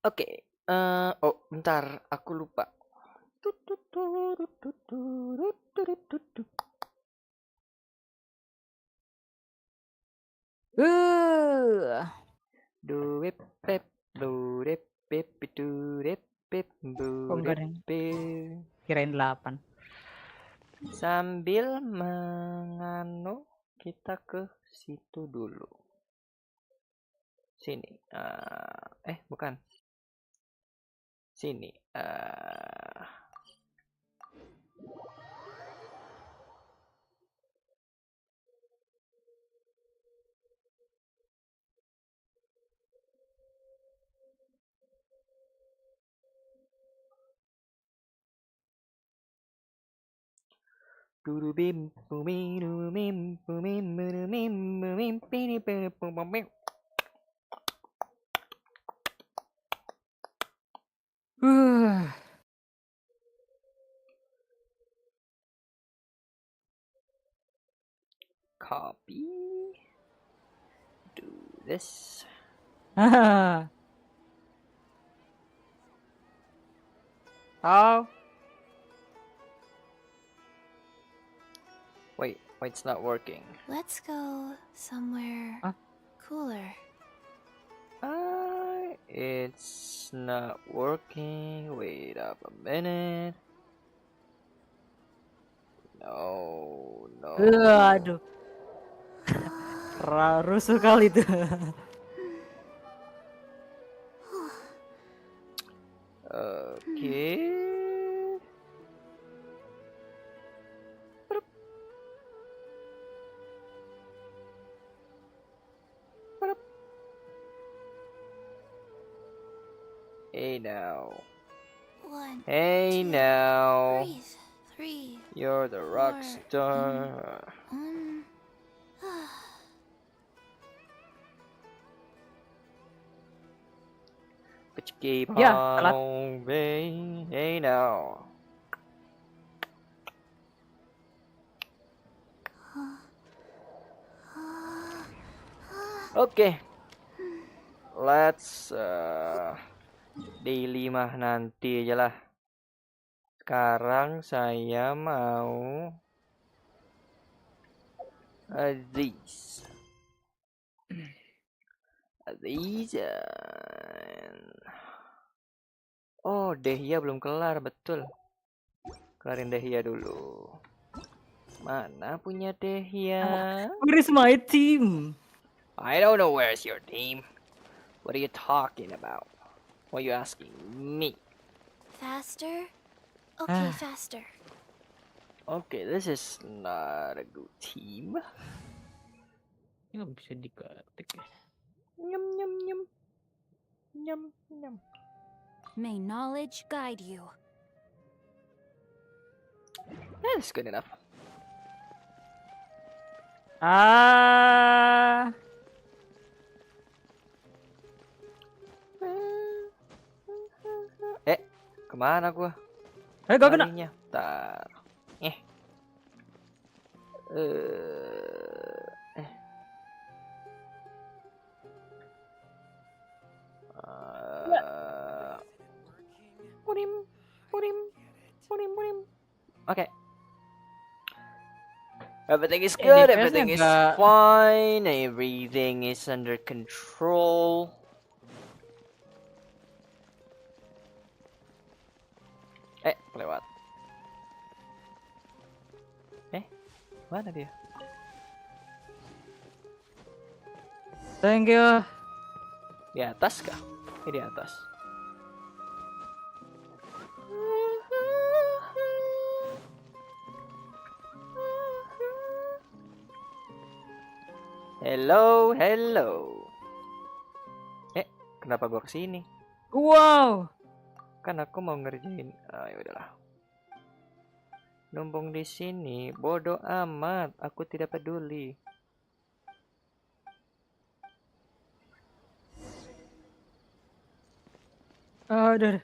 Oke. Oh, bentar, aku lupa. Uh, Duip pep, durip pip, durip pip, kok enggak durip ada yang pip. kirain 8. Sambil menganu, kita ke situ dulu. Sini. Bukan. Sini. Durubim, bumim, bumim, bumim, bumim, bumim, pini, pini, bum, bum, bum. Uh, Copy. Do this. Oh, Wait, it's not working. Let's go somewhere Huh? cooler. It's not working. Wait up a minute. No, no. aduh, rusuh kali itu. Okay. Hey now. One, Hey two, now. breathe. 3, You're the rock 4, star. But you keep Ya, telat. on moving. Hey now. Okay. Let's daily mah nanti aja lah. Sekarang saya mau these. These. Oh, Dehya belum kelar, betul. Kelarin Dehya dulu. Mana punya Dehya? Where is my team? I don't know where's your team. What are you talking about? What are you asking me? faster? Okay, faster. Okay, this is not a good team. Ini nggak bisa diketik ya. Nyam nyam nyam. Nyam nyam. May knowledge guide you. That's good enough. Ah, Kemana gua? gak kena. Larinya. Tar. Eh. Eh. Eh. Purim, purim, purim, purim. Okay. Everything is good, everything is fine, everything is under control. Lewat. Mana dia? Thank you. Di atas kah? Di atas. Hello, hello. Kenapa gua kesini? Wow. Kan aku mau ngerjain. Ya udahlah. Numpung di sini, bodoh amat. Aku tidak peduli. Udah.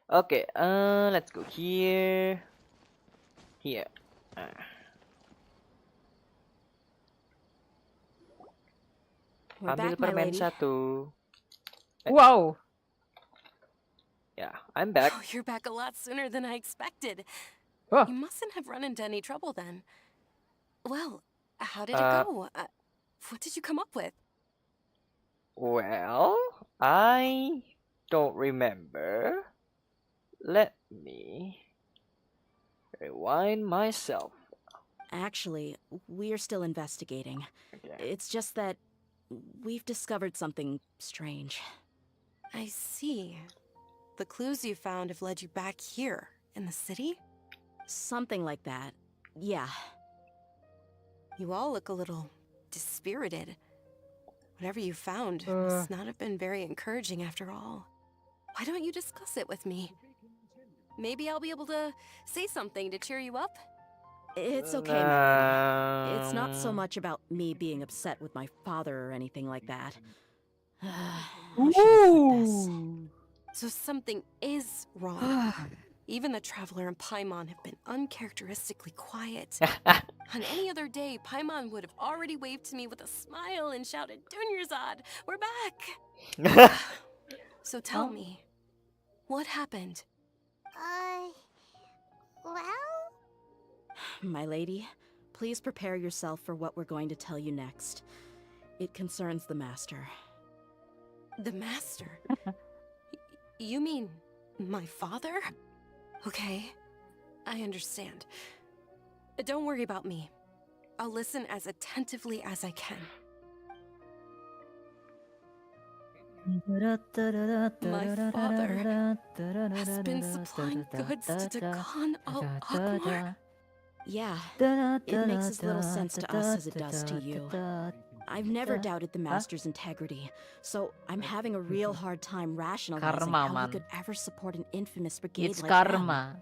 Okay, let's go here. Here. We're Ambil back, my permen lady. satu. Wow. Yeah, I'm back. Oh, you're back a lot sooner than I expected. Wah. You mustn't have run into any trouble then. Well, how did it Uh, go? What did you come up with? Well, I don't remember. Let me rewind myself. Actually, we're still investigating. Okay. It's just that we've discovered something strange. I see. The clues you found have led you back here, in the city? Something like that. Yeah. You all look a little dispirited. Whatever you found Uh. must not have been very encouraging after all. Why don't you discuss it with me? Maybe I'll be able to say something to cheer you up? It's okay, my lady. It's not so much about me being upset with my father or anything like that. How should I put this? Ooh. So something is wrong. Even the Traveler and Paimon have been uncharacteristically quiet. On any other day, Paimon would have already waved to me with a smile and shouted, Dunyarzad, we're back! So tell me, what happened? Well, My lady, please prepare yourself for what we're going to tell you next. It concerns the Master. The Master? You mean my father? Okay, I understand. Don't worry about me. I'll listen as attentively as I can. My father has been supplying goods to Dakan al-Akmar. Yeah, it makes as little sense to us as it does to you. I've never doubted the Master's integrity, so I'm having a real hard time rationalizing Karma, how man. he could ever support an infamous brigade It's like them. karma.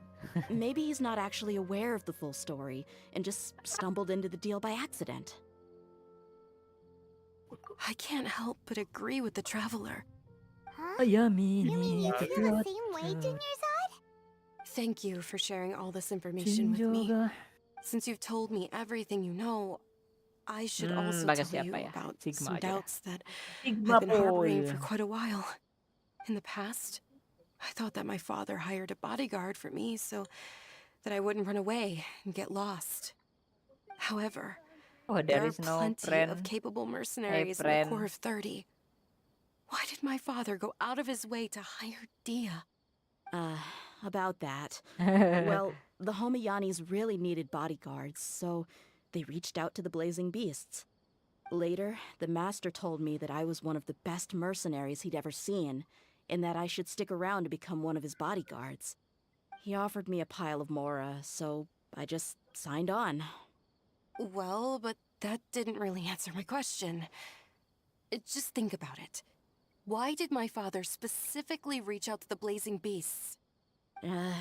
Maybe he's not actually aware of the full story and just stumbled into the deal by accident. I can't help but agree with the Traveler. huh? You mean you feel the same way, Dunyarzad? Thank you for sharing all this information with me. Since you've told me everything you know, I should also baga tell you siapa ya? about Sigma some aja. doubts that Sigma I've been harboring Boy. for quite a while. In the past, I thought that my father hired a bodyguard for me so that I wouldn't run away and get lost. However, Oh, there there are is no plenty friend. of capable mercenaries in the friend. Corps of 30. Why did my father go out of his way to hire Dia? About that. Well, the Homayanis really needed bodyguards, so they reached out to the Blazing Beasts. Later, the Master told me that I was one of the best mercenaries he'd ever seen, and that I should stick around to become one of his bodyguards. He offered me a pile of mora, so I just signed on. Well, but that didn't really answer my question. Just think about it. Why did my father specifically reach out to the Blazing Beasts?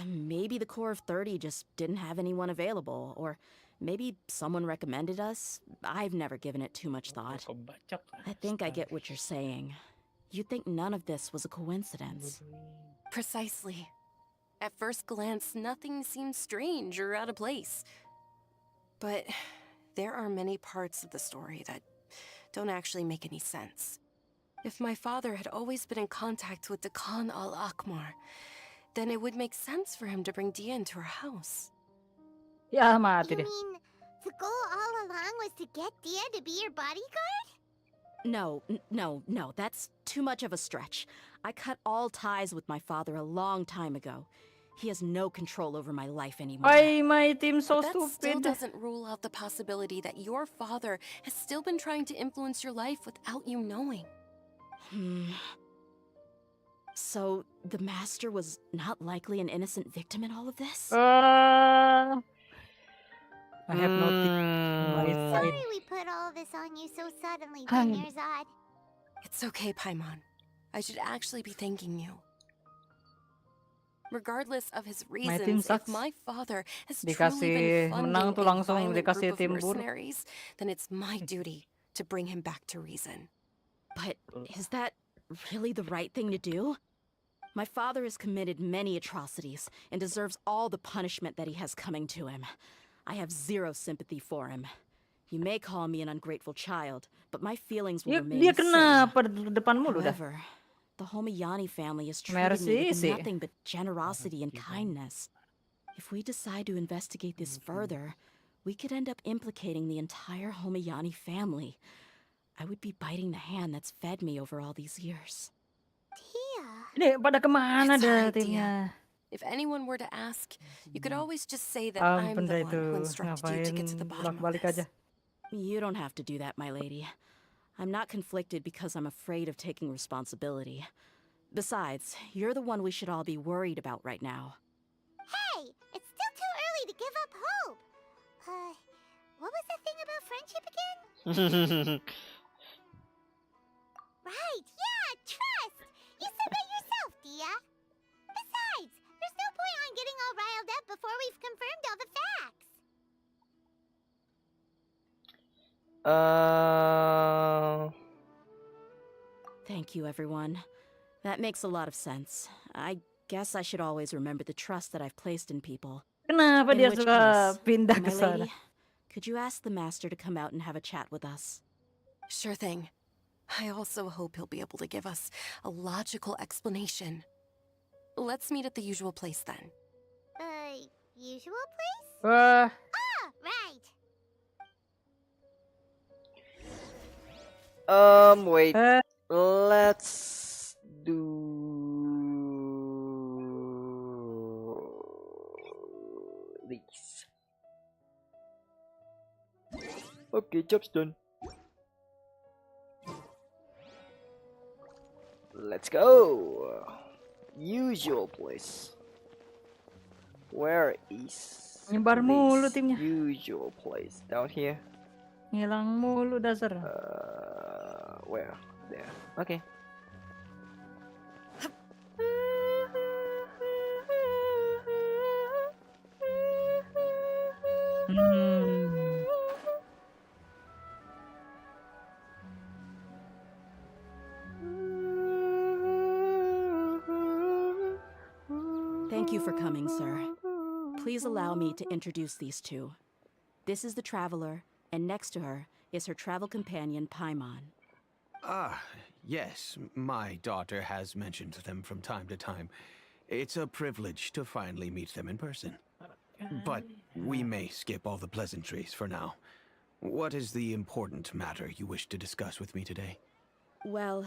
Maybe the Corps of 30 just didn't have anyone available, or maybe someone recommended us. I've never given it too much thought. I think I get what you're saying. You think none of this was a coincidence. Precisely. At first glance, nothing seems strange or out of place. But there are many parts of the story that don't actually make any sense. If my father had always been in contact with Dakan al-Akmar, then it would make sense for him to bring Dia into our house. Ya mati You deh. mean the goal all along was to get Dia to be your bodyguard? No, that's too much of a stretch. I cut all ties with my father a long time ago. He has no control over my life anymore. Why my team so But that still stupid? doesn't rule out the possibility that your father has still been trying to influence your life without you knowing. So, the Master was not likely an innocent victim in all of this? I have no team on my Hmm. side. Sorry we put all this on you so suddenly, Dunyarzad. It's okay, Paimon. I should actually be thanking you. Regardless of his team reasons, if sucks. my father has Dikasih truly been menang funding tuh a langsung violent dikasih group of tim buruk. mercenaries, then it's my duty to bring him back to reason. But is that really the right thing to do? My father has committed many atrocities and deserves all the punishment that he has coming to him. I have zero sympathy for him. You may call me an ungrateful child, but my feelings will Ya, remain dia the same. kenapa di depan mulu dah? However, the Homayani family has treated me Mercy with sih. nothing but generosity and kindness. If we decide to investigate this further, we could end up implicating the entire Homayani family. I would be biting the hand that's fed me over all these years. Tia. Ini pada kemana It's dah alright, timnya? If anyone were to ask, you could always just say that Ampun I'm dah the one itu, who instructed you to ngapain get to the bottom of bolak-balik this. aja. You don't have to do that, my lady. I'm not conflicted because I'm afraid of taking responsibility. Besides, you're the one we should all be worried about right now. Hey, it's still too early to give up hope. What was the thing about friendship again? Right, yeah, trust. You said that yourself, Dia. Besides, there's no point on getting all riled up before we've confirmed all the facts. Thank you, everyone. That makes a lot of sense. I guess I should always remember the trust that I've placed in people. Kenapa In dia which suka case, pindah my ke sana? lady, could you ask the master to come out and have a chat with us? Sure thing. I also hope he'll be able to give us a logical explanation. Let's meet at the usual place then. Usual place? Wah, Ah, right. Wait. eh, Let's do this. Okay, job's done. Let's go. Usual place. Where is nyebar mulu this timnya. usual place? Down here? Ngilang mulu dasar. Where? There. Okay. Hmm. Thank you for coming, sir. Please allow me to introduce these two. This is the traveler, and next to her is her travel companion, Paimon. Ah, yes, my daughter has mentioned them from time to time. It's a privilege to finally meet them in person. But we may skip all the pleasantries for now. What is the important matter you wish to discuss with me today? Well,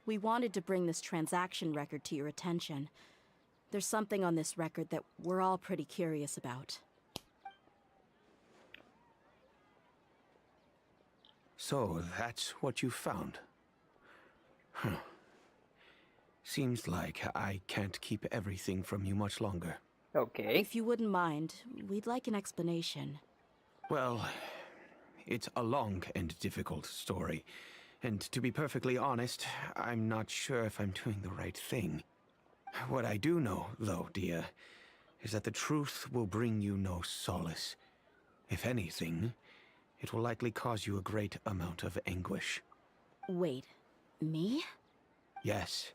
we wanted to bring this transaction record to your attention. There's something on this record that we're all pretty curious about. So, that's what you found. Huh. Seems like I can't keep everything from you much longer. Okay. If you wouldn't mind, we'd like an explanation. Well, it's a long and difficult story. And to be perfectly honest, I'm not sure if I'm doing the right thing. What I do know, though, Dia, is that the truth will bring you no solace. If anything, it will likely cause you a great amount of anguish. Wait, me? Yes,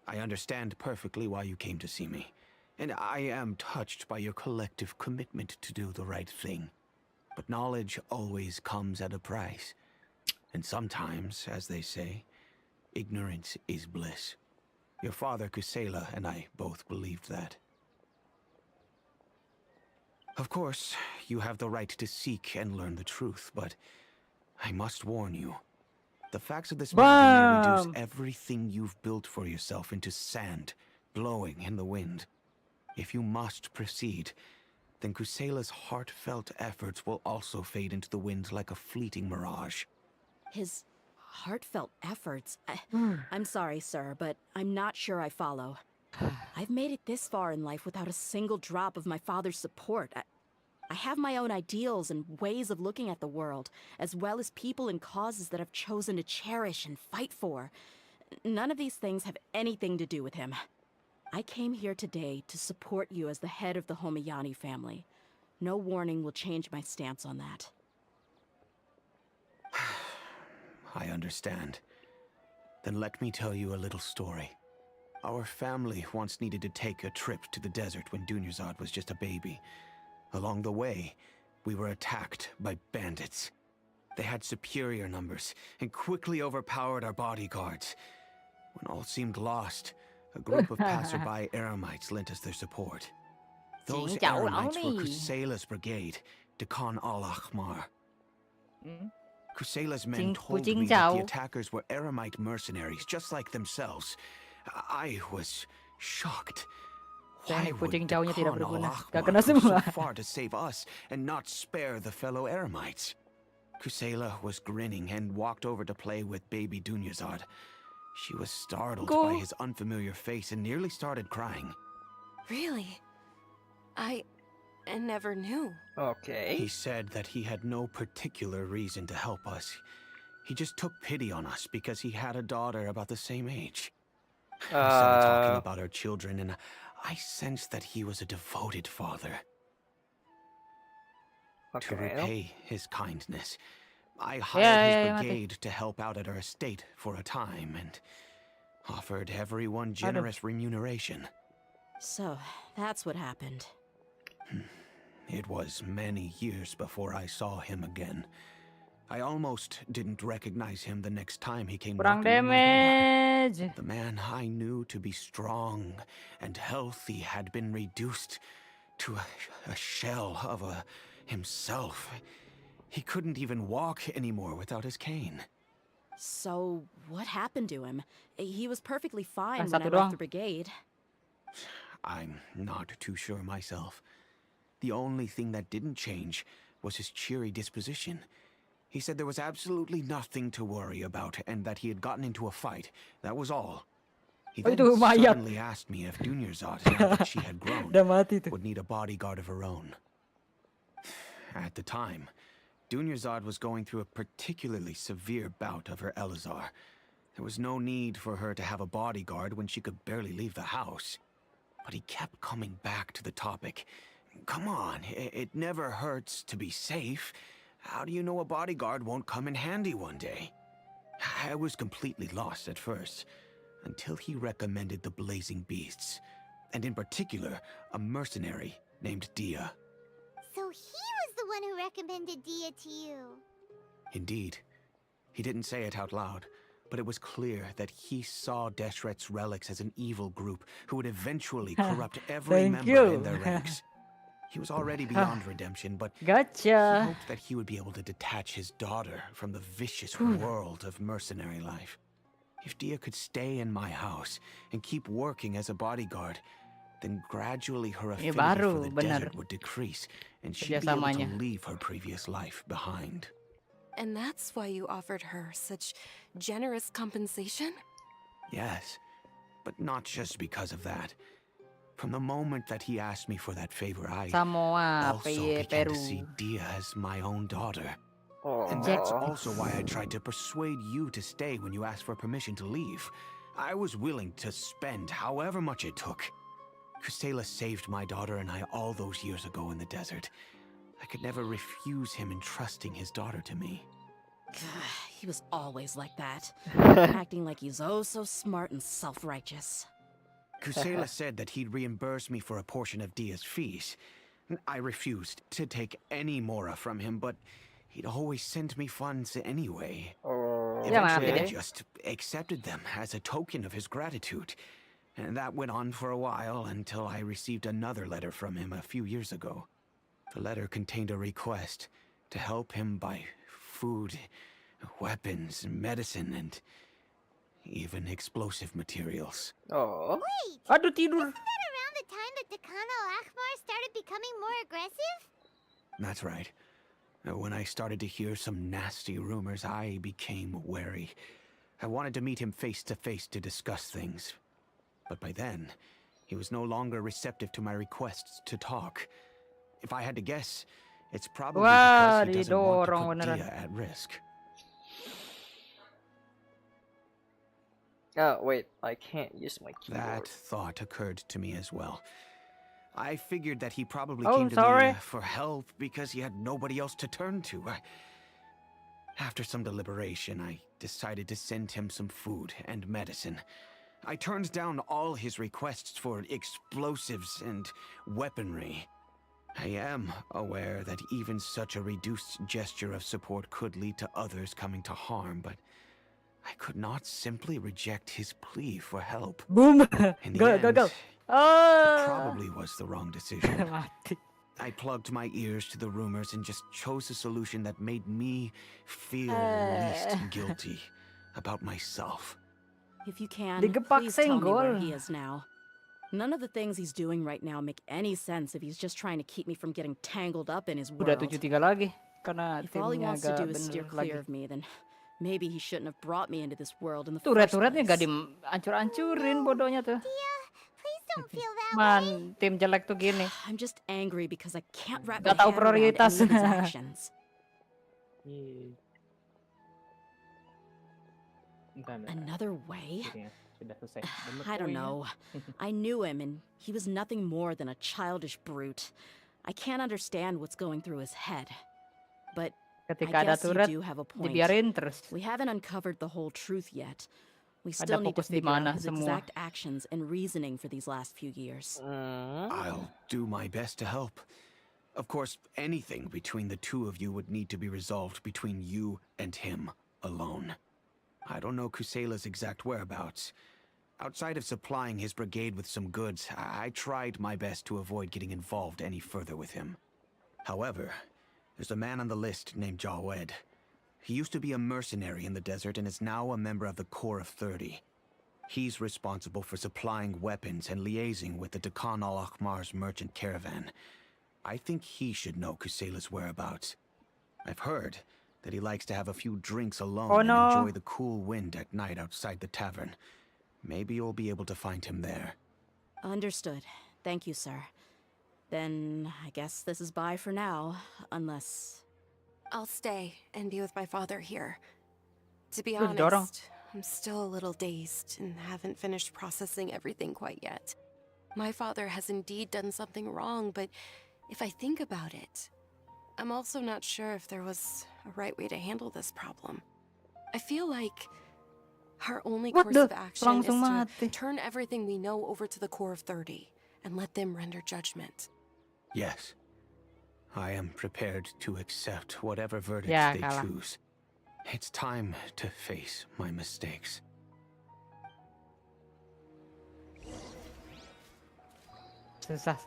I understand perfectly why you came to see me. And I am touched by your collective commitment to do the right thing. But knowledge always comes at a price. And sometimes, as they say, ignorance is bliss. Your father, Kusela, and I both believed that. Of course, you have the right to seek and learn the truth, but I must warn you. The facts of this matter may reduce Bam. everything you've built for yourself into sand, blowing in the wind. If you must proceed, then Kusela's heartfelt efforts will also fade into the wind like a fleeting mirage. His heartfelt efforts? I'm sorry, sir, but I'm not sure I follow. I've made it this far in life without a single drop of my father's support. I have my own ideals and ways of looking at the world, as well as people and causes that I've chosen to cherish and fight for. None of these things have anything to do with him. I came here today to support you as the head of the Homayani family. No warning will change my stance on that. I understand. Then let me tell you a little story. Our family once needed to take a trip to the desert when Dunyarzad was just a baby. Along the way, we were attacked by bandits. They had superior numbers and quickly overpowered our bodyguards. When all seemed lost, a group of passerby eremites lent us their support. Those Chính cháu eremites were này. Kusela's brigade, Dekan al-Ahmar. Hmm? Kusela's men Chính- told chính me that cháu. the attackers were eremite mercenaries, just like themselves. I was shocked. Why Teknik would kucing jauhnya tidak Dekan berguna. al-Ahmar Gak kena go so semua. far to save us and not spare the fellow eremites? Kusela was grinning and walked over to play with baby Dunyazad. She was startled Go. by his unfamiliar face and nearly started crying. Really? I never knew. Okay. He said that he had no particular reason to help us. He just took pity on us because he had a daughter about the same age. We started talking about our children, and I sensed that he was a devoted father. To Okay. repay his kindness, I hired his mati. brigade to help out at our estate for a time and offered everyone generous remuneration. So, that's what happened. It was many years before I saw him again. I almost didn't recognize him the next time he came Kurang knocking on my door. damage. The man I knew to be strong and healthy had been reduced to a shell of himself. He couldn't even walk anymore without his cane. So, what happened to him? He was perfectly fine Kan when I satu left doang. the brigade. I'm not too sure myself. The only thing that didn't change was his cheery disposition. He said there was absolutely nothing to worry about and that he had gotten into a fight. That was all. He Oh, then itu mayat. suddenly asked me if Dunyazad, now that she had grown, Udah mati tuh. would need a bodyguard of her own. At the time, Dunyazad was going through a particularly severe bout of her Elazar. There was no need for her to have a bodyguard when she could barely leave the house. But he kept coming back to the topic. Come on, it never hurts to be safe. How do you know a bodyguard won't come in handy one day? I was completely lost at first, until he recommended the Blazing Beasts, and in particular, a mercenary named Dia. So he was the one who recommended Dia to you. Indeed. He didn't say it out loud, but it was clear that he saw Deshret's relics as an evil group who would eventually corrupt every Thank member you. in their ranks. He was already beyond redemption, but he Gotcha. hoped that he would be able to detach his daughter from the vicious world of mercenary life. If Dia could stay in my house and keep working as a bodyguard, then gradually her Ini affinity baru, for the benar. desert would decrease, and she'd be able to Kerjasamanya. leave her previous life behind. And that's why you offered her such generous compensation? Yes, but not just because of that. From the moment that he asked me for that favor, I Samoa, also PY began Peru. to see Dia as my own daughter. Oh. And that's also why I tried to persuade you to stay when you asked for permission to leave. I was willing to spend however much it took. Kusela saved my daughter and I all those years ago in the desert. I could never refuse him entrusting his daughter to me. He was always like that, acting like he's oh so smart and self-righteous. Kusela said that he'd reimburse me for a portion of Dia's fees. I refused to take any mora from him, but he'd always sent me funds anyway. Oh. Eventually, I deh. just accepted them as a token of his gratitude. And that went on for a while until I received another letter from him a few years ago. The letter contained a request to help him buy food, weapons, medicine, and even explosive materials. Oh. Wait, Aduh tidur. isn't that around the time that Dekano Akhmar started becoming more aggressive? That's right. When I started to hear some nasty rumors, I became wary. I wanted to meet him face to face to discuss things. But by then, he was no longer receptive to my requests to talk. If I had to guess, it's probably Wah, because he doesn't want to didorong put beneran. Dia at risk. Oh, wait. I can't use my keyboard. That thought occurred to me as well. I figured that he probably Oh, came to sorry. me for help because he had nobody else to turn to. After some deliberation, I decided to send him some food and medicine. I turned down all his requests for explosives and weaponry. I am aware that even such a reduced gesture of support could lead to others coming to harm, but I could not simply reject his plea for help. Boom. In the Gagal, end, gagal. it Oh. probably was the wrong decision. Mati. I plugged my ears to the rumors and just chose a solution that made me feel least guilty about myself. If you can, Digepak please tell me where senggol. he is now. None of the things he's doing right now make any sense if he's just trying to keep me from getting tangled up in his Udah world. 7-3 lagi. Karena If all he timnya wants to agak do is steer bener clear lagi. of me, then maybe he shouldn't have brought me into this world in the first Turret-turretnya gak place. dihancur-hancurin bodohnya tuh. Dia, please don't feel that way. Man, tim jelek tuh gini. I'm just angry because I can't wrap my Gak tahu head around prioritas. any of his actions. Iya. Another way? Akhirnya sudah selesai. I don't know. I knew him, and he was nothing more than a childish brute. I can't understand what's going through his head. But I Ketika ada guess you turret, do have a point. dibiarin terus. We haven't uncovered the whole truth yet. We Ada still need to fokus di figure out mana his semua. exact actions and reasoning for these last few years. I'll do my best to help. Of course, anything between the two of you would need to be resolved between you and him alone. I don't know Kusela's exact whereabouts. Outside of supplying his brigade with some goods, I tried my best to avoid getting involved any further with him. However, there's a man on the list named Jawed. He used to be a mercenary in the desert and is now a member of the Corps of 30. He's responsible for supplying weapons and liaising with the Dakan al-Akhmar's merchant caravan. I think he should know Kusela's whereabouts. I've heard that he likes to have a few drinks alone Oh, and no. enjoy the cool wind at night outside the tavern. Maybe you'll be able to find him there. Understood. Thank you, sir. Then I guess this is bye for now, unless... I'll stay and be with my father here. To be Terus dorong. honest, I'm still a little dazed and haven't finished processing everything quite yet. My father has indeed done something wrong, but if I think about it, I'm also not sure if there was a right way to handle this problem. I feel like our only What course the? of action is Langsung to mati. turn everything we know over to the Corps of 30 and let them render judgment. Yes. I am prepared to accept whatever verdict Ya, they kalah. choose. It's time to face my mistakes. Susah.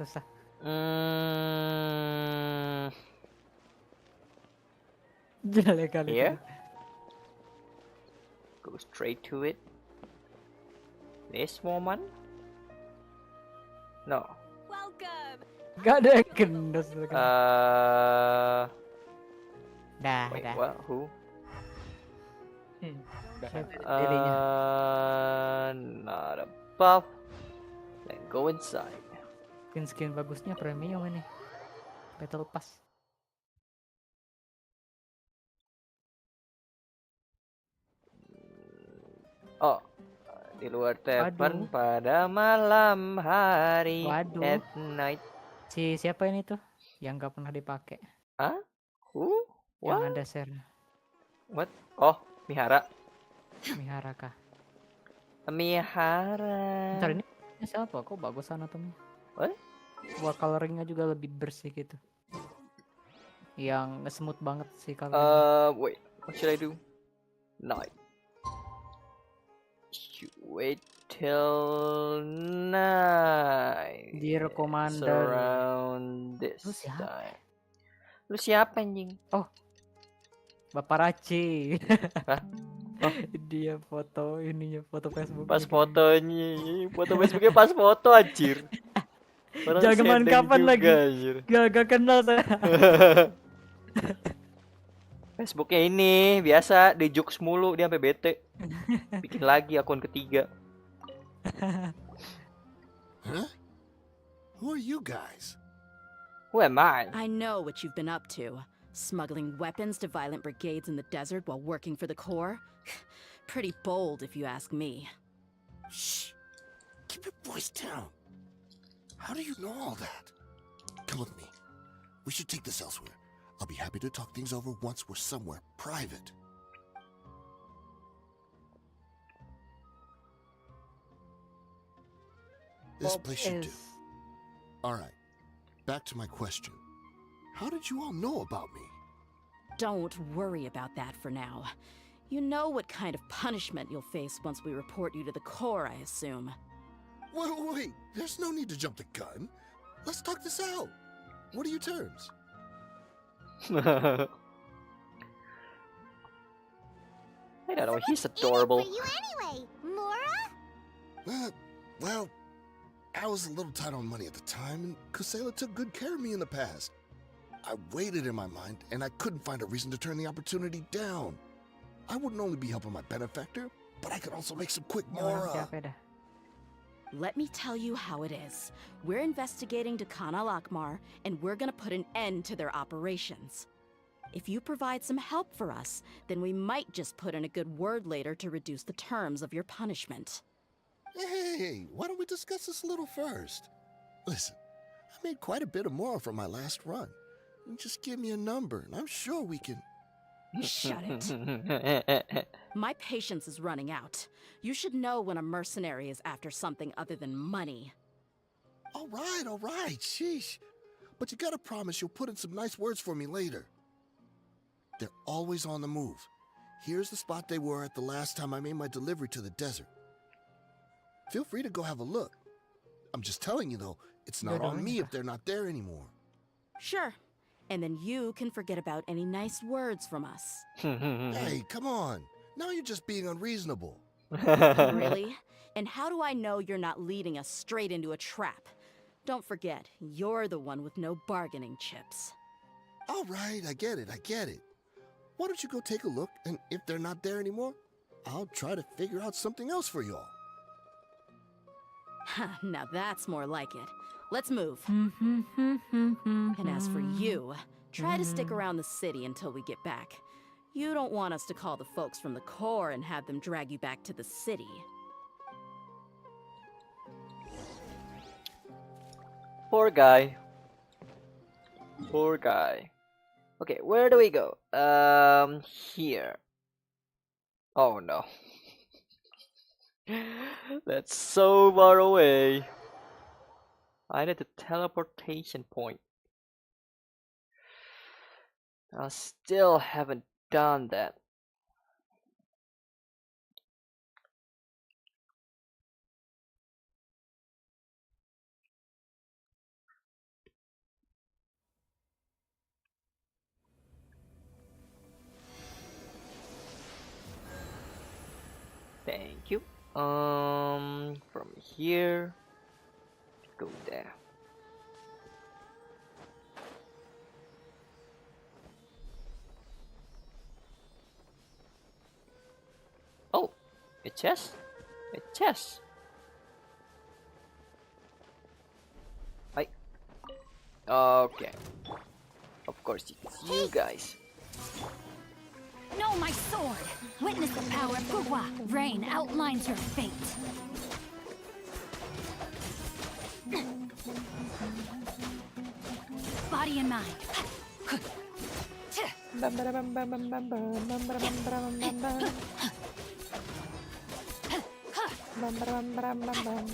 Jelek kali. Here. Go straight to it. This woman? No. Welcome. Gak ada gendos. Wait, Dah. what? Who? Dirinya. Not above. Then go inside. Skin bagusnya premium ini. Battle Pass. Oh, di luar tavern Waduh. pada malam hari. Waduh. At night. Si siapa ini tuh? Yang gak pernah dipakai. Hah? Who? Yang What? ada share What? Oh, Mihara. Mihara kah? Mihara. Bentar ini siapa? Kok bagus anatomnya? What? Wah, coloringnya juga lebih bersih gitu. Yang smooth banget sih coloringnya. Wait. What should I do? Night. Wait till night. Dear Commander. Around this Lu siapa? time. Lu siapa anjing? Bapak Raci. Hah? Oh. Dia foto ininya, foto Facebook. Pas fotonya, foto Facebooknya pas foto anjir. Orang Jangan sedeng kapan juga, lagi. anjir. Gak kenal saya. Facebooknya ini biasa di jokes mulu, dia sampai bete. Bikin lagi akun ketiga. Huh? Who are you guys? Who am I? I know what you've been up to. Smuggling weapons to violent brigades in the desert while working for the Corps? Pretty bold, if you ask me. Shh. Keep your voice down. How do you know all that? Come with me. We should take this elsewhere. I'll be happy to talk things over once we're somewhere private. This place should do. All right. back to my question. How did you all know about me? Don't worry about that for now. You know what kind of punishment you'll face once we report you to the Corps, I assume. Wait, there's no need to jump the gun. Let's talk this out. What are your terms? I don't know, he's In it adorable. for you anyway, Mora? Well, I was a little tight on money at the time, and Kusela took good care of me in the past. I weighed it in my mind, and I couldn't find a reason to turn the opportunity down. I wouldn't only be helping my benefactor, but I could also make some quick Mora. Capek dah. Let me tell you how it is. We're investigating Dekhan al-Akmar, and we're gonna put an end to their operations. If you provide some help for us, then we might just put in a good word later to reduce the terms of your punishment. Hey, why don't we discuss this a little first? Listen, I made quite a bit of Mora from my last run. You just give me a number, and I'm sure we can... Shut it. My patience is running out. You should know when a mercenary is after something other than money. All right, sheesh. But you gotta promise you'll put in some nice words for me later. They're always on the move. Here's the spot they were at the last time I made my delivery to the desert. Feel free to go have a look. I'm just telling you though, it's not on me if they're not there anymore. Sure. And then you can forget about any nice words from us. Hey, come on. Now you're just being unreasonable. Really? And how do I know you're not leading us straight into a trap? Don't forget, you're the one with no bargaining chips. All right, I get it. Why don't you go take a look, and if they're not there anymore, I'll try to figure out something else for y'all. Now that's more like it. Let's move. And as for you, try to stick around the city until we get back. You don't want us to call the folks from the Corps and have them drag you back to the city. Poor guy. Poor guy. Okay, where do we go? Here. Oh no. That's so far away. I need a teleportation point. I still haven't done that. Thank you. From here, go there. Oh, a chest? A chest. Okay. Of course, it's you guys. Know my sword! Witness the power of Gugwa! Rain outlines your fate! Body and mind! Everyone hold hands!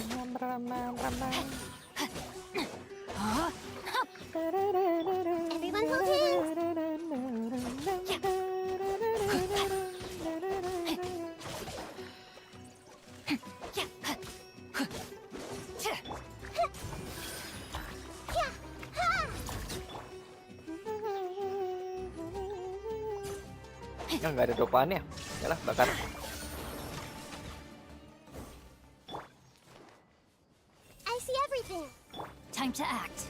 Nggak ada dopaannya. Yalah, bakar. I see everything! Time to act!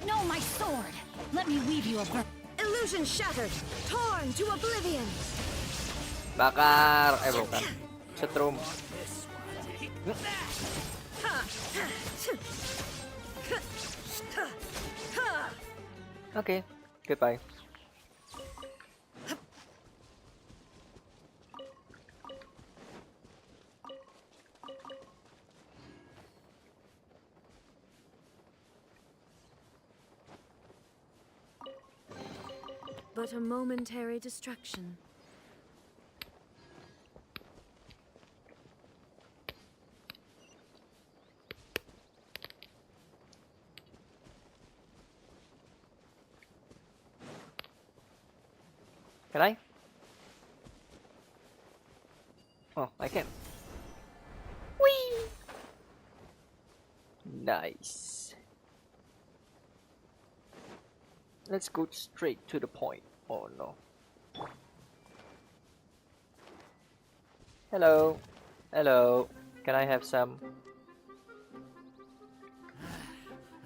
Know my sword! Let me weave you a Illusion shattered! Torn to oblivion! Bakar. Bukan. Setrum. Okay, goodbye. But a momentary distraction. Can I? Oh, I can. Whee! Nice. Let's go straight to the point. Oh no. Hello. Hello. Can I have some?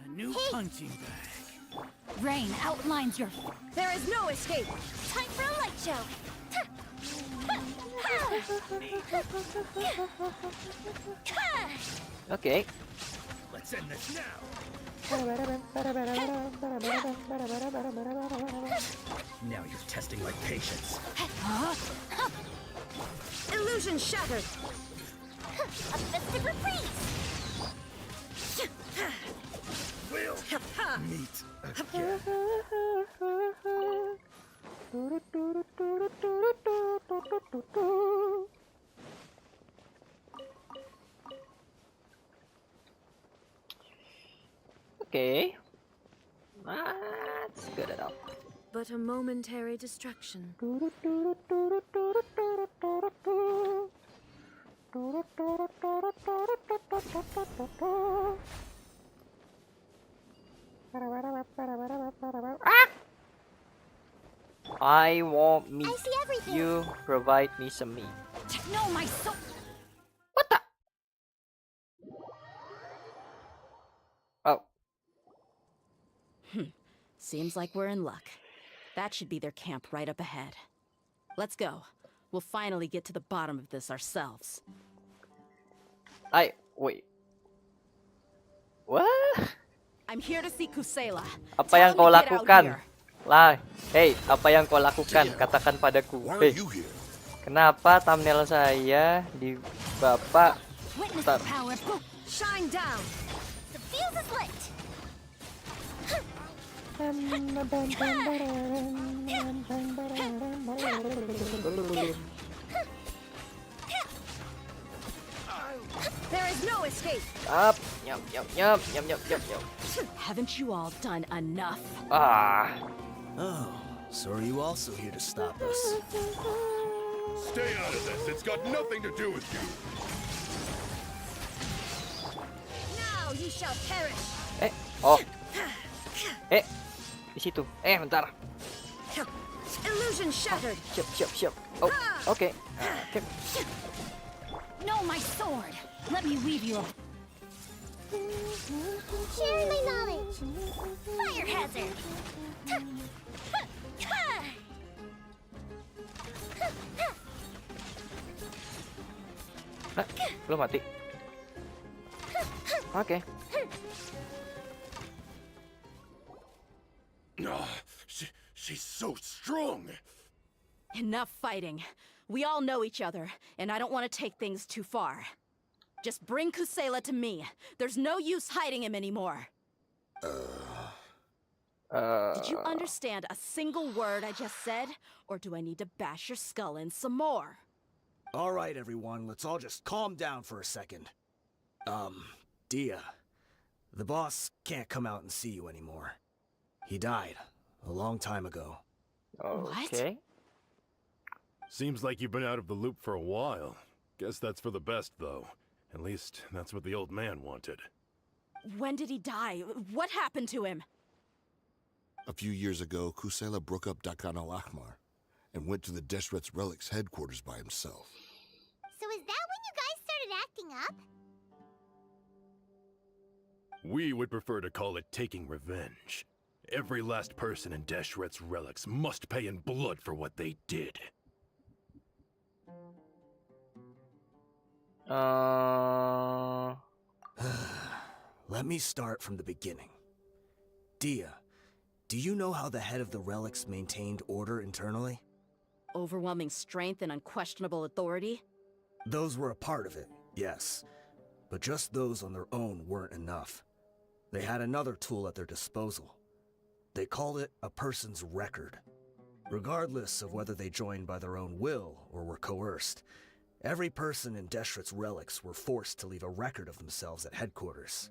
A new punching bag. Rain outlines your... There is no escape. Time for a light show. Okay. Let's end this now. Now you're testing my patience. Illusion shattered. A festive reprise. We'll meet again. Okay. That's good enough. But a momentary distraction. I want meat. I see everything. You provide me some meat. No, my sword! What the? Oh. Seems like we're in luck. That should be their camp right up ahead. Let's go. We'll finally get to the bottom of this ourselves. Wait. What? I'm here to see Kusela. Apa yang kau lakukan? Hey, apa yang kau lakukan? Katakan padaku. Why are Hey, you here? kenapa thumbnail saya di bapak? Witness the power of... Shine down. The fuse is lit. There is no escape. Yup, yup, yup, yup, yup, yup, yup, yup. Haven't you all done enough? Ah, Oh, so are you also here to stop us? Stay out of this. It's got nothing to do with you. Now you shall perish. oh, di situ. Bentar. Illusion shattered. Siap. Oh, okay. Okay. No, my sword! Let me weave you a... Sharing my knowledge. Fire hazard. Belum mati. Oke. She's so strong. Enough fighting. We all know each other, and I don't want to take things too far. Just bring Kusela to me. There's no use hiding him anymore. Did you understand a single word I just said? Or do I need to bash your skull in some more? All right, everyone, let's all just calm down for a second. Dia, the boss can't come out and see you anymore. He died a long time ago. Okay. Seems like you've been out of the loop for a while. Guess that's for the best, though. At least, that's what the old man wanted. When did he die? What happened to him? A few years ago, Kusela broke up Dakan al-Ahmar and went to the Deshret's Relics headquarters by himself. So is that when you guys started acting up? We would prefer to call it taking revenge. Every last person in Deshret's Relics must pay in blood for what they did. Let me start from the beginning. Dia, do you know how the head of the relics maintained order internally? Overwhelming strength and unquestionable authority? Those were a part of it, yes. But just those on their own weren't enough. They had another tool at their disposal. They called it a person's record. Regardless of whether they joined by their own will or were coerced, every person in Deshret's Relics were forced to leave a record of themselves at headquarters.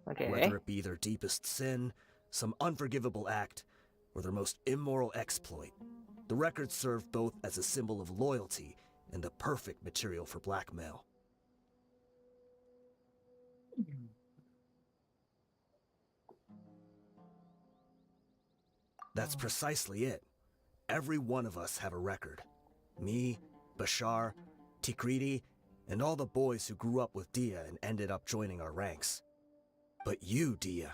Okay. Whether it be their deepest sin, some unforgivable act, or their most immoral exploit, The records served both as a symbol of loyalty and the perfect material for blackmail. That's precisely it. Every one of us have a record. Me, Bashar, Tikriti, and all the boys who grew up with Dia and ended up joining our ranks. But you, Dia,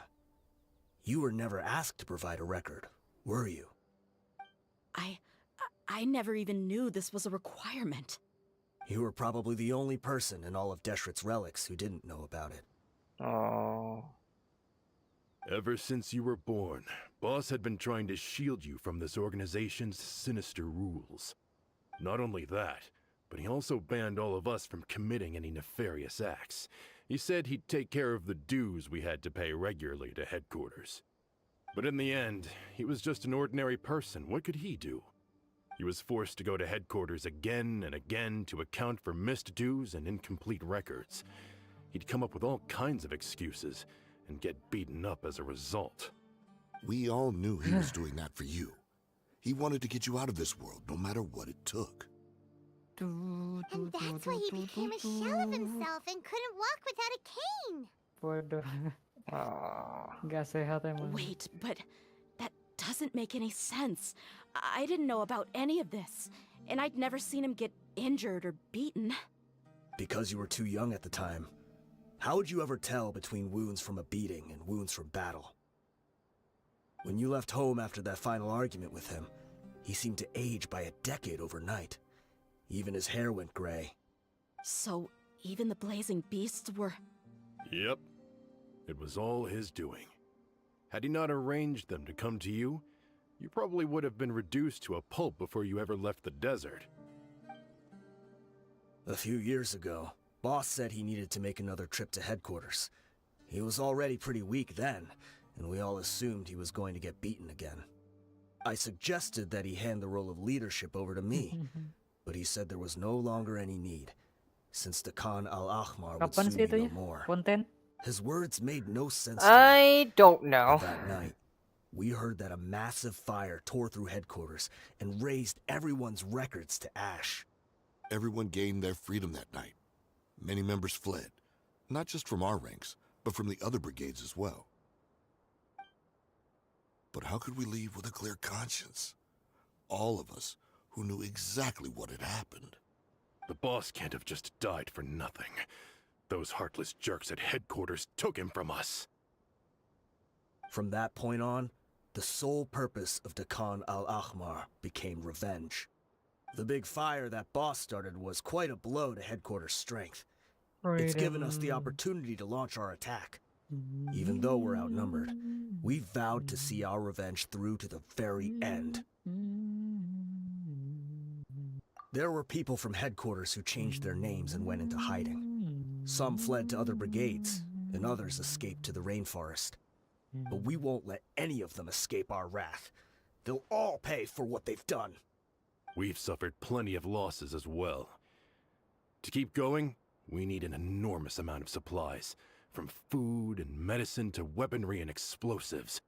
you were never asked to provide a record, were you? I never even knew this was a requirement. You were probably the only person in all of Deshret's relics who didn't know about it. Oh. Ever since you were born, Boss had been trying to shield you from this organization's sinister rules. Not only that, but he also banned all of us from committing any nefarious acts. He said he'd take care of the dues we had to pay regularly to headquarters. But in the end, he was just an ordinary person. What could he do? He was forced to go to headquarters again and again to account for missed dues and incomplete records. He'd come up with all kinds of excuses and get beaten up as a result. We all knew he was doing that for you. He wanted to get you out of this world, no matter what it took. And that's why he became a shell of himself and couldn't walk without a cane. Waduh. Oh. Gak sehat emang. Wait, but that doesn't make any sense. I didn't know about any of this, and I'd never seen him get injured or beaten. Because you were too young at the time. How would you ever tell between wounds from a beating and wounds from battle? When you left home after that final argument with him, he seemed to age by a decade overnight. Even his hair went gray. So, even the blazing beasts were... Yep. It was all his doing. Had he not arranged them to come to you, you probably would have been reduced to a pulp before you ever left the desert. A few years ago, Boss said he needed to make another trip to headquarters. He was already pretty weak then, and we all assumed he was going to get beaten again. I suggested that he hand the role of leadership over to me, but he said there was no longer any need, since the Khan al-Ahmar would Kapan soon sih be itu no ya? more. Konten? His words made no sense to me. I don't know. But that night, we heard that a massive fire tore through headquarters and razed everyone's records to ash. Everyone gained their freedom that night. Many members fled, not just from our ranks, but from the other brigades as well. But how could we leave with a clear conscience? All of us who knew exactly what had happened. The boss can't have just died for nothing. Those heartless jerks at headquarters took him from us. From that point on, the sole purpose of the Khan al-Ahmar became revenge. The big fire that Boss started was quite a blow to headquarters' strength. It's given us the opportunity to launch our attack. Even though we're outnumbered, we vowed to see our revenge through to the very end. There were people from headquarters who changed their names and went into hiding. Some fled to other brigades, and others escaped to the rainforest. But we won't let any of them escape our wrath. They'll all pay for what they've done. We've suffered plenty of losses as well. To keep going, we need an enormous amount of supplies, from food and medicine to weaponry and explosives.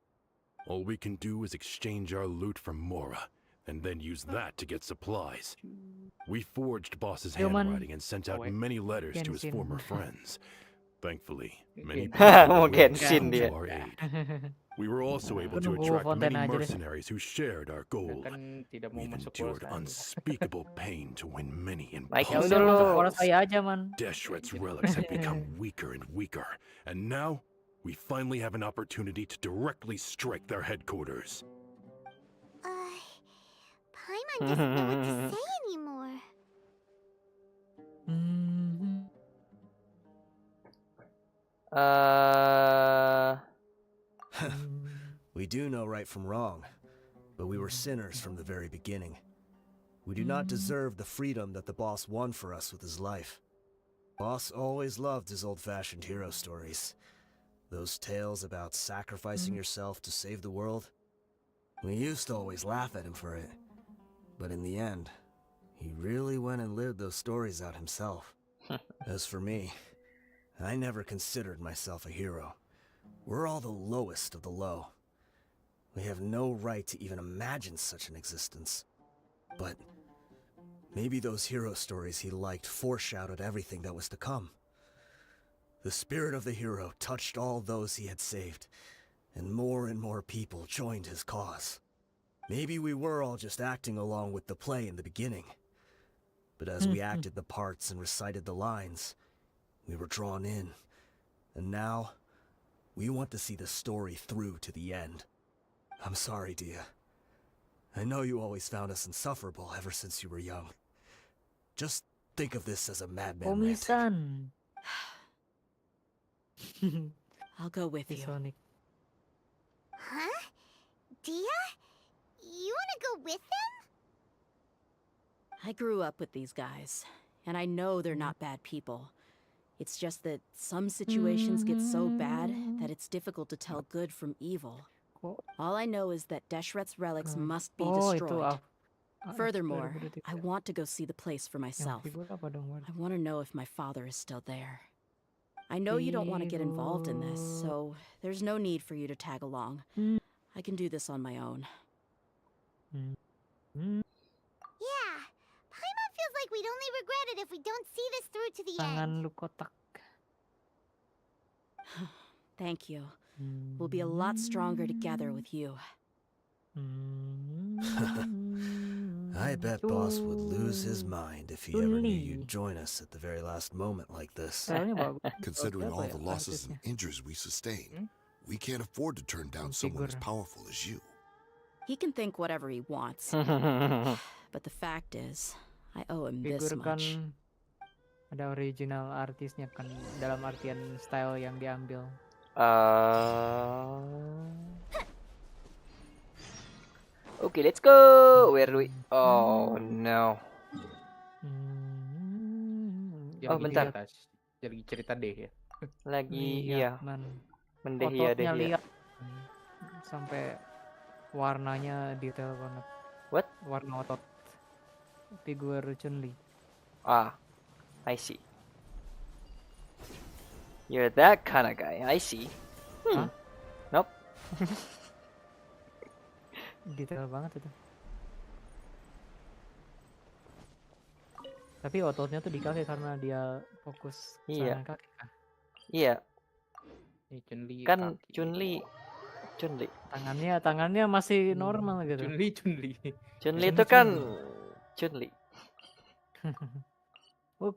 All we can do is exchange our loot from Mora, and then use that to get supplies. We forged Boss's handwriting and sent out many letters to his Genshin. former friends. Thankfully, many Genshin. people Mau were willing to Genshin come dia. to our aid. We were also able to Nunggu attract konten many aja deh. mercenaries who shared our goal. Kan tidak mau We've masuk endured poros lagi. unspeakable pain to win many Ya Michael udah impossible masuk Dulu. poros goals. saya aja man. Deshret's relics have become weaker and weaker, and now we finally have an opportunity to directly strike their headquarters. Paimon doesn't know what to say anymore. We do know right from wrong, but we were sinners from the very beginning. We do not deserve the freedom that the boss won for us with his life. Boss always loved his old-fashioned hero stories. Those tales about sacrificing yourself to save the world. We used to always laugh at him for it. But in the end, he really went and lived those stories out himself. As for me, I never considered myself a hero. We're all the lowest of the low. We have no right to even imagine such an existence. But maybe those hero stories he liked foreshadowed everything that was to come. The spirit of the hero touched all those he had saved, and more people joined his cause. Maybe we were all just acting along with the play in the beginning. But as we acted the parts and recited the lines, we were drawn in. And now, we want to see the story through to the end. I'm sorry, Dia. I know you always found us insufferable ever since you were young. Just think of this as a madman ranting. Komisan. I'll go with you. Sonic. Huh? Dia? You wanna go with them? I grew up with these guys, and I know they're not bad people. It's just that some situations get so bad that it's difficult to tell good from evil. All I know is that Deshret's relics must be destroyed. Furthermore, I want to go see the place for myself. I want to know if my father is still there. I know you don't want to get involved in this, so there's no need for you to tag along. I can do this on my own. Yeah. Paimon feels like we'd only regret it if we don't see this through to the end. Tangan lu kotak. Thank you. We'll be a lot stronger together with you. I bet Boss would lose his mind if he ever knew you'd join us at the very last moment like this. Considering all the losses and injuries we sustained, we can't afford to turn down someone as powerful as you. He can think whatever he wants. But the fact is, I owe him this Figur much. kan ada original artisnya kan dalam artian style yang diambil. Okay, let's go. Where do we? Oh no. Yang ini bentar. di atas. Jadi cerita deh ya. Lagi Lihat, iya. man. Mendehia Ototnya deh. lihat. Sampai warnanya detail banget. What? Warna otot. Figur Chun-Li. Ah, I see. You're that kind of guy. I see. Hah? Nope. Detail banget itu. Tapi ototnya tuh di kaki karena dia fokus Iya. serangan kaki kan. Iya. Ini Chun-Li Kan kaki. Chun-Li. Tangannya masih normal gitu. Chun-Li itu kan Chun-Li.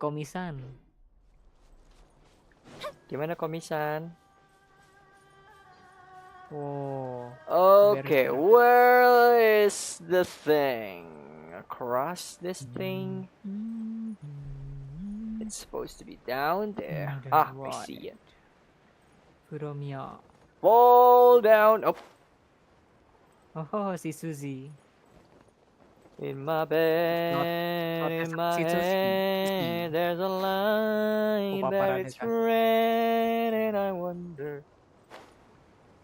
Komisan. Gimana komisan? Oh. Okay, where is the thing? Across this thing? It's supposed to be down there. Ah, I see it. Furomiya. Fall down. Oh, Oh, si Suzy. in my bed, in my head, there's a line there, it's red, and I wonder.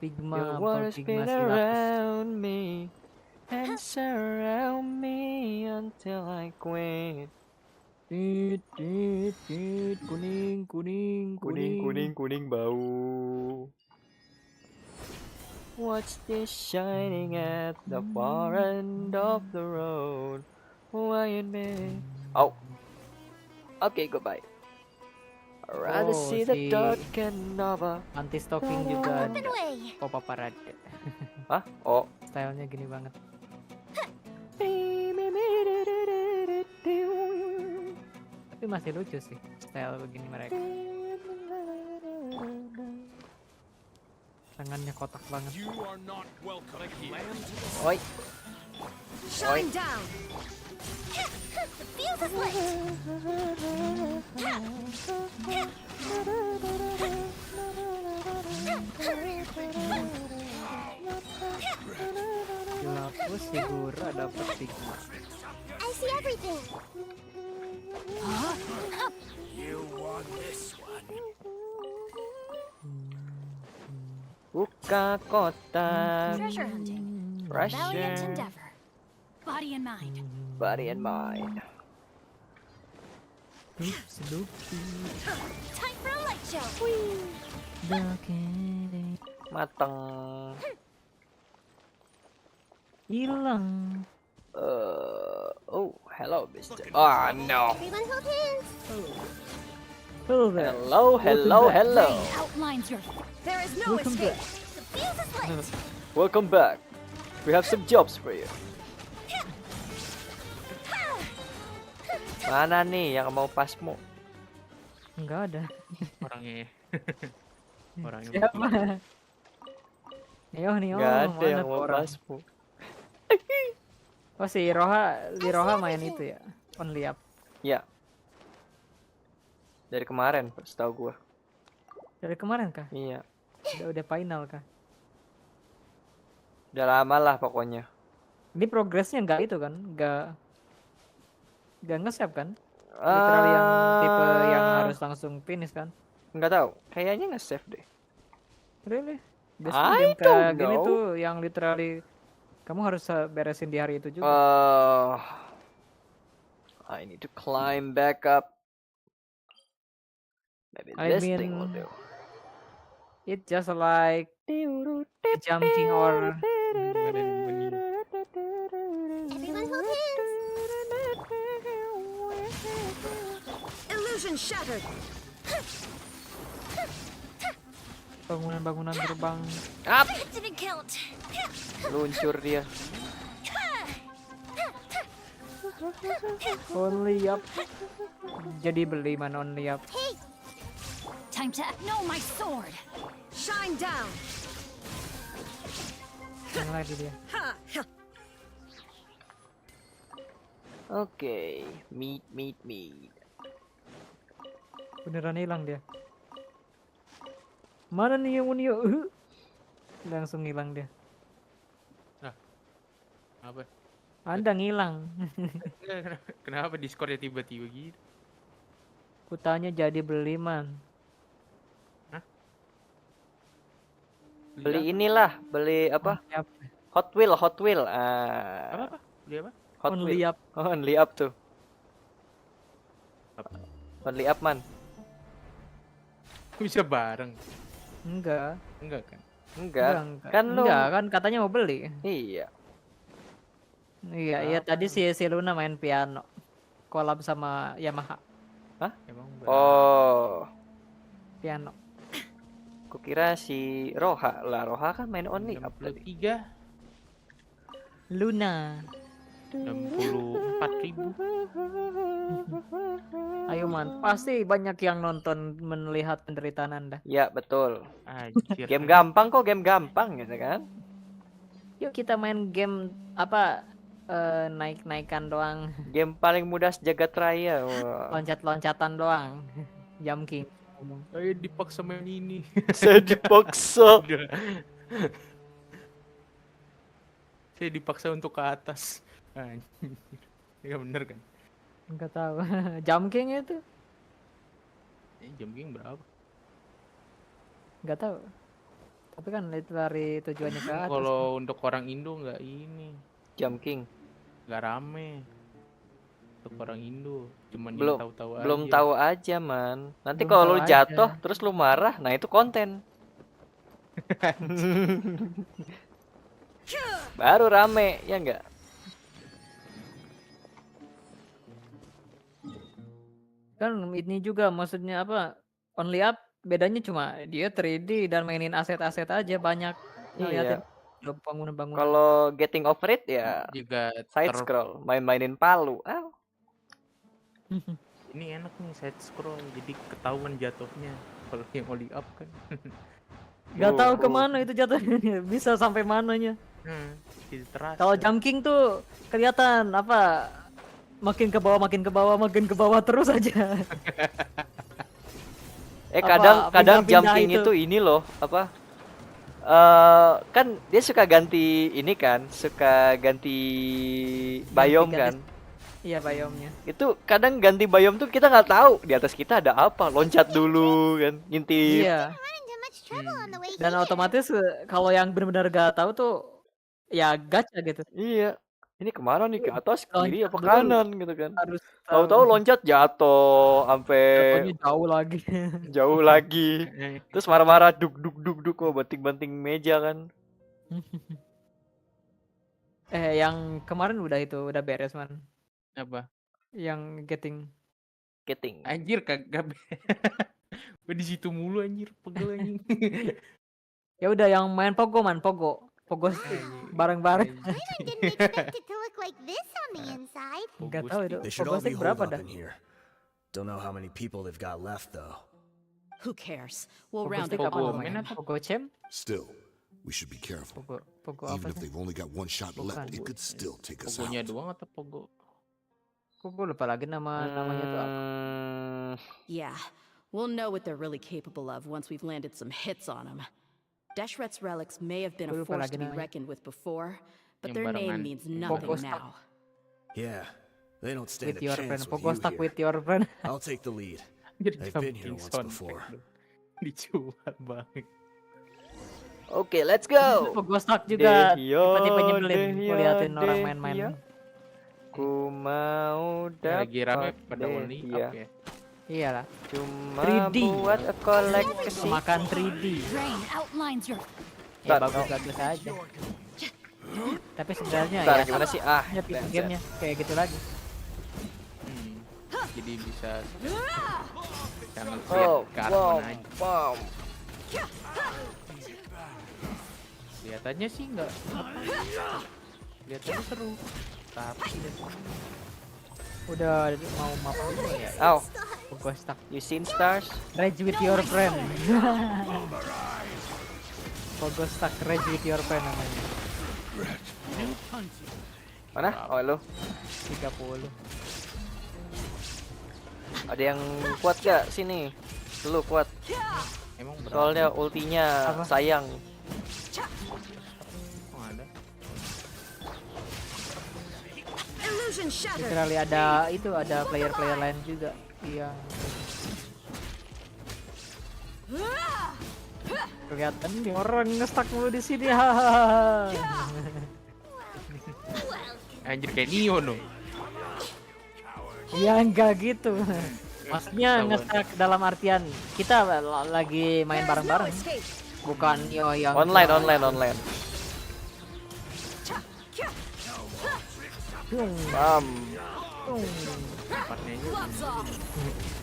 Pigma, You wanna spin Pigma around me and surround me until I quit. Kuning, Kuning bau. What's this shining at the far end of the road? Why it may? Oh. Okay, goodbye. I'd rather Oh, see the si dark and Nova. Anti-stalking juga Open ada. way. Papa Parade. Hah? Oh. Stylenya gini banget. Tapi masih lucu sih style begini mereka. Tangannya kotak banget. Oi. Shine down. Feels as light. Dilapus figura dapat Pigma. I see everything. Buka kotak. Treasure hunting. Valiant Treasure. endeavor. Body and mind. Body and mind. Time for a light show. Mateng. Hilang. hello, Mister. Oh no. Everyone hold hands. Hello there. Hello, hello, back. hello. Rain outlines your There is no Welcome escape. back. The fuse is lit. Welcome back. We have some jobs for you. Mana nih yang mau pasmu? Enggak ada. Orangnya. Orangnya. Siapa? Neo, Gak ada mana yang tuh mau orang? pasmu. Oh si Roha main itu ya, Only Up. Ya. Dari kemarin, setahu gua. Dari kemarin kah? Iya. Udah final kah? Udah lama lah pokoknya. Ini progresnya nggak itu kan? Nggak nge-save kan? Literally yang tipe yang harus langsung finish kan? Nggak tahu. Kayaknya nge-save deh. Really? Biasanya I game don't kayak gini know. tuh yang literally kamu harus beresin di hari itu juga. I need to climb back up. Maybe I this thing will mean, do. It's just like jumping or Everyone hold hands. Illusion shattered. bangunan-bangunan terbang. Up! That didn't count. Luncur dia. Only Up. Jadi beli mana Only Up. time to know my sword. Shine down. Yang lagi dia. Ha. Ha. Oke, meat. Beneran hilang dia. Mana nih yang Unio? Langsung hilang dia. Apa? Anda ngilang. Kenapa Discordnya tiba-tiba gitu? Kutanya jadi beli man. Beli inilah, beli apa? Yap. Hot Wheel. Apa? Beli apa? Hot Only Wheel. Up. Oh, Only Up tuh. Apa? Only Up man. Bisa bareng? Enggak. Enggak kan? Enggak. Enggak. Kan lu. Enggak kan katanya mau beli. Iya. Iya, tadi si Luna main piano. Collab sama Yamaha Hah? Emang Oh. piano. Kukira si Roha lah. Roha kan main Only Up tadi. 63 Luna. 64.000. Ayo man, pasti banyak yang nonton melihat penderitaan Anda. Ya, betul. Anjir. Game gampang kok, game gampang gitu kan. Yuk kita main game apa naik-naikan doang, Game paling mudah sejagat raya. Wah. loncat-loncatan doang. Jumping. Ayo dipaksa main ini. Saya dipaksa. Saya dipaksa untuk ke atas. Anjir. Ya bener kan? Enggak tahu. Jumping itu Jam game berapa? enggak tahu. Tapi kan itu lari tujuannya ke atas. Kalau untuk orang Indo nggak ini, Jump King. nggak rame. Untuk orang Indo, cuman Belum yang tahu-tahu belum aja. tahu aja man. Nanti Belum kalau tahu lu aja. jatuh terus lu marah, nah itu konten. Baru rame ya enggak? Kan ini juga maksudnya apa? Only Up bedanya cuma dia 3D dan mainin aset-aset aja banyak. Ngeliatin bangunan-bangunan. Kalau Getting Over It ya Juga side scroll, main-mainin palu. Ah, ini enak nih side scroll, jadi ketahuan jatuhnya. Kalau yang Only Up kan. Nggak tahu kemana itu jatuhnya. Bisa sampai mananya. Jadi terasa. Kalau jumping tuh kelihatan apa? Makin ke bawah terus aja. kadang pindah-pindah jumping itu. itu ini loh, apa? Kan dia suka ganti ini kan, suka ganti biome kan. Iya biomnya. Itu kadang ganti biome tuh kita nggak tahu di atas kita ada apa, loncat dulu kan, ngintip. Iya. Run into much trouble on the way Dan here. otomatis kalau yang benar-benar gak tahu tuh ya gacha gitu. Iya. Ini kemana nih, ke atas, kiri, Loncat apa dulu. kanan gitu kan. Harus Tahu-tahu loncat jatuh sampai jatuhnya jauh lagi. jauh lagi. Terus marah-marah duk kok banting-banting meja kan. Yang kemarin udah beres man. Apa? Yang getting. Anjir kagak. Gua di situ mulu anjir, pegel anjing. Ya udah yang main Pogo Pogo stick bareng-bareng. I didn't expect it to look like this on the inside. Enggak tahu itu They should Pogo all be stick holed berapa up dah? in here. Don't know how many people they've got left though. Who cares? We'll Pogo round stick it apa up. namanya? Pogo Chem? Still, we should be careful. Pogo Even apa if sih? they've only got one shot left, Bukan. it could still take us Pogonya out. doang atau Pogo? Pogo lupa lagi namanya tuh apa. Yeah, we'll know what they're really capable of once we've landed some hits on them. Deshret's relics may have been a Gua lupa force lagi to be namanya. reckoned with before, but Yang their name barengan. means Yang nothing Pogo Stack. now. Yeah, they don't stand With a your friend. chance with Pogo you Stack here. with your friend. I'll take the lead. Jadi I've been here jumping once sound before. effect lu. Dijual banget. Oke, let's go. Pogo Stack juga Dehyo, tipe-tipe nyebelin. Gua Dehyo, liatin orang Dehyo. main-main. Ku mau Ya, lagi rame dapat pada only up ya. Iyalah. Cuma 3D. buat koleksi. Makan 3D. Rain outlines your Ya Bentar, bagus-bagus aja. Tapi sebenarnya Bentar, ya gimana sih? Ah, ya bikin gamenya kayak gitu lagi. Jadi bisa jangan lihat Oh, ke arah wow, mana aja. wow. Kelihatannya sih enggak. Kelihatannya seru. Tapi Udah mau map dulu ya. Ow, Pogo Stack. you seen stars? Rage with your friend. Pogo Stack Rage with your friend namanya. Mana? Oh, lu. 30. Ada yang kuat gak sini? Lu kuat. emang berapa? Soalnya ultinya Apa? sayang. Oh, ada. Illusion shattered. Literally ada player-player lain juga yang kelihatan nih orang nge-stuck mulu di sini. Hahaha. Anjir kayak Neo no. Ya enggak gitu. Maksudnya nge-stuck dalam artian kita lagi main There is no bareng-bareng, escape. bukan yang Online. Dung, Bam, dung. Tempatnya juga.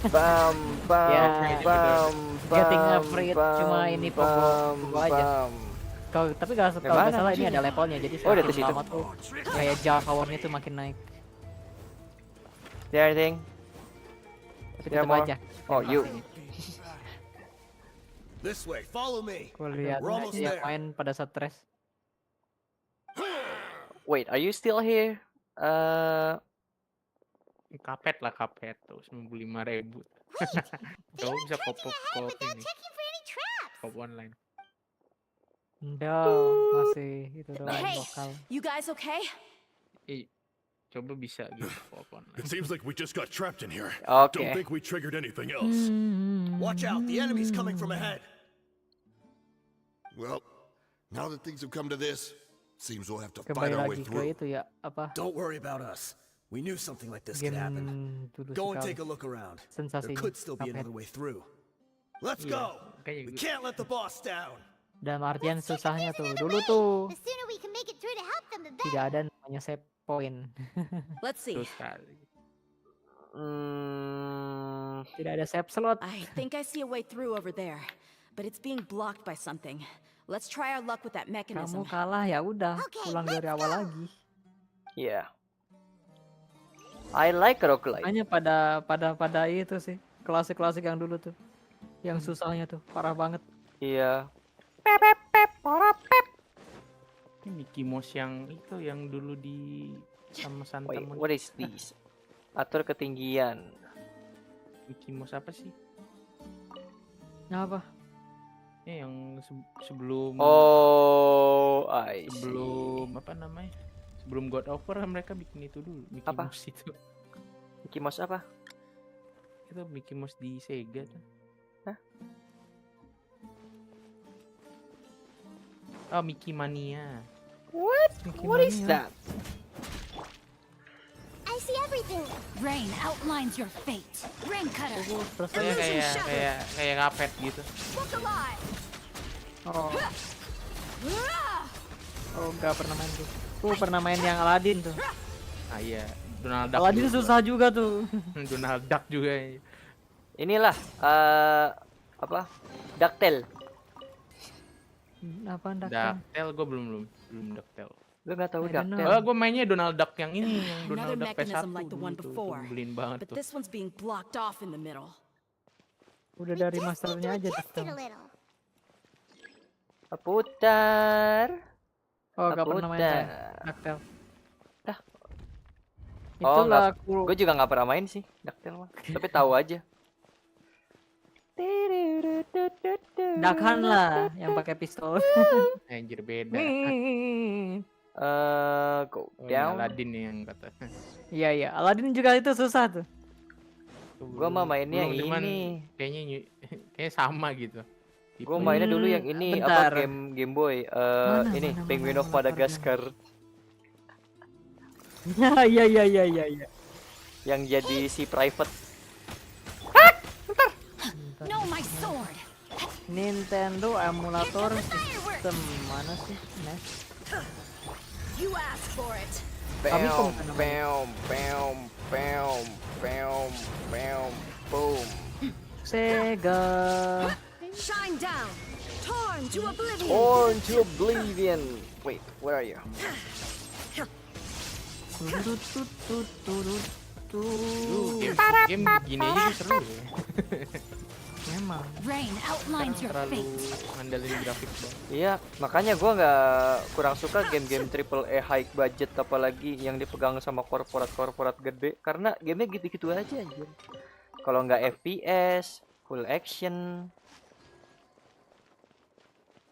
bam, bam, Ya, bam, getting bam, afraid bam, cuma ini Pogo aja. bam. Tapi kalau Mana nggak salah ini sih? ada levelnya, jadi Oh, udah semakin ke situ. lama tuh kayak jar powernya tuh makin naik. There, thing. Tapi There tetap more. aja. Oh, you. This way, follow me. Gue lihat We're almost yang there. main pada stres. Wait, are you still here? Kapet lah kapet tuh 95.000. Coba bisa pop-up ini. Checking for any traps. Pop online. Enggak, masih itu doang Hey, lokal. you guys okay? Coba bisa gitu pop online. It seems like we just got trapped in here. Okay. Don't think we triggered anything else. Watch out, the enemy's coming from ahead. Well, now that things have come to this, seems we'll have to fight Kembali our way lagi ke through. itu ya, apa? Don't worry about us. We knew something like this could Game happen. dulu Go and sekali. take a look around. There Sensasinya. could still be Kapet. another way through. Let's Iya, go. kayak We gitu. can't let the boss down. Dalam artian susahnya tuh. Dulu tuh The sooner we can make it through to help them, the better. tidak ada namanya save point. Let's see. Terus kali. Tidak ada save slot. I think I see a way through over there, but it's being blocked by something. Let's try our luck with that mechanism. Kamu kalah ya udah, Okay, pulang dari let's awal go. lagi. Yeah. I like roguelike. Hanya pada itu sih, klasik-klasik yang dulu tuh. Yang susahnya tuh, parah banget. Iya. Ini Mickey Mouse yang itu yang dulu di sama Santa Wait, Monica. what is this? Atur ketinggian. Mickey Mouse apa sih? Apa? Yang sebelum Oh, I see. sebelum apa namanya? Sebelum God of War kan mereka bikin itu dulu, Mickey Apa? Mouse itu. Mickey Mouse apa? Itu Mickey Mouse di Sega tuh. Hah? Oh, Mickey Mania. What? What is that? I see everything. Rain outlines your fate. Rain cutter. Terus Kayak kapet gitu. Look alive. oh, oh nggak pernah main tuh. Pernah main yang Aladdin tuh. Ah iya, Donald Duck. Aladin susah juga tuh. Donald Duck juga. Inilah apa? Daktel. Apa Daktel? Daktel gue belum Daktel. Lu nggak tahu I don't Daktel? know. Gue mainnya Donald Duck yang ini, yang Another Donald Duck PS1 mechanism like the one dulu tuh. before, Beliin banget but tuh. this one's being blocked off in the middle. Udah We dari just need masternya to aja adjust it a Daktel. little. Putar. Oh, gak pernah main saya. Daktel. Oh, Itulah gue juga nggak pernah main sih Daktel mah. Tapi tahu aja. Dakhan lah yang pakai pistol. Anjir beda. Go Oh, ini down. Aladin nih yang kata. Iya, Aladin juga itu susah tuh. Gua mah mainnya Belum, cuman ini. Kayaknya sama gitu. Gue mainnya dulu yang ini bentar. apa Game Boy. Ini Penguin of mana Madagascar. Iya. Yang jadi si private. No, my sword. Nintendo emulator sistem mana sih? NES. You asked for it. Bam, bam, bam, bam, bam, bam, boom. Sega. Shine down. Torn to oblivion. Torn to oblivion. Wait, where are you? Game gini aja seru ya. Memang. Rain outlines your Terlalu fate. ngandelin grafik banget. Iya, makanya gua nggak kurang suka game-game triple A high budget apalagi yang dipegang sama korporat gede karena gamenya gitu-gitu aja anjir. Kalau nggak FPS, full action.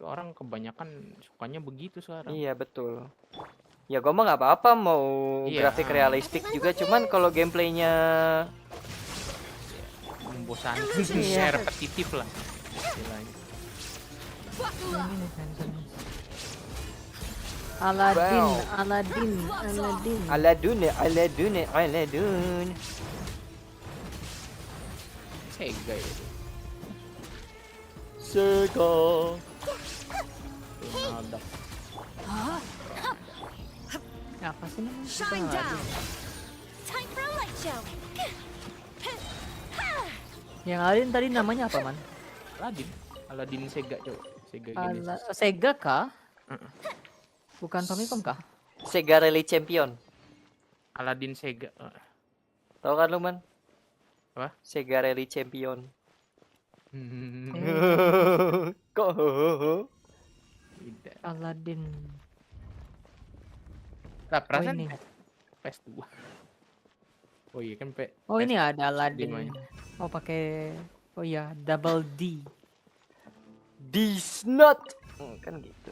Orang kebanyakan sukanya begitu sekarang. Iya betul. Ya gua mah nggak apa-apa mau Iya. grafik realistik juga, cuman kalau gameplaynya Membosankan sih, repetitif lah istilahnya. Aladun. Sega ya. Sega. Donald Duck. Apa sih namanya? Shine down. Time for a light show. Yang Aladin tadi namanya apa, Man? Aladin Sega coba. Sega Genesis. Sega kah? Bukan Famicom kah? Sega Rally Champion. Aladin Sega. Tahu kan lu, Man? Apa? Sega Rally Champion. Kok Tidak. Aladin. Lah perasaan ini. PS2. Oh iya kan Oh ini ada Aladin. Dimana? Oh pakai. Oh iya double D. This not. Kan gitu.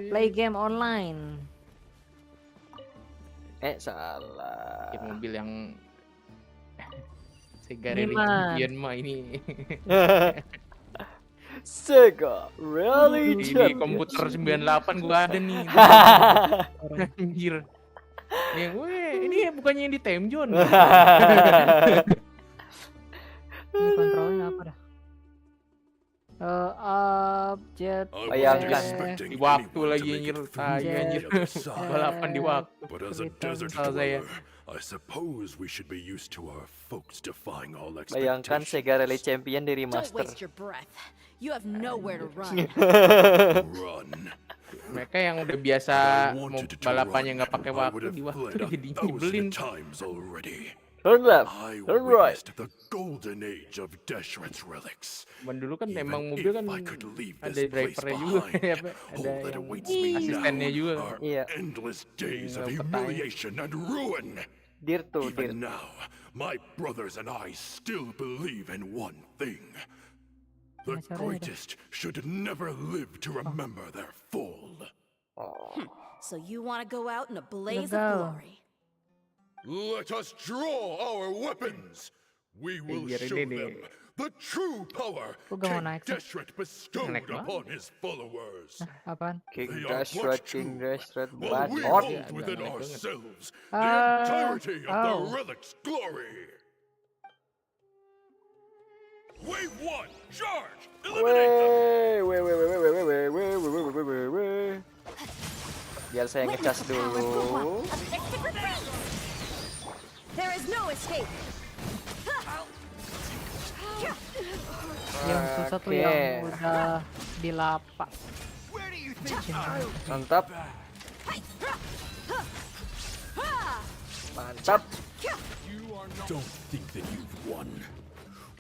Play game online. Salah. Mobil yang Sega Ini, Rally Man. Champion mah ini. Sega Rally Ini Champion. komputer 98 gua ada nih. Anjir. Nih, ini bukannya yang di Time Zone. Ini kontrolnya apa dah? Objek. Bayangkan. Di waktu lagi anjir. Anjir. Balapan di waktu. But as a desert Salah saya. dweller, I suppose we should be used to our folks defying all Bayangkan expectations. Sega Rally Champion di Don't remaster. waste your breath. You have nowhere to run. Run. Mereka yang udah biasa If I mau wanted to balapannya run, nggak pakai I would waktu have di waktu fled jadi 1,000 nyebelin. times already. Turn left, I turn right. witnessed the golden age of Deshret's relics. Cuman dulu kan Even emang mobil kan if I could leave ada this place drivernya juga, behind, ya, Pak. all Ada that yang awaits me asistennya now juga. are Iya. endless days of Petanya. humiliation and ruin. Dir tuh, dir. Even now, my brothers and I still believe in one thing. The greatest should never live to remember their fall. So you want to go out in a blaze Let's of go. glory. Let us draw our weapons. We will Biar show ini them nih. the true power Kok gak mau King naik sih? Deshret bestowed Naik banget. upon his followers. Apaan? King They are Deshret, much King too, Deshret, while we Blood. hold within naik banget. ourselves the Ah, entirety of the oh. relic's glory. Wave 1, charge! Eliminate them! Biar saya ngecas dulu. Objective reprieve. There is no escape. Yang susah tuh Oke. yang udah di lapak. Mantap. Mantap. Don't think that you've won.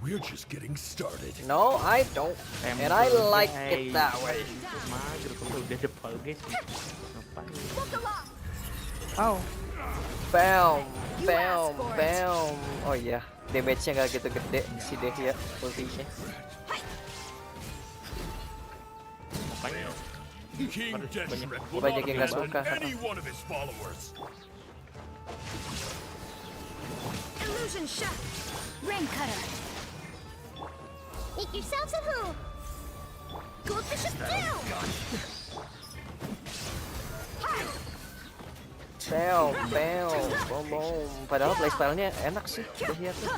We're just getting started. No, I don't. And I like it that way. Mager kalau udah depal guys. Ngapain? Oh, Bam, bam, bam. Oh iya, damage-nya nggak gitu gede si Dehya ultinya. Makanya King Genshin will Banyak not yang nggak abandon suka. any one of his followers. Illusion shot. Rain cutter. Make yourselves at home. Goldfish is down. Bam, bam, bom, bom. Padahal playstyle-nya enak sih Dehya tuh.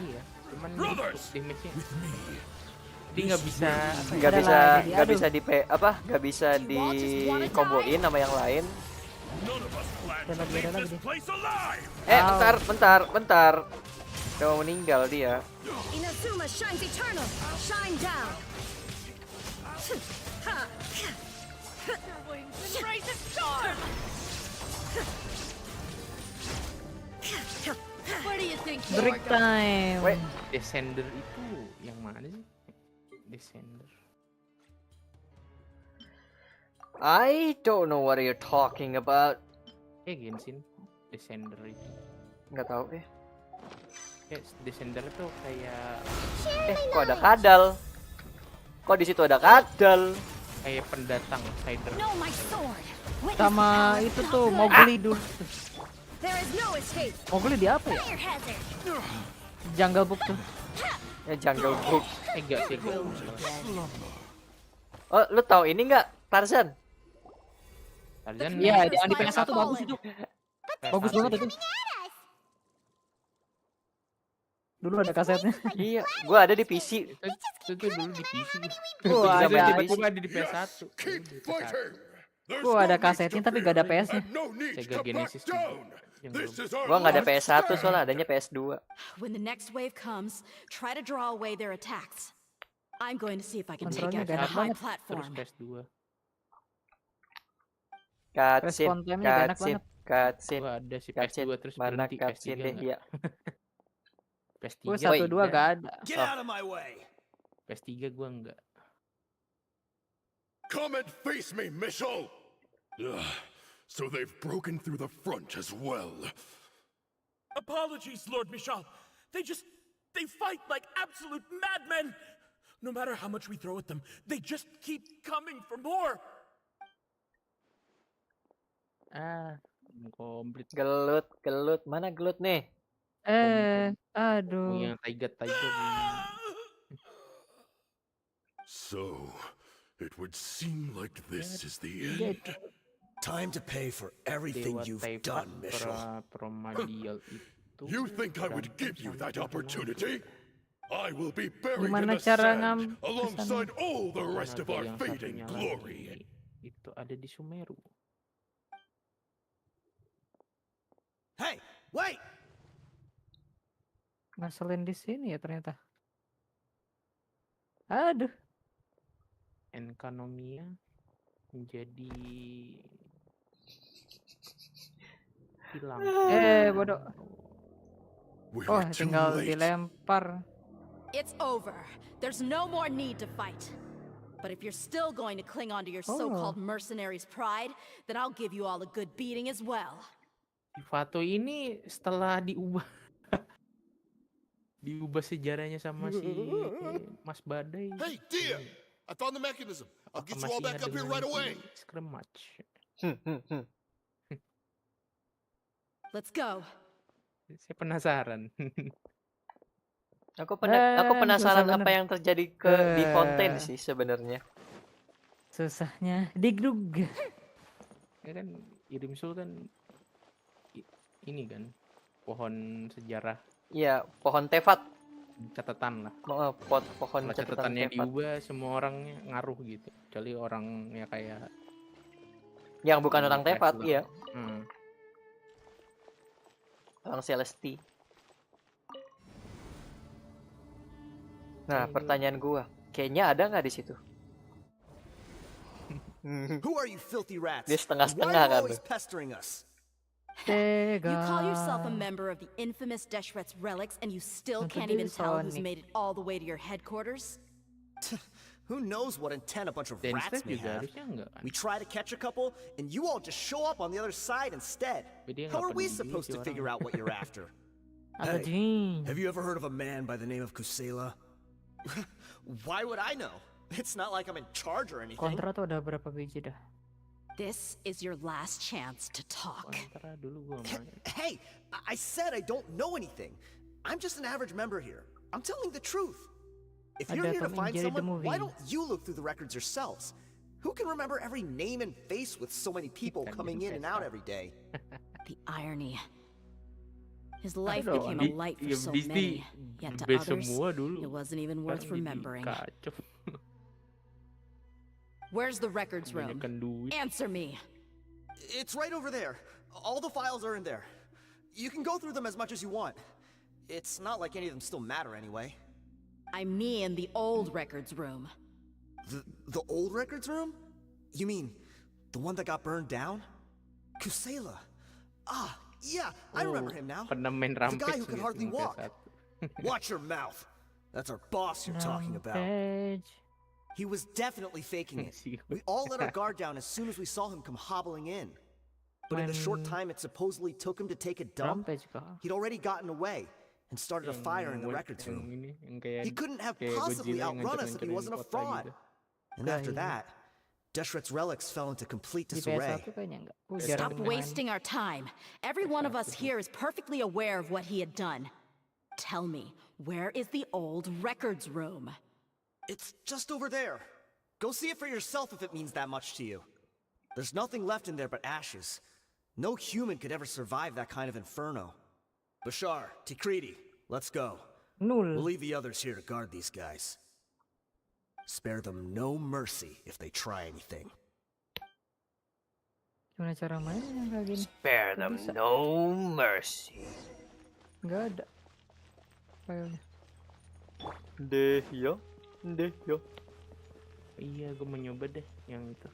iya, cuman Brothers, damage-nya with me. dia nggak bisa Nggak Udah bisa, lah, jadi nggak aduh. bisa di nggak bisa di komboin sama yang lain. None of us plan Ada to lagi, leave ada this lagi. place alive. Bentar. Udah mau meninggal dia. Inazuma shines eternal. Shine down. Ha. Where do you think you break are going? time. Wait. Descender itu yang mana sih? Descender. I don't know what you're talking about. Genshin Descender itu. Nggak tahu deh. Descender tuh kayak Kok ada kadal? Kok di situ ada kadal? kayak pendatang Sider. No, my sword. Witness the Sama power of itu Gogwa. tuh Mowgli dulu. There is no escape. Mowgli di apa ya? Fire hazard. Jungle Book tuh. Ya Jungle Book. Enggak sih. Oh, lu tahu ini nggak? Tarzan. Tarzan. Iya, yang di PS1 bagus itu. Bagus banget itu. Dulu ada kasetnya. Iya, gua ada di PC. Itu dulu di PC. Wah, ada. Tiba-tiba ada di PS1. Keep fighting. There's Gua ada no need kasetnya to tapi gak ada fear PS-nya. and no need Sega to back Genesis juga. down. Yang This belum. is our Gua nggak ada last PS1 stand. soalnya adanya PS2. When the next wave comes, try to draw away their attacks. I'm going to see if I can take Kontrolnya out that enak high banget. Terus platform. PS2. Cutscene, Respon time-nya juga enak cutscene, banget. cutscene. Gua ada si Cutscene. PS2 terus Mana berhenti cutscene PS3 deh enggak. ya? PS3 Gue 1-2 udah. gak ada. Get out of my way! PS3 gua enggak. Come and face me, Michel! So they've broken through the front as well. Apologies, Lord Michal. They fight like absolute madmen. No matter how much we throw at them, they just keep coming for more. Komplit. Gelut. Mana gelut nih? Oh, Aduh. yang Tiger. So, it would seem like this is the end. Time to pay for everything Dewa you've Taipat done, Michel. Promadial itu. You think I would give you that opportunity? I will be buried in Gimana the cara sand kesana? alongside all the rest of Naga our yang fading satunya glory. lagi itu ada di Sumeru. Hey, wait! Ngeselin di sini ya ternyata. Aduh. Enkanomia menjadi hilang. Bodoh. We Oh, were too tinggal late. dilempar. It's over. There's no more need to fight. But if you're still going to cling on to your so-called mercenary's pride, then I'll give you all a good beating as well. Vato ini setelah diubah sejarahnya sama si Mas Badai. Hey, dear! I found the mechanism. I'll get you all masih back up here dengan right away. si Scrum Match. Let's go. Saya penasaran. Aku penasaran susah apa bener. yang terjadi di Fontaine sih sebenarnya. Susahnya digrug. Ya kan Irimsul kan ini kan pohon sejarah Iya, pohon Tefat. catatan lah. Pohon Kalau catatan catatannya Tefat. diubah semua orangnya ngaruh gitu. Kecuali orangnya kayak Yang bukan orang Tefat, Tesla. iya. Orang Celesti. Nah, pertanyaan gua, kayaknya ada nggak di situ? Who are you filthy rats? Dia And why setengah-setengah are you kan always tuh. pestering us? You call yourself a member of the infamous Deshret's relics and you still Yang can't kedua even tell who's Sonic. made it all the way to your headquarters? Who knows what intent a bunch of rats Denslet may juga have? harusnya enggak kan? We try to catch a couple, and you all just show up on the other side instead. Tapi dia How nggak are we peduli supposed sih to orang. figure out what you're after? Apa Hey, Jin? have you ever heard of a man by the name of Kusela? Why would I know? It's not like I'm in charge or anything. Kontra tuh ada berapa biji dah? This is your last chance to talk. Kontra dulu gua main. Hey, I said I don't know anything. I'm just an average member here. I'm telling the truth. If you're Ada here to Tom and find Jerry the someone, why movie. don't you look through the records yourselves? Who can remember every name and face with so many people Kan coming jadi in and out pesta. every day? The irony. His life Aduh, became di- a light for ya so Beastie many, yet to B others, semua dulu. it wasn't even worth Sekarang jadi remembering. Kacau. Where's the records room? Kebanyakan duit. Answer me. It's right over there. All the files are in there. You can go through them as much as you want. It's not like any of them still matter anyway. I mean the old records room. The old records room? You mean the one that got burned down? Kusela. Ah, yeah, I remember him now. Pernah main The guy Rampage who could nih, hardly tim walk. PS1. Watch your mouth. That's our boss you're talking about. Rampage. He was definitely faking it. Si- We all let our guard down as soon as we saw him come hobbling in. But in the short time it supposedly took him to take a dump, Rampage kah? he'd already gotten away and started a fire in the records yang room. ini, yang kayak- He couldn't have kayak possibly Godzilla yang outrun us if he ngancurin wasn't a kota fraud. gitu. And after that, Deshret's relics fell into complete Di disarray. PS1 kayaknya enggak. Stop wasting our time. Every one of us here is perfectly aware of what he had done. Tell me, where is the old records room? It's just over there. Go see it for yourself if it means that much to you. There's nothing left in there but ashes. No human could ever survive that kind of inferno. Bashar, Tikriti, let's go. We'll Nul. leave the others here to guard these guys. Spare them no mercy if they try anything. Gimana cara main yang kayak gini? Spare them no mercy. Enggak ada. Filenya. Deh yo. Iya, gue mau nyoba deh yang itu.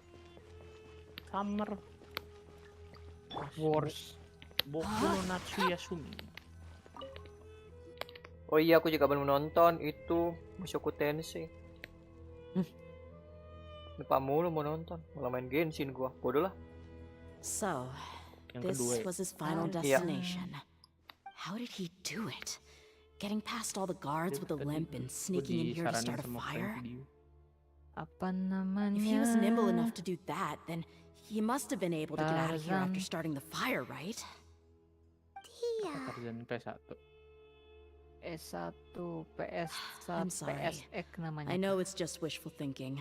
Summer Wars. Boku no Natsuyasumi. Oh iya, aku juga baru nonton itu Mushoku Tensei. Lupa mulu mau nonton, malah main Genshin gua. Bodoh lah. So, Yang this kedua ya. was his final Yeah. destination. How did he do it? Getting past all the guards with a limp and sneaking in here to start a fire? Apa namanya? If he was nimble enough to do that, then he must have been able to get out of here after Tarzan. starting the fire, right? Tia, Tarzan PS1. S1, PS1, I'm sorry. PSX namanya. I know it's just wishful thinking.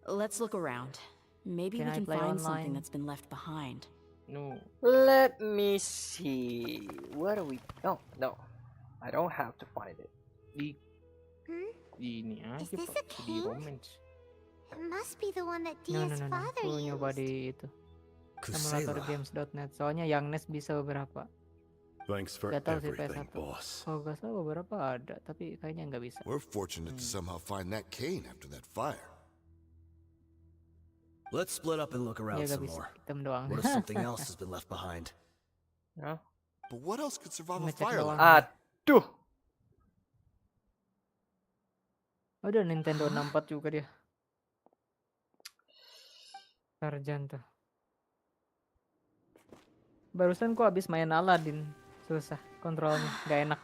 Let's look around. Maybe Can we I can play find something online? that's been left behind. No. Let me see. What are we? No. I don't have to find it. Di Hmm? ini aja Is this Pak, a di cave? romance. It must be the one that No. Dia's father Aku nyoba used. di itu. Kusela. Emulatorgames.net. Soalnya yang NES bisa beberapa. Thanks for Gak tahu sih everything, PS1. boss. Kalau nggak salah beberapa ada, tapi kayaknya nggak bisa. We're fortunate to somehow find that cane after that fire. Let's split up and look Ya around nggak some bisa, more. hitam doang. What if something else has been left behind? Ya. But what else could survive a Ngecek fire doang. like that? Aduh. Udah Nintendo 64 juga dia. Tarzan tuh. Barusan kok habis main Aladdin. Susah kontrolnya, nggak enak.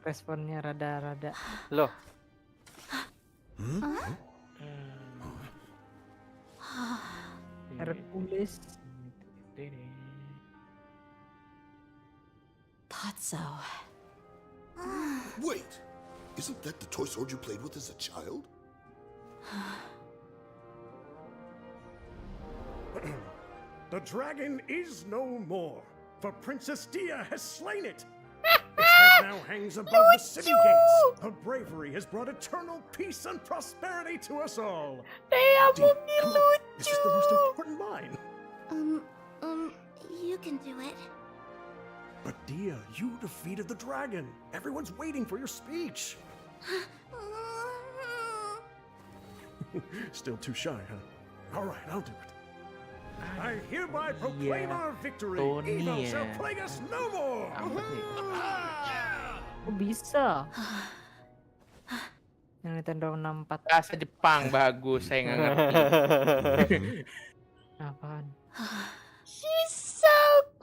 Responnya rada-rada. Loh, Hercules. Thought so. Wait! Isn't that the toy sword you played with as a child? The dragon is no more, for Princess Dia has slain it. Its head now hangs above the city gates. Her bravery has brought eternal peace and prosperity to us all. Dia, come on. This is the most important line. You can do it. But Dia, you defeated the dragon. Everyone's waiting for your speech. Still too shy, huh? All right, I'll do it. I hereby proclaim our victory. Tony Evil ya. shall plague us no more. Ampun nih. Oh, bisa. Yang Nintendo 64 Bahasa Jepang bagus, saya nggak ngerti. apaan? She's so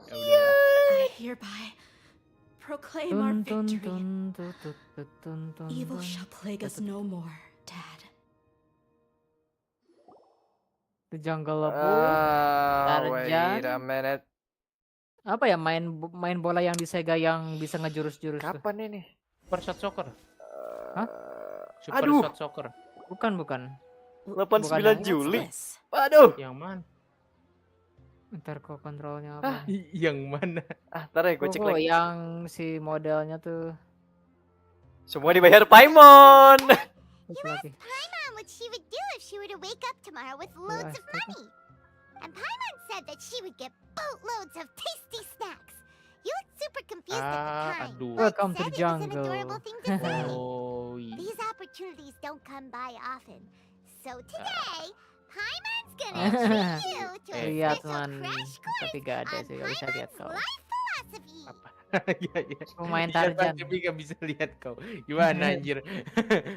Ya udahlah. I hereby proclaim our Tun tun victory. tun tun tun tun tun tun Evil tun. shall plague us no more, Dad. The Jungle Book. Wait Tarzan. a minute. Apa ya main bola yang di Sega yang bisa ngejurus-jurus tuh? Kapan ini? Super Shot Soccer. Hah? Super Aduh. Shot Soccer. Bukan. 89 Juli. This? Waduh. Yang mana? Ntar kok kontrolnya apa? Yang mana? Ntar ya gue cek lagi. Yang si modelnya tuh. Semua dibayar Paimon. Terus lagi. Paimon what she would do if she were to wake up tomorrow with loads of money. And Paimon said that she would get boatloads of tasty snacks. You looked super confused at the time. Aduh. but Welcome to said the it was an jungle. adorable thing to say. Oh, iya. These opportunities don't come by often. So today, Paimon's gonna treat you to a Lihat special man, crash course tapi gak ada on sih, gak bisa lihat Paimon's kau. life philosophy. Apa? Iya, iya. Pemain Lihat, Bang, Tarzan. tapi gak bisa lihat kau. Gimana anjir? Hey,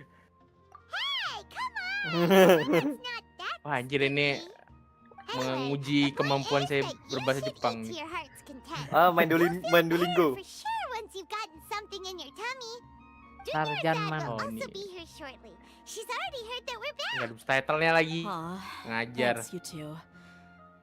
come on! It's not that Wah, anjir ini sticky. menguji kemampuan saya berbahasa Jepang To nih. your heart's content. Main Duolingo. For sure once you've gotten something in your tummy. Tarzan Dad man. will Oh, also nih. be here shortly. She's already heard that we're back. Nggak ada subtitlenya lagi. Aw, Ngajar. thanks you two.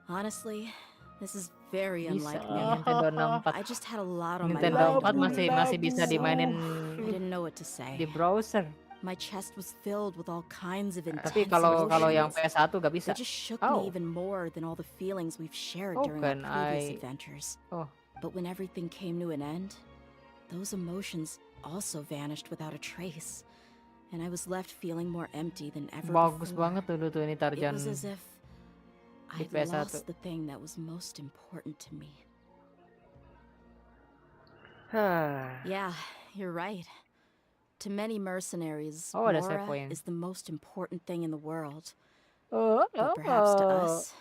Honestly, this is very Bisa unlike me. Nintendo 64. I just had a lot on my Nintendo mind. 4 masih bisa dimainin I didn't know what to say. di browser. My chest was filled with all kinds of intense Tapi kalau yang emotions. PS1 gak bisa. It just shook Oh. me even more than all the feelings we've shared Oh, during our can previous I- adventures. Oh. But when everything came to an end, those emotions also vanished without a trace. And I was left feeling more empty than ever Bagus before. banget dulu tuh ini It Tarzan. was as if di I'd PS1. lost the thing that was most important to me. Yeah, you're right. To many mercenaries, Oh, ada save Mora point. is the most important thing in the world. Oh, But perhaps to us, it's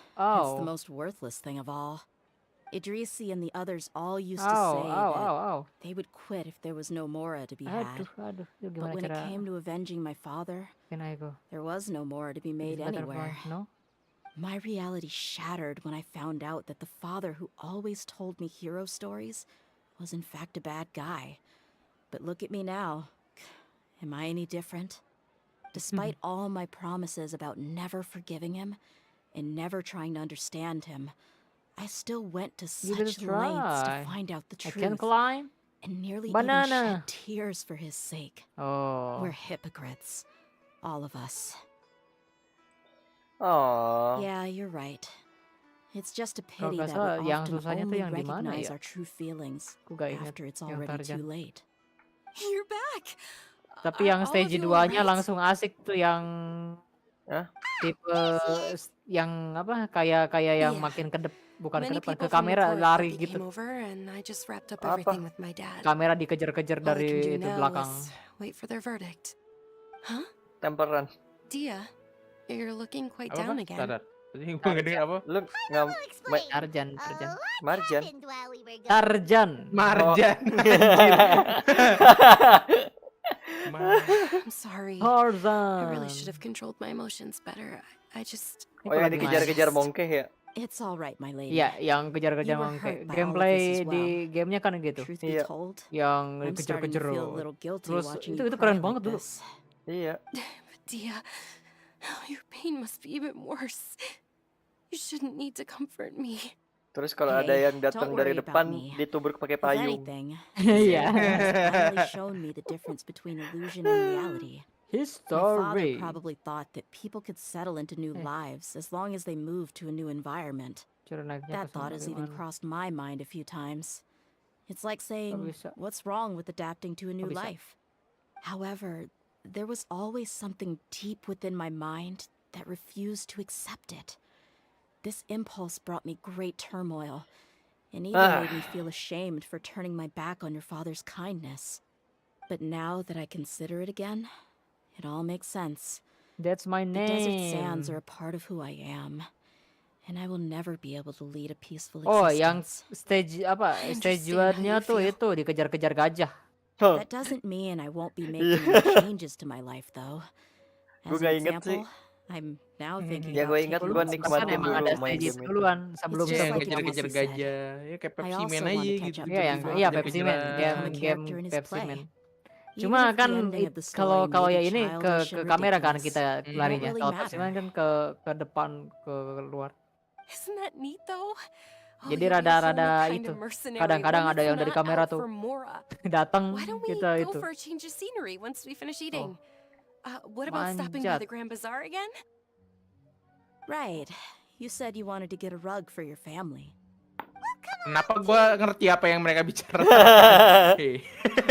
the oh. most worthless thing of all. Idrisi and the others all used to Oh, say oh, that oh. they would quit if there was no Mora to be had. Aduh, itu But gimana when it cara came to avenging my father, can I go? there was no Mora to be Is made it better anywhere. No? My reality shattered when I found out that the father who always told me hero stories was in fact a bad guy. But look at me now. Am I any different? Despite all my promises about never forgiving him and never trying to understand him, I still went to Give it a such lengths to try. find out the I can truth climb. and nearly even Banana. shed tears for his sake. Oh. We're hypocrites. All of us. Oh. Yeah, you're right. It's just a Kalau pity nggak that salah, we yang often susahnya tuh only yang di mana recognize ya? our true feelings Aku gak ingat after it's yang already Tarzan. too late. You're back. Tapi yang Are all of stage you 2-nya alright? langsung asik tuh yang Hah? tipe yang apa kayak yang Iya. makin ke bukan ke Many depan ke people from the kamera court lari already gitu. came over, and I just wrapped up Apa? everything with my dad. Kamera dikejar-kejar All I can dari do itu now belakang. is wait for their verdict. Huh? Temple Run. Dia, you're looking quite Apa? down Apa? again. Tadar. Tadi gue ngedenger apa? Lu nggak I'll explain. Tarzan. A lot Marjan. happened while we were gone. Tarzan. Marjan. I'm sorry. Tarzan. I really should have controlled my emotions better. I just... Oh yang lagi dikejar-kejar mongkeh ya? It's all right, my lady. Iya, yang kejar-kejar You were mongke. hurt by all of Gameplay this as di gamenya kan gitu. Truth be Iya. told, Yang I'm starting to dikejar-kejar. feel a little guilty Terus watching itu you keren cry banget like dulu. this. Iya. But Dia, your pain must be even worse. You shouldn't need to comfort me. Terus kalau ada Hey, yang datang don't dari worry about depan me. ditubruk pakai If payung. anything, Iya. has finally shown me the difference between illusion and reality. My father History. probably thought that people could settle into new lives as long as they moved to a new environment. Cara naiknya That ke thought sana has even gimana? crossed my mind a few times. It's like saying, bisa. what's wrong with adapting to a new bisa. life? However, there was always something deep within my mind that refused to accept it. This impulse brought me great turmoil, and even made me feel ashamed for turning my back on your father's kindness. But now that I consider it again, it all makes sense. That's my The desert sands name. are a part of who I am, and I will never be able to lead a peaceful Oh, yang existence. stage apa? I Stage understand how you 1-nya tuh feel. itu dikejar-kejar gajah. That doesn't mean I won't be making any changes to my life, though. Gue As an gak inget sih. example, I'm now thinking Ya about gue taking ingat Dulu gue up some kan nikmatin solo emang dulu ada main stage game itu. duluan sebelum It's Iya, just yang like sebelum kejar-kejar Elsie said. gajah. Ya kayak I Pepsi also Man want aja to gitu. catch up Iya with yang my Tiba-tiba iya father Pepsi Man, and kejar-kejaran. become a game character in his Pepsi play. Man. Even Cuma if the kan ending of the kalau story kalau may ya be ini childish ke and kamera kan ridiculous, kita it won't larinya. really Kalau Pepsi matter. Man kan ke depan ke luar. Isn't that neat, though? Oh, Jadi you'll be a whole rada-rada new kind itu. of mercenary, Kadang-kadang one ada that's yang dari not kamera out tuh for Mora. datang Why don't we kita go itu. for a change of scenery once we finish eating? Oh, What about stopping by manjat. the Grand Bazaar again? Right. You said you wanted to get a rug for your family. Kenapa gua ngerti apa yang mereka bicara?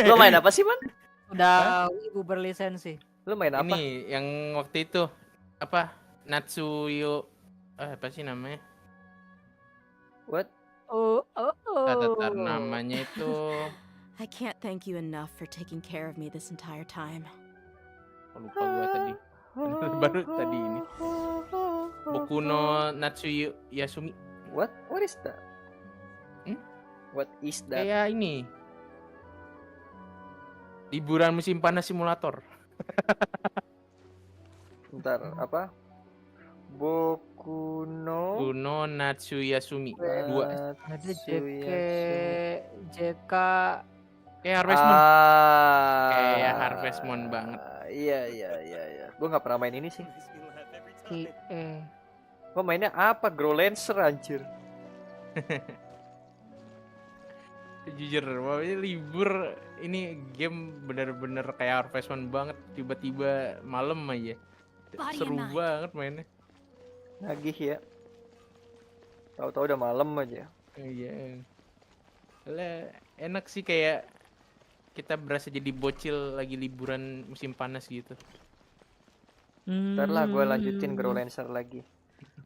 Lo main apa sih, Man? Udah wibu berlisensi. Lo main apa? Ini yang waktu itu apa? Natsuyo apa sih namanya? What? Oh. Tatar namanya itu I can't thank you enough for taking care of me this entire time. lupa gua tadi. Baru tadi ini. Boku no Natsuyo Yasumi. What? What is that? What is that? Kayak ini. Liburan musim panas simulator. Bentar, apa? Boku no Kuno Natsuyasumi 2. Ada JK Kayak Harvest Moon. Ah, Kayak Harvest Moon banget. Iya. Gue nggak pernah main ini sih. IE. Gue mainnya apa? Grow Lancer anjir. Jujur, pokoknya libur ini game bener-bener kayak Harvest Moon banget. Tiba-tiba malam aja. Body Seru and mind. banget mainnya. Nagih ya. Tahu-tahu udah malam aja. Iya. Lah, enak sih kayak kita berasa jadi bocil lagi liburan musim panas gitu. Ntar lah gue lanjutin Grow Lancer lagi.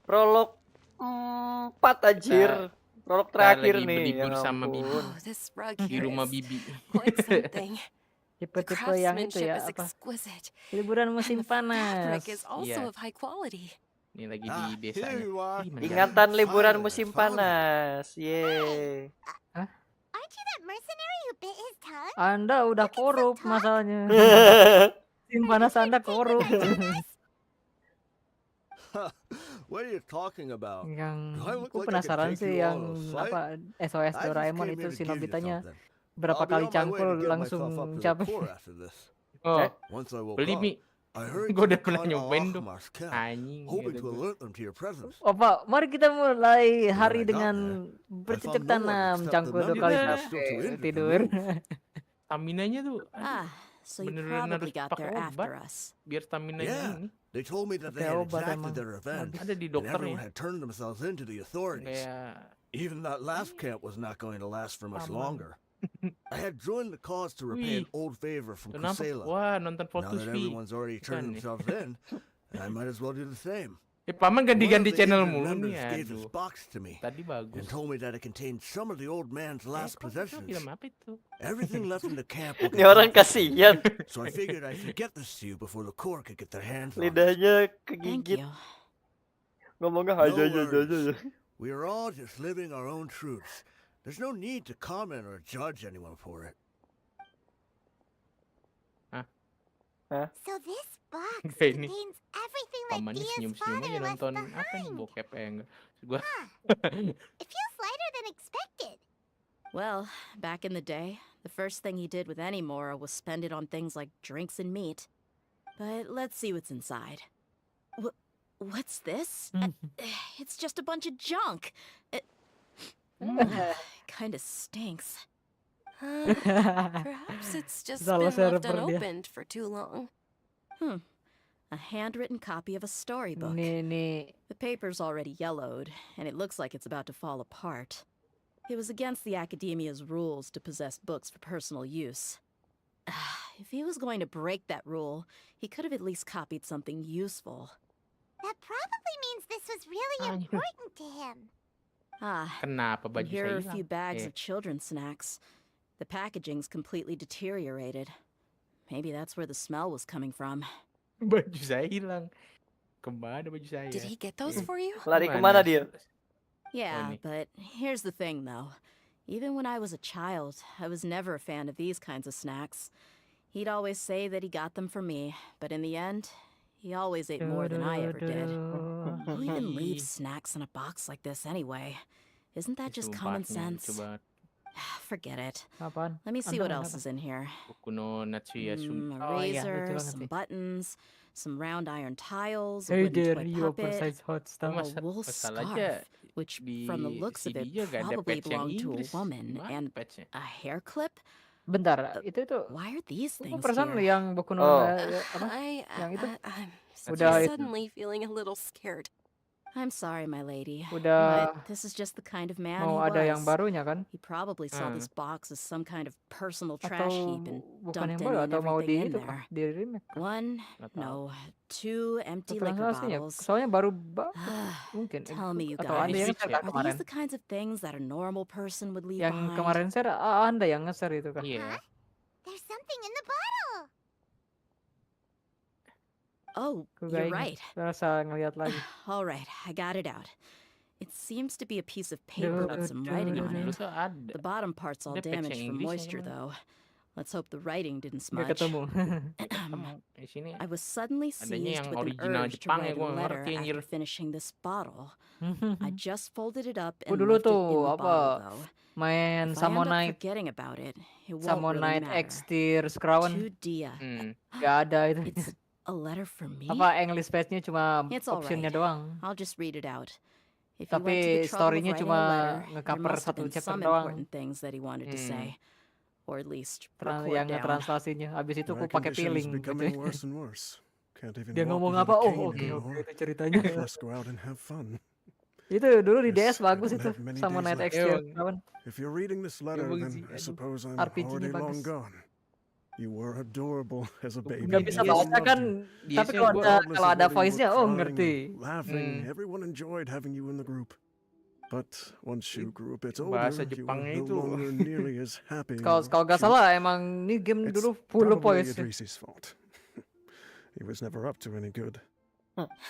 Prolog 4 anjir. Prolog terakhir lagi nih. berlibur Ya sama ampun. Bibi. Oh, this rug Di here rumah is Bibi. quite something. The Tipe-tipe yang itu craftsmanship ya is apa? exquisite. Liburan And musim the panas. fabric is also Iya. of high quality. Ini lagi di desanya. Here you are. Ih, mana Ingatan liburan Finally, musim I found it. panas. Yeay. Aren't you that mercenary who bit his tongue? Anda udah korup masalahnya. Musim panas Anda korup. What are you talking about? Yang Do I look aku like I can penasaran take sih you yang on a flight? apa SOS I just Doraemon came itu here to si give you Nobitanya something. berapa I'll be kali on my way cangkul to get langsung myself up to the capek. core after this. Oh, Once I woke beli up, Mi. I hurried Gue to udah the pernah Khan nyobain tuh. al-Ahmar's camp, Anjing. hoping Gitu to tuh. alert them to your presence. Oh Pak, mari kita mulai hari I got dengan there, bercocok I found no one tanam, except cangkul the 2 kali members who were still too capek, injured to tidur. move. Staminanya tuh Ah, so you bener-bener probably harus got pakai there after obat us. biar staminanya Yeah, ini. they told me that they Pakai had obat exacted emang. their event, Ada di and dokter everyone ya. had turned themselves into the authorities. Kayak Even that last camp was not going to last for much Aman. longer. I had joined the cause to repay an Wih. old favor from Kenapa? Kusela. Wah, nonton Now Fortus that V. everyone's already turned Bukan nih. themselves in, I might as well do the same. Paman One of ganti-ganti the channel injured mulu members nih. gave this Aduh. box to me Tadi bagus. and told me that it contained some of the old man's last Kok possessions. film apa itu? Everything left in the camp will Ini get orang confiscated. kasihan. So I figured I should get this to you before the Corps could get their hands on it. Lidahnya Thank kegigit. you. Ngomongnya No aja. worries. We are all just living our own truths. There's no need to comment or judge anyone for it. So this box Enggak ini. contains everything that Pamannya Dia's senyum-senyum father aja left nonton apa nih behind. bokep ya enggak. Gua It feels lighter than expected. Well, back in the day, the first thing he did with any Mora was spend it on things like drinks and meat. But let's see what's inside. What's this? It's just a bunch of junk. Kinda stinks. Perhaps it's just Salah been left server dia. unopened for too long. A handwritten copy of a storybook. Nih. The paper's already yellowed, and it looks like it's about to fall apart. It was against the academia's rules to possess books for personal use. If he was going to break that rule, he could have at least copied something useful. That probably means this was really important to him. Kenapa And baju here saya are a few hilang? bags of children's snacks. The packaging's completely deteriorated. Maybe that's where the smell was coming from. Baju saya hilang. Kemana baju saya? Did he get those Eh, for you? Lari kemana dia? Yeah, nih. but here's the thing, though. Even when I was a child, I was never a fan of these kinds of snacks. He'd always say that he got them for me, but in the end, he always ate more than I ever did. Who even leaves snacks in a box like this anyway? Isn't that just common Sumpahnya sense? lucu banget. Forget it. Apaan? Let me see Anda what main else apa? is in here. Boku no Natsuya Sumi. A Oh iya, lucu razor, banget some sih. buttons, some round iron tiles, a Hey wooden there, toy you puppet, oversized hot stuff. a wool masalahnya scarf, which di from the looks of it CD-nya gak ada probably patch yang belonged to a Inggris. woman, Gimana and patchnya? a hair clip. Bentar, itu Why are these Aku things perasaan here? yang Boku no Oh. apa? Yang itu I'm udah suddenly feeling a little scared. I'm sorry, my lady, udah but this is just the kind of man mau he ada yang was. barunya kan? He probably saw this box as some kind of personal Atau trash heap and bukan dumped yang any baru and atau mau everything di in itu kah? there. Di remake kah? One, Nggak tahu. no, two empty liquor Translasinya bottles. soalnya baru mungkin Tell me, you atau guys, Anda yang Switch nge-share ya? kah are kemarin? these the kinds of things that a normal person would leave Yang behind? kemarin share Anda yang nge-share itu kan? Iya. There's something in the bottle. Oh, Aku you're gak right. ingat. Rasa ngeliat lagi. All right, I got it out. It seems to be a piece of paper with some writing on Dulu it. tuh ada. The bottom part's all Ada patch damaged yang from Inggrisnya moisture, kemana? though. Let's hope the writing didn't Gak smudge. ketemu. Ketemu di sini. I was suddenly Adanya seized yang with an original urge to Jepang ya, write a gua nggak letter ngerti, anjir. after finishing this bottle. I just folded it up Aku and dulu left it in tuh the bottle, apa though. main If I end up Samonite forgetting about it, it won't Samonite really matter. X tier Scrawan To Dia. gak ada itu. It's a letter for me? Apa English page-nya cuma It's all optionnya right. doang. I'll just read it out. If he went to Tapi the trouble of story-nya writing cuma a letter, there nge-cover must have satu been chapter some doang. important things that he wanted to say. Or at least record Yang down. ngetranslasinya. Habis itu My aku pakai condition's feeling. becoming worse and worse. Can't even Dia walk ngomong without apa? a cane Oh, oke anymore. itu ceritanya. Much less go out and have fun. Itu dulu di DS Yes, I bagus don't itu. have many Samonite days X left. tier Scrawan. If you're reading this letter, bagus then sih, I aduh. suppose I'm RPG-nya already long bagus. gone. You were adorable as a baby. Nggak bisa Everyone baca loved kan, you. tapi kalau ada Regardless kalau of ada whether you were voice-nya, oh crying or ngerti. Laughing, everyone enjoyed having you in the group. But once you grew a bit older, Bahasa you were Jepangnya no itu. longer nearly as happy. Kalau or gak cute. salah emang ini game It's dulu full probably voice. Idris's fault. He was never up to any good.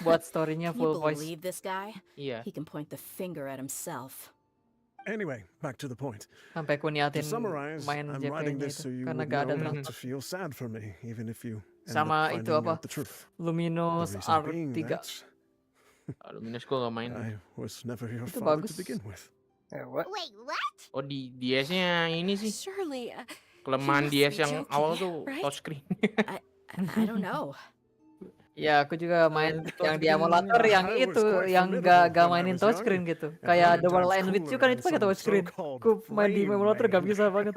Buat story-nya Can you full voice. believe this guy? Iya. He can point the finger at himself. Anyway, back to the point. Sampai aku To niatin summarize, main I'm writing JP-nya this itu so you karena would gak ada know not translasi. to feel sad for me, even if you end Sama up itu finding apa? out the truth. Luminous The reason being R3. that Luminous gua gak main. I was never your Itu father bagus. to begin with. What? Wait, what? Oh di DS-nya ini sih. Surely, Kelemahan you DS must be yang joking, awal tuh right? touchscreen. I don't know. Ya aku juga main yang di touchscreen, emulator yang I was itu quite yang formidable gak when I mainin was touchscreen young. gitu. And Kayak many The World times Ends With You cooler kan than itu pakai some touchscreen. so-called Aku main di flame emulator gak rain. bisa banget.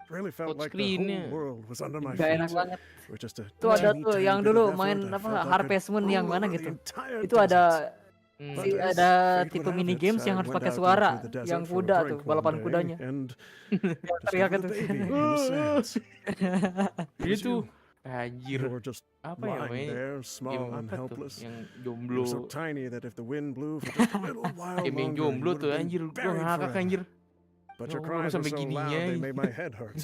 Really felt like the Touchscreen-nya. whole world was under my Gak feet. enak banget. With just a Itu ada teeny tuh tiny yang bit of dulu effort, main I apa felt I could Harvest Moon yang rule mana over the gitu. entire Itu ada desert. But as ada fate tipe would mini have it, games yang I harus went pakai out suara into the desert yang for a kuda tuh, drink one balapan day kudanya. and Yang teriak discovered itu. a baby in the sands. It was Itu you. anjir. You were just Apa ya lying namanya? there, Game small and apa tuh? helpless. Yang You jomblo. were so tiny that if the wind blew for just a little while Game yang longer, you jomblo would tuh have anjir. been Gua buried ngakak forever. anjir. But your Oh, cries were sampai so gininya. loud they made my head hurt.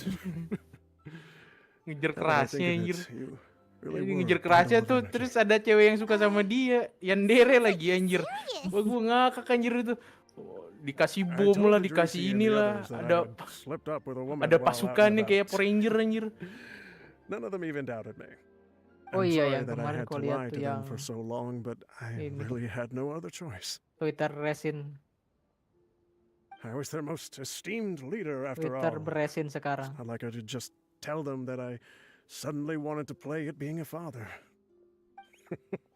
Ngejar Now that I kerasnya think of anjir. it, you really Jadi were ngejar a kerasnya bundle of tuh energy. terus ada cewek yang suka sama dia, yandere lagi anjir. Wah gua ngakak anjir itu. Oh, dikasih I bom told lah, Idrisi dikasih and the inilah, others that I ada had slept up with a woman ada while out and pasukannya kayak about. Power Ranger anjir. None of them even doubted me. Oh I'm iya, sorry yang that I kemarin had kau to lihat lie tuh to them yang for so long, but I ini. really had no other choice. Twitter resin, I was their most esteemed leader after Twitter all. beresin sekarang. I'd like I could just tell them that I suddenly wanted to play at being a father.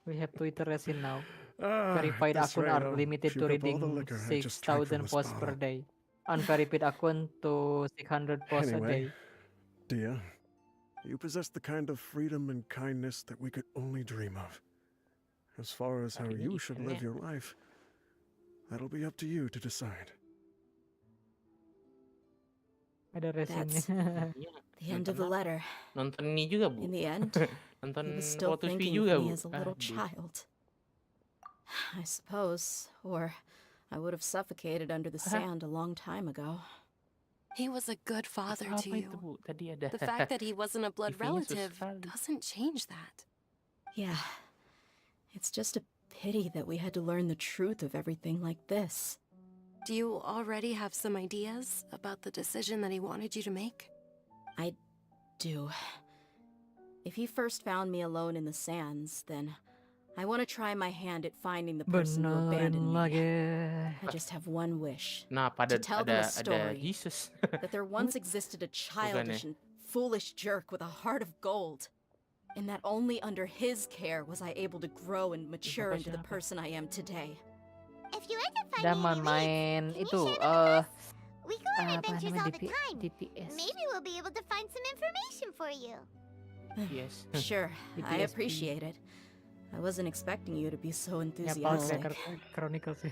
We have Twitter resin now. Ah, Verified at this akun rate, are I'll limited to puke up all reading the liquor I just drank 6,000 from this posts per bottle. day. Unverified akun to 600 posts a day. Anyway, Dia, you possess the kind of freedom and kindness that we could only dream of. As far as how you should live your life, that'll be up to you to decide. Ada resinnya. The end of the letter. Nonton ini juga, Bu. In the end, Nonton he was still Lotus V thinking juga, of Bu. me as a little Aduh. child. I suppose, or I would have suffocated under the sand a long time ago. He was a good father to Apa itu, you. Bu? Tadi ada The fact that he wasn't a blood TV-nya susah relative sekali. doesn't change that. Yeah. It's just a pity that we had to learn the truth of everything like this. Do you already have some ideas about the decision that he wanted you to make? I do. If he first found me alone in the sands, then I want to try my hand at finding the person who abandoned Benerin me. lagi. I just have one wish. Kenapa To tell them a story Jesus? that there once existed a childish and foolish jerk with a heart of gold, and that only under his care was I able to grow and mature into the person I am today. If you end up finding Zaman any leads, main can you itu share them with us? We go on apa adventures namanya all the time. DPS. Maybe we'll be able to find some information for you. Yes. Sure, I DPSP. appreciate it. I wasn't expecting you to be so Ya enthusiastic. Chronicles sih.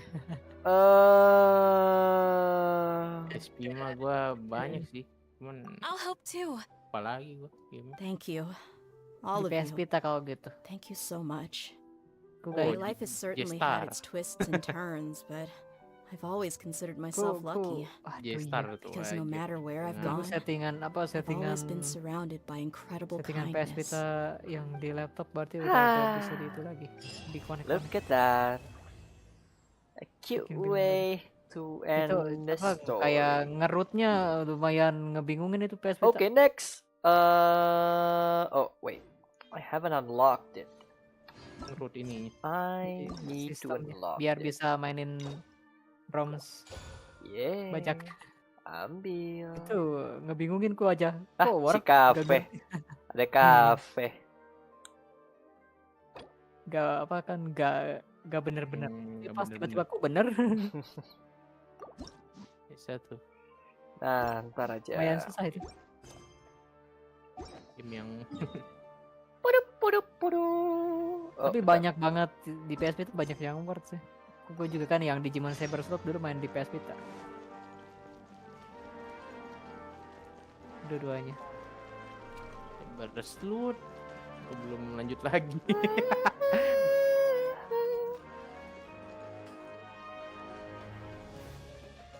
SP mah gua banyak sih. Cuman I'll help too. apalagi gua game. Thank you. All Di of PS you. Vita kalau gitu. Thank you so much. Ku My kayak life has certainly J-Star. had its twists and turns, but I've always considered myself lucky. J-Star tuh Because no aja. matter where I've Dulu gone, settingan apa I've always been settingan surrounded by incredible settingan PS kindness. Vita yang di laptop berarti udah ada bisa di itu lagi di connect. Look at that. A cute Bikin way to end Itu the apa story. kayak ngerutnya lumayan ngebingungin itu PS Vita. Okay, next. Oh wait, I haven't unlocked it. Root ini. I need to Sistemnya unlock biar it. bisa mainin ROMs Yeah. bajak. Ambil. Itu ngebingungin ku aja. Ah, Kok si work kafe. Ada kafe. gak apa kan gak bener-bener. Nggak Pas bener-bener. tiba-tiba kok bener. Bisa tuh. Nah, ntar aja. Lumayan susah itu. Game yang Oh, Tapi bentar. banyak banget di PS Vita banyak yang worth sih. Gue juga kan yang Digimon Cyber Sleuth dulu main di PS Vita. Dua-duanya. Bereslut. Aku belum lanjut lagi.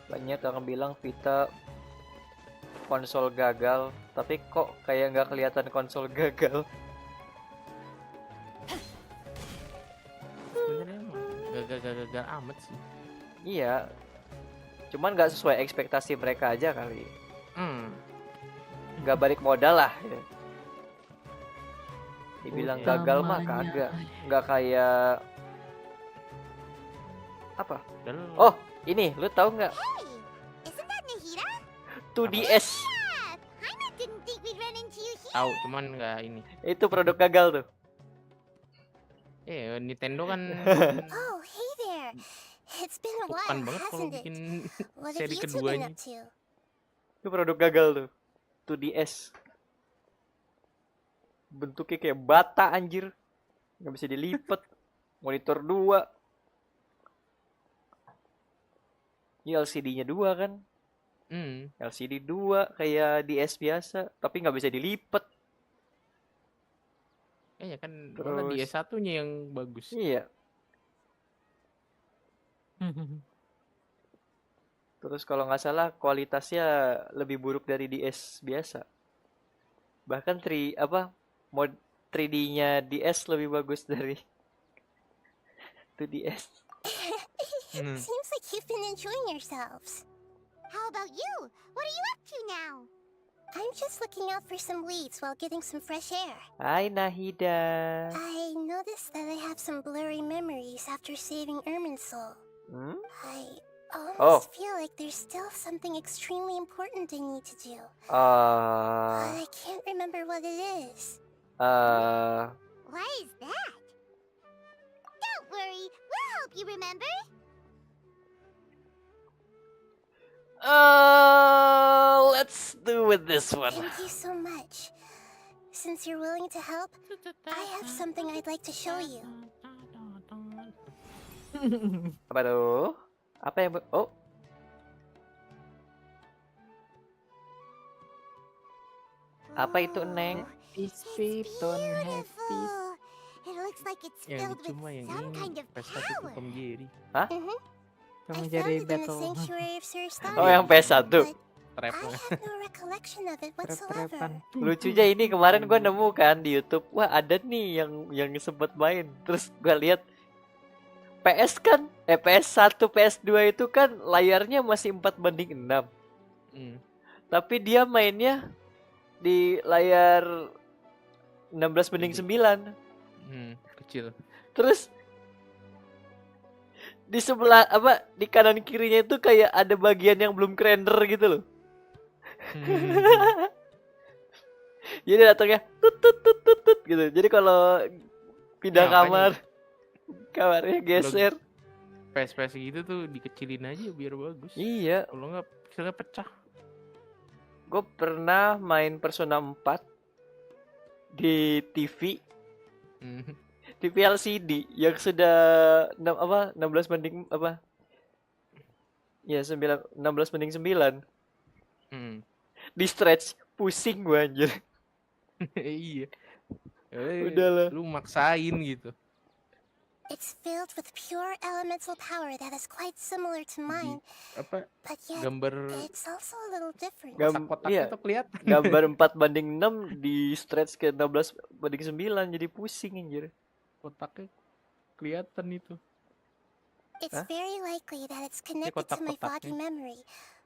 Banyak orang bilang Vita konsol gagal, tapi kok kayak nggak kelihatan konsol gagal. Sebenarnya emang gagal amat sih. Iya, cuman nggak sesuai ekspektasi mereka aja kali. Nggak balik modal lah. Ya. Dibilang gagal mah kagak, nggak kayak apa? Oh, ini lu tahu nggak? Hey, isn't that Nahida? 2DS. Yeah, Paimon didn't think we'd run into you here. Tahu, cuman nggak ini. Itu produk gagal tuh. Nintendo kan Oh, hey there. It's been a bukan while, banget kalau hasn't it? bikin What have seri you two been keduanya. up to? Itu produk gagal tuh. 2DS. Bentuknya kayak bata anjir. Nggak bisa dilipat. Monitor 2. Ini LCD-nya 2 kan? LCD 2 kayak DS biasa, tapi nggak bisa dilipat. Ya kan malah Terus- DS1-nya yang bagus. Iya. Terus kalau nggak salah kualitasnya lebih buruk dari DS biasa. Bahkan mod 3D-nya DS lebih bagus dari 2DS. Seems like you've been enjoying yourselves. How about you? What are you up to now? I'm just looking out for some leads while getting some fresh air. Hai Nahida. I noticed that I have some blurry memories after saving Irminsul. Hmm? I Oh. almost feel like there's still something extremely important I need to do. Uh, But I can't remember what it is. Why is that? Don't worry, we'll help you remember. Let's do with this one. Thank you so much. Since you're willing to help, I have something I'd like to show you. Apa tuh? Apa yang oh? Apa itu, Neng? It's Python happy. Beautiful. It looks like it's Yang filled with cuma yang some ini kind of prestasi power. Tom Jerry. Hah? Tom I and Jerry found it in the battle. sanctuary of Sir Oh, yang Astonishing, PS1. but Trap. I have no recollection of it whatsoever. Trap-trapan. Lucunya ini kemarin gue nemu kan di YouTube, wah ada nih yang sempet main. Terus gue lihat PS kan, PS1, PS2 itu kan layarnya masih 4:6. Tapi dia mainnya di layar 16:9. Kecil. Terus di sebelah apa di kanan kirinya itu kayak ada bagian yang belum render gitu loh. Jadi datangnya tut tut tut tut tut gitu. Jadi kalau pindah Ya, kamar, makanya kamarnya geser. PS gitu tuh dikecilin aja biar bagus. Iya. Kalau nggak pixelnya pecah. Gue pernah main Persona 4 di TV. TV LCD yang sudah 16:9 apa? Ya 16:9. Di stretch pusing gue anjir. Iya. Udahlah. Lu maksain gitu. It's filled with pure elemental power that is quite similar to mine, Apa but yet gambar it's also a little different. kotak-kotaknya Iya. tuh kelihatan. Gambar 4:6 di stretch ke 16:9 jadi pusing anjir. Kotaknya kelihatan itu. It's very likely that it's connected to my foggy kotak-kotaknya. memory,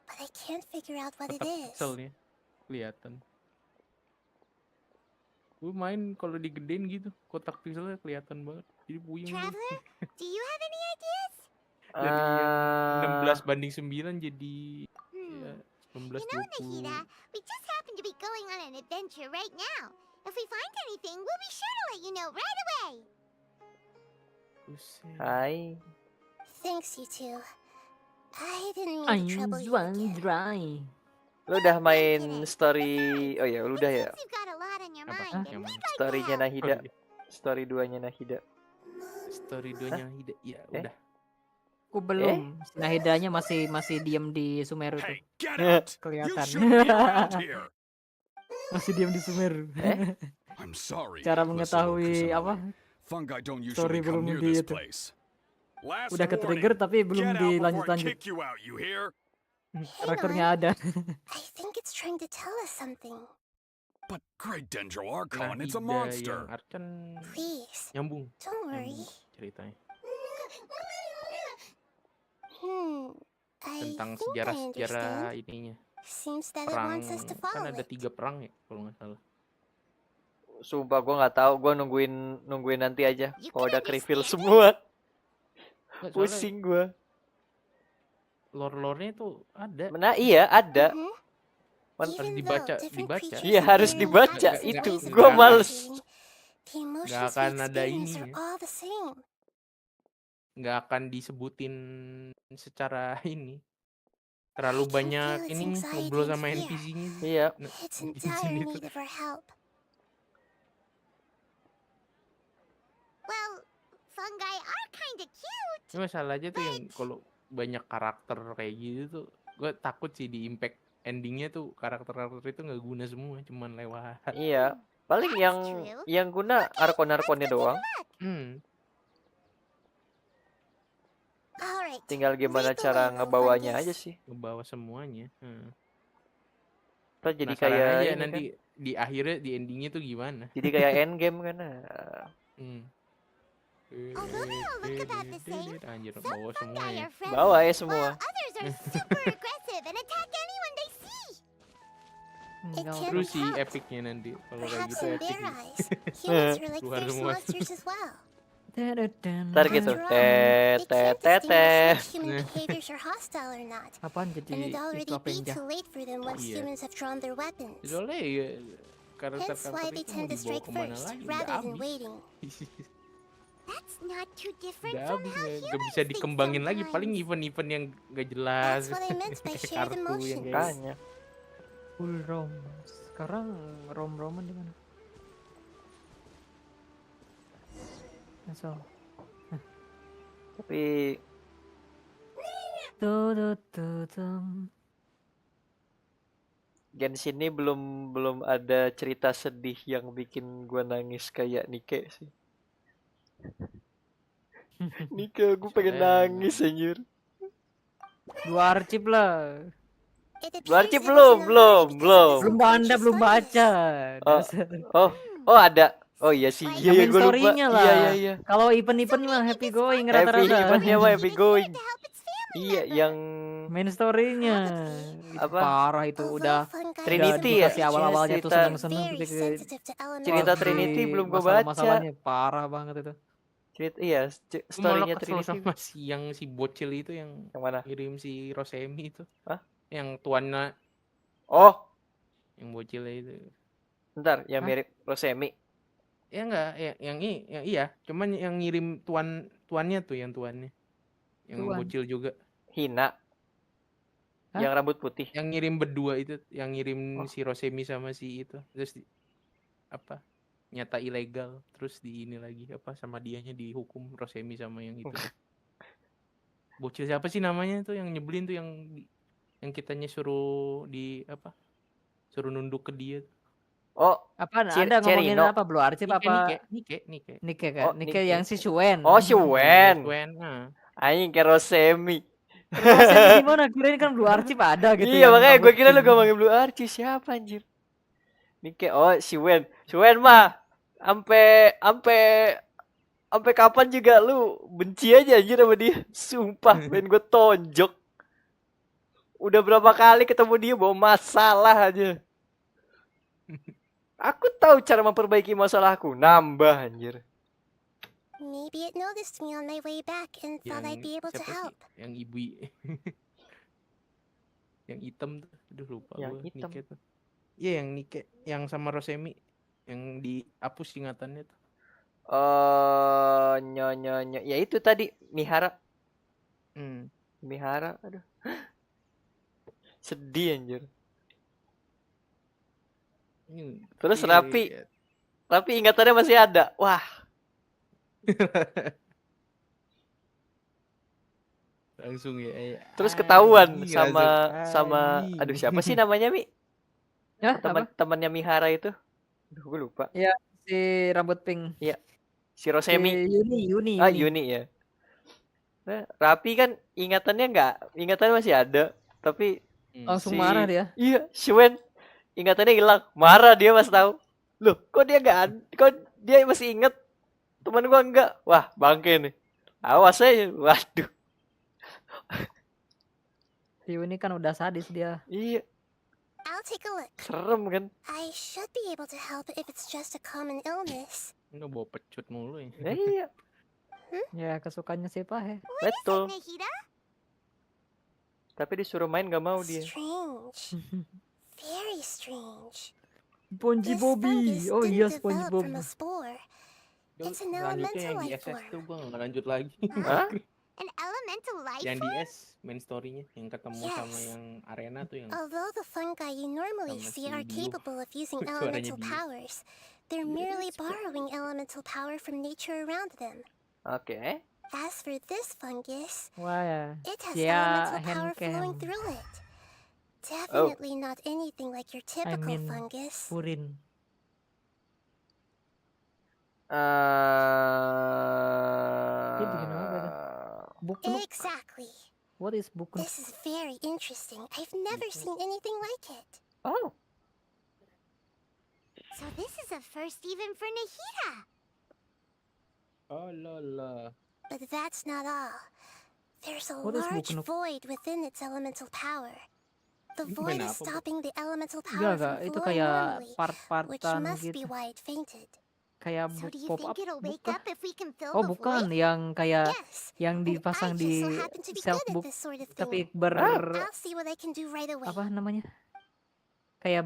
but I can't figure out what it Kotak is. pixelnya kelihatan. Gue main kalau digedein gitu, kotak pixelnya kelihatan banget. Jadi puyeng gua. Traveler, do you have any ideas? Dari yang 16:9 jadi ya, You know, 19:20. Nahida, we just happen to be going on an adventure right now. If we find anything, we'll be sure to let you know right away. Hai. Thanks, you two. I didn't mean to trouble you again. Dry. Lu udah main story? Oh ya, lu udah ya. You've got a lot on your mind, and we'd like to Story-nya help. Nahida. Story 2-nya Nahida. Story 2-nya Nahida. Ya udah. Aku belum. Nahidanya masih diem di Sumeru tuh. Kelihatan. Masih diem di Sumeru. I'm sorry. Cara Listen, mengetahui Kusanagi. apa? Fungi don't Story usually come belum near di this itu. place. Last Udah ke-trigger warning. tapi belum Get out before I dilanjut-lanjut. kick you out, you hear? Karakternya ada. I think it's trying to tell us something. But Great Dendro Archon, it's a Nahida monster. yang Archon Please, nyambung. don't worry. Nyambung ceritanya. I Tentang think I sejarah-sejarah understand. ininya. Seems that it Perang wants us to kan follow ada it. 3 perang ya kalau nggak salah. Sumpah gue nggak tahu, gue nungguin nanti aja. Kalau udah reveal semua, Nggak, soalnya pusing gue. lore-lore-nya tuh ada. Nah iya ada. Harus dibaca. Iya harus dibaca itu. Nggak Gue akan- males. The emotions Nggak we akan ada experience ini are ya. all the same. Nggak akan disebutin secara ini. Terlalu banyak its ini anxiety ngobrol and sama fear. NPC-nya. Iya. It's in dire itu. need of our help. Well, fungi are kinda cute. Ini masalah aja tuh yang kalau banyak karakter kayak gitu tuh, gue takut sih di impact endingnya tuh karakter-karakter itu nggak guna semua, cuman lewat. Iya. Paling yang guna arkon-arkonnya doang. Alright. Tinggal gimana cara ngebawanya aja sih. Ngebawa semuanya. Ntar jadi Penasaran kayak aja ini nanti di akhirnya di endingnya tuh gimana. Jadi kayak endgame kan. Although they all look about the same, Anjir, some bawa fungi semuanya. are friendly, Bawa ya semua. while others are super aggressive and attack anyone they see. It can Terus be sih helped. epicnya nanti kalau kayak Perhaps gitu in epic. their eyes, humans are like Keluar fierce semua. monsters as well. Ntar gitu. After all, they can't distinguish which human Nah. behaviors are hostile or not. Apaan And jadi it'd already itu be penjah? too late for them once Iya. humans have drawn their weapons. Soalnya ya Hence karakter-karakter why they itu mau tend to dibawa strike kemana first, lagi? Udah rather than habis. waiting. That's not too different Udah from habis how nggak humans bisa think dikembangin lagi. Paling sometimes. event-event yang gak jelas. That's what I meant by shared Kartu yang emotions. kayak Makanya. Full rom. Sekarang rom-roman di mana? Asal. Tapi Genshin ini belum ada cerita sedih yang bikin gua nangis kayak Nike sih. Nike gue pengen Soalnya nangis anjir. Dua arsip lah. Berarti belum. Belum Anda belum baca. Oh, Dasar. oh ada. Oh iya sih, Yang iya main gue lupa. story-nya lah. Iya. Kalau event-event mah happy going Happy rata-rata. eventnya mah happy going. Iya, yang Main story-nya itu apa? parah itu udah Trinity ya? dikasih awal-awalnya tuh Cerita seneng-seneng cerita pas Trinity di belum gue baca. masalah-masalahnya parah banget itu. Cerita iya, Gue malah story-nya kesel Trinity. sama si bocil itu yang mana? ngirim si Rosemi itu. Hah? Yang tuannya. Oh, yang bocilnya itu. Bentar, yang mirip Rosemi. Ya enggak, yang iya, cuman yang ngirim tuannya tuh yang tuannya. Yang bocil juga. Hina. Hah? Yang rambut putih. Yang ngirim berdua itu, yang ngirim si Rosemi sama si itu. Terus apa? Nyata ilegal, terus di ini lagi apa sama dianya dihukum Rosemi sama yang itu. Bocil siapa sih namanya tuh yang nyebelin tuh yang kitanya suruh di apa? Suruh nunduk ke dia. Oh, apa Anda ngomongin apa Blue Archip apa? Nike kan? Nike yang si Shuen. Oh, si Wen. Nah. Anjing kayak Rosemi. Rosemi gimana? Kirain kan Blue Archip ada gitu. Iya, makanya gue kira lu ngomongin Blue Archip siapa anjir. Nike, oh si Wen. Si Wen mah sampai kapan juga lu benci aja anjir sama dia. Sumpah, pengen gue tonjok. Udah berapa kali ketemu dia bawa masalah aja. Aku tahu cara memperbaiki masalahku, nambah anjir. Maybe it noticed me on my way back and thought I'd be able to help. Yang ibu yang hitam tuh, aduh lupa yang gue hitam. Nike tuh. Iya yang Nike, yang sama Rosemi, yang dihapus ingatannya tuh. Nyonya, ya itu tadi Mihara. Mihara, aduh. Sedih anjir. Terus Rapi ingatannya masih ada. Wah. Langsung ya. Terus ketahuan sama aduh siapa sih namanya Mi? Ya, temannya Mihara itu. Aduh gue lupa. Ya, si rambut pink. Iya. Si Rosemi. Yuni. Ah, Yuni ya. Nah, Rapi kan ingatannya masih ada, tapi langsung marah dia. Iya, Shuen ingatannya hilang. Marah dia pas tahu. Loh, kok dia masih inget? Teman gua enggak. Wah, bangke nih. Awas aja. Waduh. Si Yuni kan udah sadis dia. Iya. I'll take a look. Serem kan? I should be able to help if it's just a common illness. Nggak bawa pecut mulu ya. Iya. Ya kesukaannya si Pahe. Betul. Tapi disuruh main gak mau dia. Strange. Very strange. SpongeBob. Oh iya SpongeBob. It's an elemental life form. Tuh gue nggak lanjut lagi. Hah? An elemental life yang form? di S main story-nya yang ketemu sama yang arena tuh yang. Although the fungi you normally see are capable of using elemental powers, they're merely borrowing elemental power from nature around them. Okay. As for this fungus, it has Yeah, elemental power flowing through it. Definitely not anything like your typical fungus. Purin. Exactly. What is Bukun? This is very interesting. I've never seen anything like it. Oh. So this is a first even for Nahida. Oh la. But that's not all. There's a large void within its elemental power. The void is stopping the elemental power from itu flowing kayak normally, which part-partan must be gitu. why it fainted. Kayak So do you pop up think it'll wake bukan? up if we can fill Oh the bukan, void? yang kayak Yes. yang dipasang I di just so happen to be self good at book this sort of tapi thing. I'll see what I can do right away. apa namanya? Kayak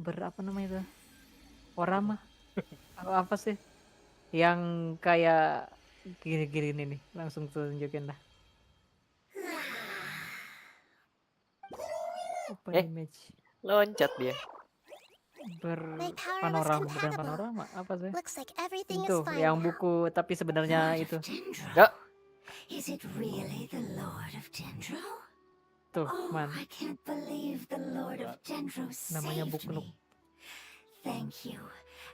apa namanya itu? Orama. apa sih? Yang kayak gini-gini nih, langsung tunjukin dah. Open image. Loncat dia. Berpanorama bukan panorama apa sih? Looks like everything Itu is fine yang now. buku tapi sebenarnya itu. Ya. Is it really the Lord of Dendro? Tuh, man. I can't believe the Lord of Dendro Namanya saved buku me. Thank you,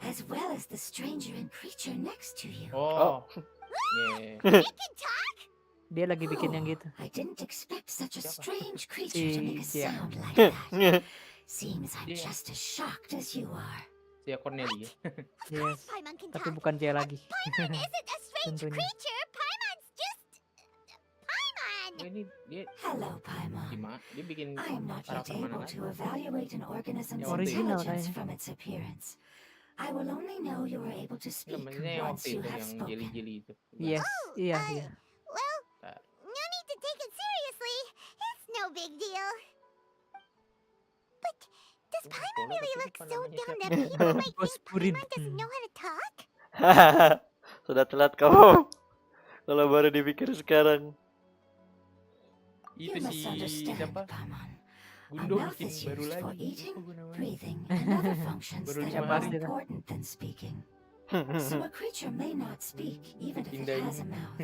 as well as the stranger and creature next to you. Oh. It can talk? Dia lagi bikin yang gitu. I didn't expect such a Siapa? strange creature to make a Si Jia. sound like that. Seems I'm Dia just as shocked as you are. si Cornelia. Yes. Paimon can Tapi talk. bukan Jia lagi. Paimon isn't a strange Tentunya. creature. Paimon's just Paimon. Oh, ini dia Hello, Paimon. dia bikin I am not yet karakter mana able lagi? to evaluate an organism's Yang waktu itu. Original intelligence kayaknya. from its appearance. I will only know you are able to Enggak, speak maksudnya yang once waktu you itu have yang spoken. jeli-jeli itu. Yes. Iya, iya. Well, Nah, no need to take it seriously. It's no big deal. But does Paimon Polo really tapi look lupa so namanya dumb siapa. that people might Bos think Purin. Paimon doesn't know how to talk? Sudah telat kamu. Kalau baru dipikir sekarang. You Itu must si understand, siapa? Paimon. A Gundo mouth bikin is baru used for lagi. eating, Apa namanya? breathing, and other functions Baru that 5 are more hari. important than speaking. So a creature may not speak even if it Pindah has a ini. mouth.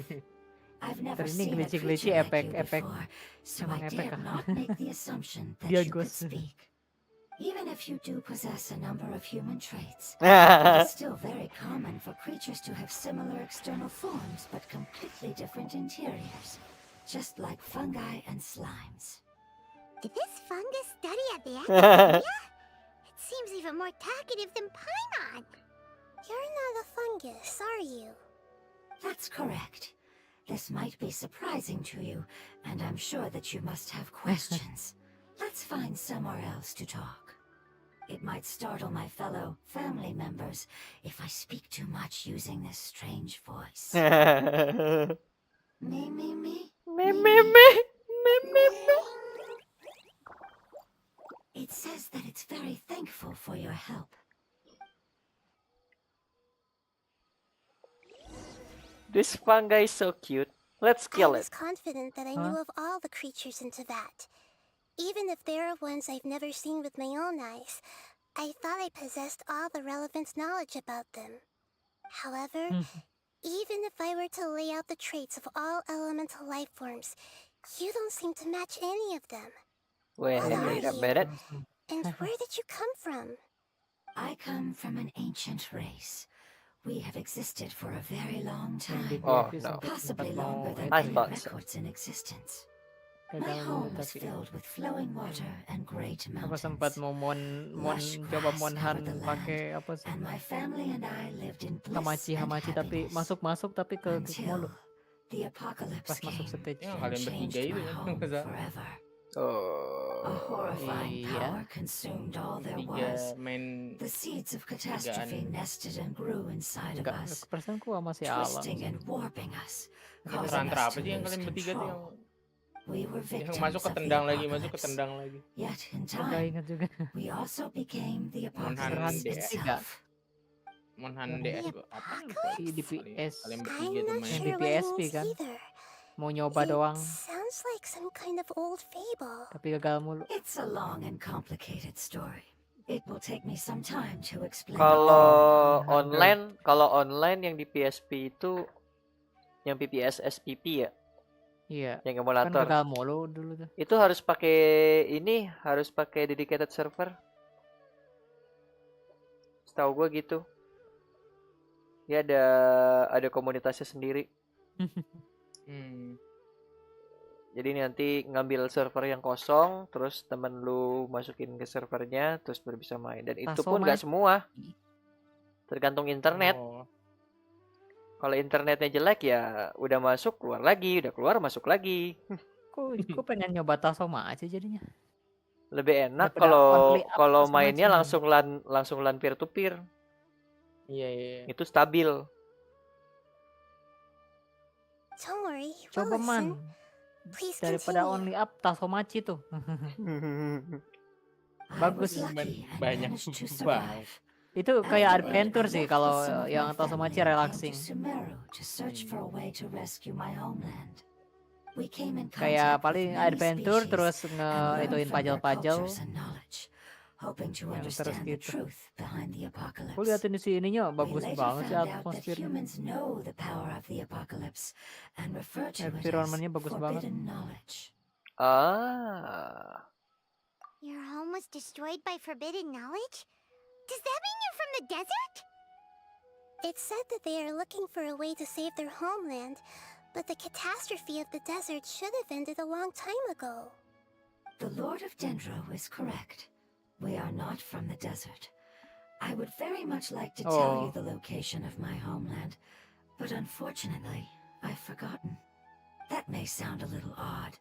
I've never Ini seen a glitchy-glitchy creature like efek you before, so Emang I efek dare ah. not make the assumption that Dia you could ghost. speak. Even if you do possess a number of human traits, it is still very common for creatures to have similar external forms but completely different interiors, just like fungi and slimes. Did this fungus study at the academia? It seems even more talkative than Paimon. You're not a fungus, are you? That's correct. This might be surprising to you, and I'm sure that you must have questions. Let's find somewhere else to talk. It might startle my fellow family members if I speak too much using this strange voice. Me, me, me. Me, me, me. Me, me, me. It says that it's very thankful for your help. This fungi is so cute. Let's kill I it. was confident that I knew of all the creatures in Tibet. Even if there are ones I've never seen with my own eyes, I thought I possessed all the relevant knowledge about them. However, even if I were to lay out the traits of all elemental life forms, you don't seem to match any of them. Wait What are a you? minute. And where did you come from? I come from an ancient race. We have existed for a very long time. Oh, no. Possibly longer than I any thought so. records in existence. My Gagal dulu home was tapi filled with flowing water and great aku mountains. sempat mau Lush coba grass monhan covered the pakai apa sih? And my family and I lived in bliss and Hamachi tapi happiness masuk tapi ke mulu. until the apocalypse Pas masuk came stage. Yang and kalian changed bertiga itu my kan home Za. forever. A Oh. horrifying Iya. power consumed all there Tiga was. main The seeds of catastrophe nested and grew inside of Enggak, us, persenku sama si Alam. twisting and warping us, itu causing rantra us apa to sih yang lose kalian bertiga tuh yang control. We were yang victims masuk ke of the tendang lagi, masuk ke apocalypse. tendang lagi. Yet in Enggak time, ingat juga. we also became the Monhan apocalypse DS. itself. Monhan The DS apa? apocalypse? Si DPS. Kalian I'm bertiga tuh not main. Yang sure di what it PSP means kan? either. Mau nyoba It doang, sounds like some kind of old fable. tapi gagal mulu. It's a long and complicated story. It will take me some time to explain. Kalau online yang di PSP itu yang PPS SPP ya, Iya. yang Kan emulator. gagal mulu dulu tuh. Itu harus pakai dedicated server. Setahu gua gitu. Dia ada komunitasnya sendiri. Jadi nanti ngambil server yang kosong, terus temen lu masukin ke servernya, terus baru bisa main. Dan itu pun nggak semua, tergantung internet. Oh. Kalau internetnya jelek ya udah masuk keluar lagi, udah keluar masuk lagi. Kok pengen nyoba Tasoma aja jadinya. Lebih enak Daripada only up kalau Tasoma mainnya aja. langsung LAN peer to peer. Iya. Itu stabil. Don't worry, we'll Coba man. listen. Please Daripada continue. only up Tasomachi tuh. Bagus. Banyak banget. Itu kayak adventure sih kalau yang Tasomachi relaxing. Kayak paling adventure terus ituin pajal-pajal. Yang terus gitu. Aku liatin di sininya bagus banget sih atmosfernya. Environmentnya bagus banget. Your home was destroyed by forbidden knowledge? Does that mean you're from the desert? It said that they are looking for a way to save their homeland, But the catastrophe of the desert should have ended a long time ago. The Lord of Dendro is correct. We are not from the desert. I would very much like to tell you the location of my homeland, but unfortunately, I've forgotten. That may sound a little odd,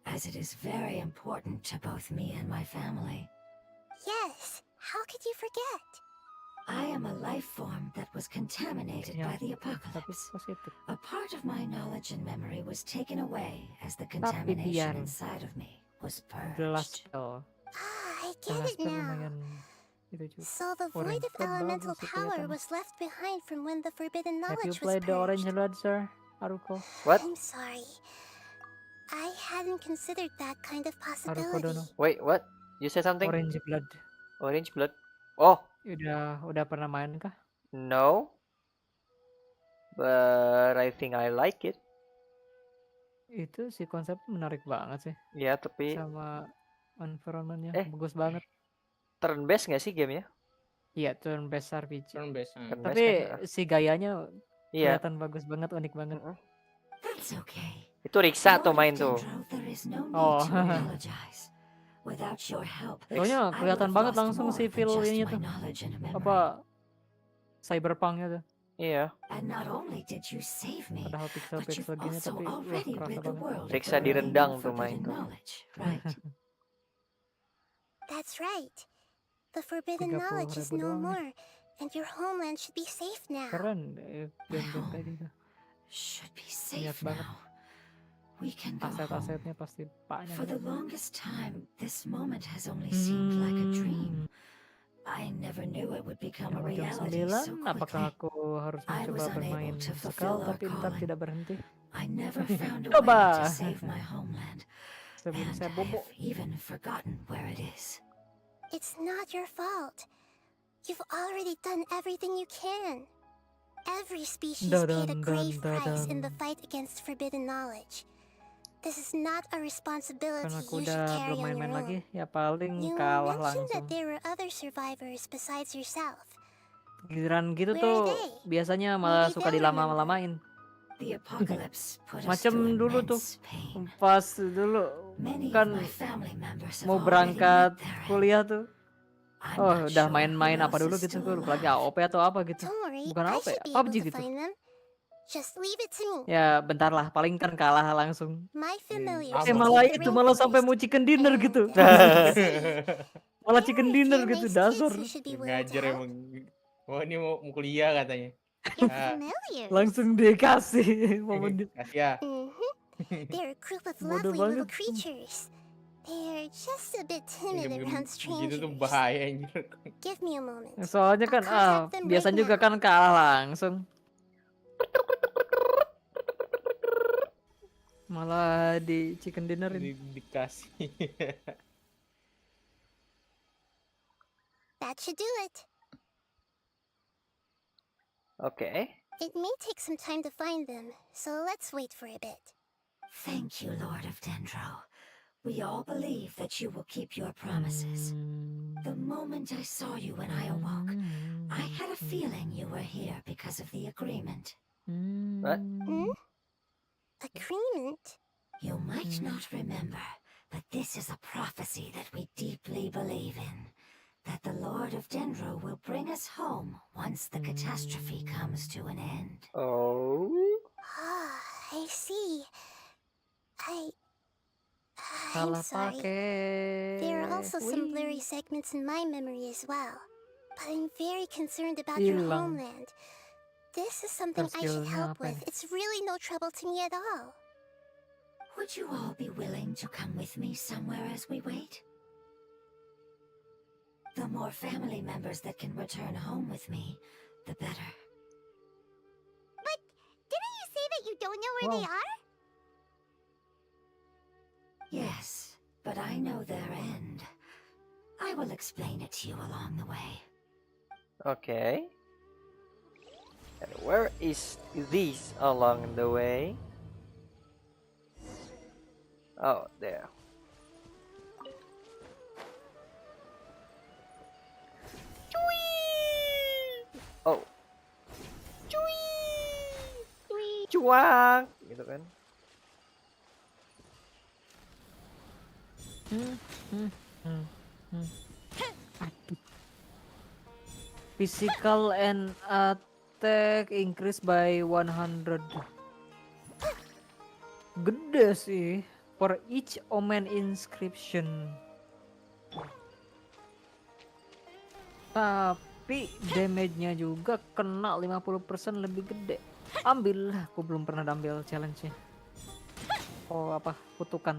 as it is very important to both me and my family. Yes, how could you forget? I am a life form that was contaminated by the apocalypse. A part of my knowledge and memory was taken away as the contamination inside of me was purged. I get it now. So the void of elemental power was left behind from when the forbidden Have you knowledge was played the Orange purged. Blood, sir? Haruko? What? I'm sorry. I hadn't considered that kind of Haruko possibility. Dono. Wait, what? You said something? Orange Blood. Orange Blood. Oh, Udah pernah main kah? no. But I think I like it. Itu sih konsep menarik banget sih. Ya, tapi sama environment-nya bagus banget. Turn based nggak sih gamenya? Iya, turn based RPG. Turn based. Tapi si gayanya Iya. kelihatan bagus banget, unik banget. That's okay. Itu Riksa tuh main tuh. There is no need Oh. to apologize. Without your help, Soalnya kelihatan banget langsung si feel ini tuh. Apa cyberpunk-nya tuh. Iya. And not only did you save me, Padahal pixel-pixel gini also tapi already kerasa rid the banget. world Riksa direndang tuh main tuh. right? That's right. The forbidden 30.000 knowledge is no doang nih. more, and your homeland should be safe now. Keren game-game kayak gitu. Should be Lihat safe banget. now. We can go home. Aset-asetnya pasti banyak. For the longest time, this moment has only seemed like a dream. I never knew it would become a Jam reality 9, so apakah quickly. aku harus I was mencoba bermain unable to sekal fulfill our tapi ntar calling. tidak berhenti? I never found a way Coba. to save my homeland, Sebelum and saya I bobo. have even forgotten where it is. It's not your fault. You've already done everything you can. Every species paid a grave price in the fight against forbidden knowledge. This is not a responsibility Karena aku you should udah carry belum on main-main your lagi, own. ya paling You kalah mentioned that langsung. there were other survivors besides yourself. Giliran gitu Where tuh are they? biasanya malah Maybe suka they'll dilama-lamain. The apocalypse put us Macam to dulu tuh, immense pain. pas dulu Many kan of my family members have mau already berangkat met their end. kuliah tuh. I'm Oh, not udah sure main-main who apa else dulu is gitu, still gue lupa lagi alive. AOP atau apa gitu. Don't worry, Bukan I AOP, should be PUBG able to gitu. find them. Just leave it to me. Ya bentar lah, paling kan kalah langsung. My familiars Malah will take the itu malah rain sampai first. mau chicken dinner gitu. Malah chicken dinner gitu, dasar. Who should be willing to Ngajar help. emang. Oh ini mau kuliah katanya. Your Ah, familiars. Langsung dikasih momen dia. kasih ya. They're a group of Bodoh lovely little banget. creatures. They're just a bit timid Game-game around gitu tuh strangers. bahaya anjir. Give me a moment. Soalnya kan Contact them biasa right juga now. kan kalah langsung. Malah di chicken dinnerin. Dikasih. That should do it. Okay. It may take some time to find them, so let's wait for a bit. Thank you, Lord of Dendro. We all believe that you will keep your promises. The moment I saw you when I awoke, I had a feeling you were here because of the agreement. What? Agreement? You might not remember, but this is a prophecy that we deeply believe in. That the Lord of Dendro will bring us home once the catastrophe comes to an end. Oh. Ah, I see. I'm Salah sorry. pakai. There are also some blurry segments in my memory as well. But I'm very concerned about your Hilang. homeland. This is something I should Terskillnya help apa with. nih? It's really no trouble to me at all. Would you all be willing to come with me somewhere as we wait? The more family members that can return home with me, the better. But didn't you say that you don't know where they are? Yes, but I know their end. I will explain it to you along the way. Okay. And where is this along the way? Oh, there. Oh. Cuang. Gitu. gitu kan. Aduh. Physical and attack increase by 100. Gede sih. For each omen inscription. Tapi damage-nya juga kena 50% lebih gede. Ambil lah, aku belum pernah ambil challenge-nya. Oh apa, kutukan.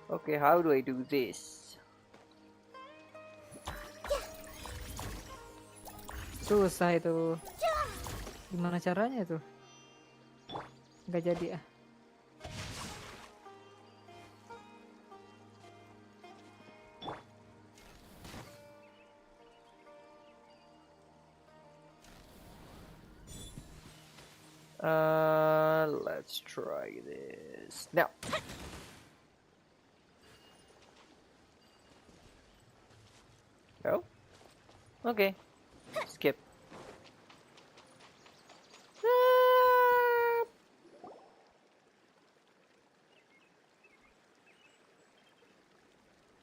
Okay, how do I do this? Susah itu. Gimana caranya itu? Nggak jadi ah. Let's try this now. Oh, okay. Skip.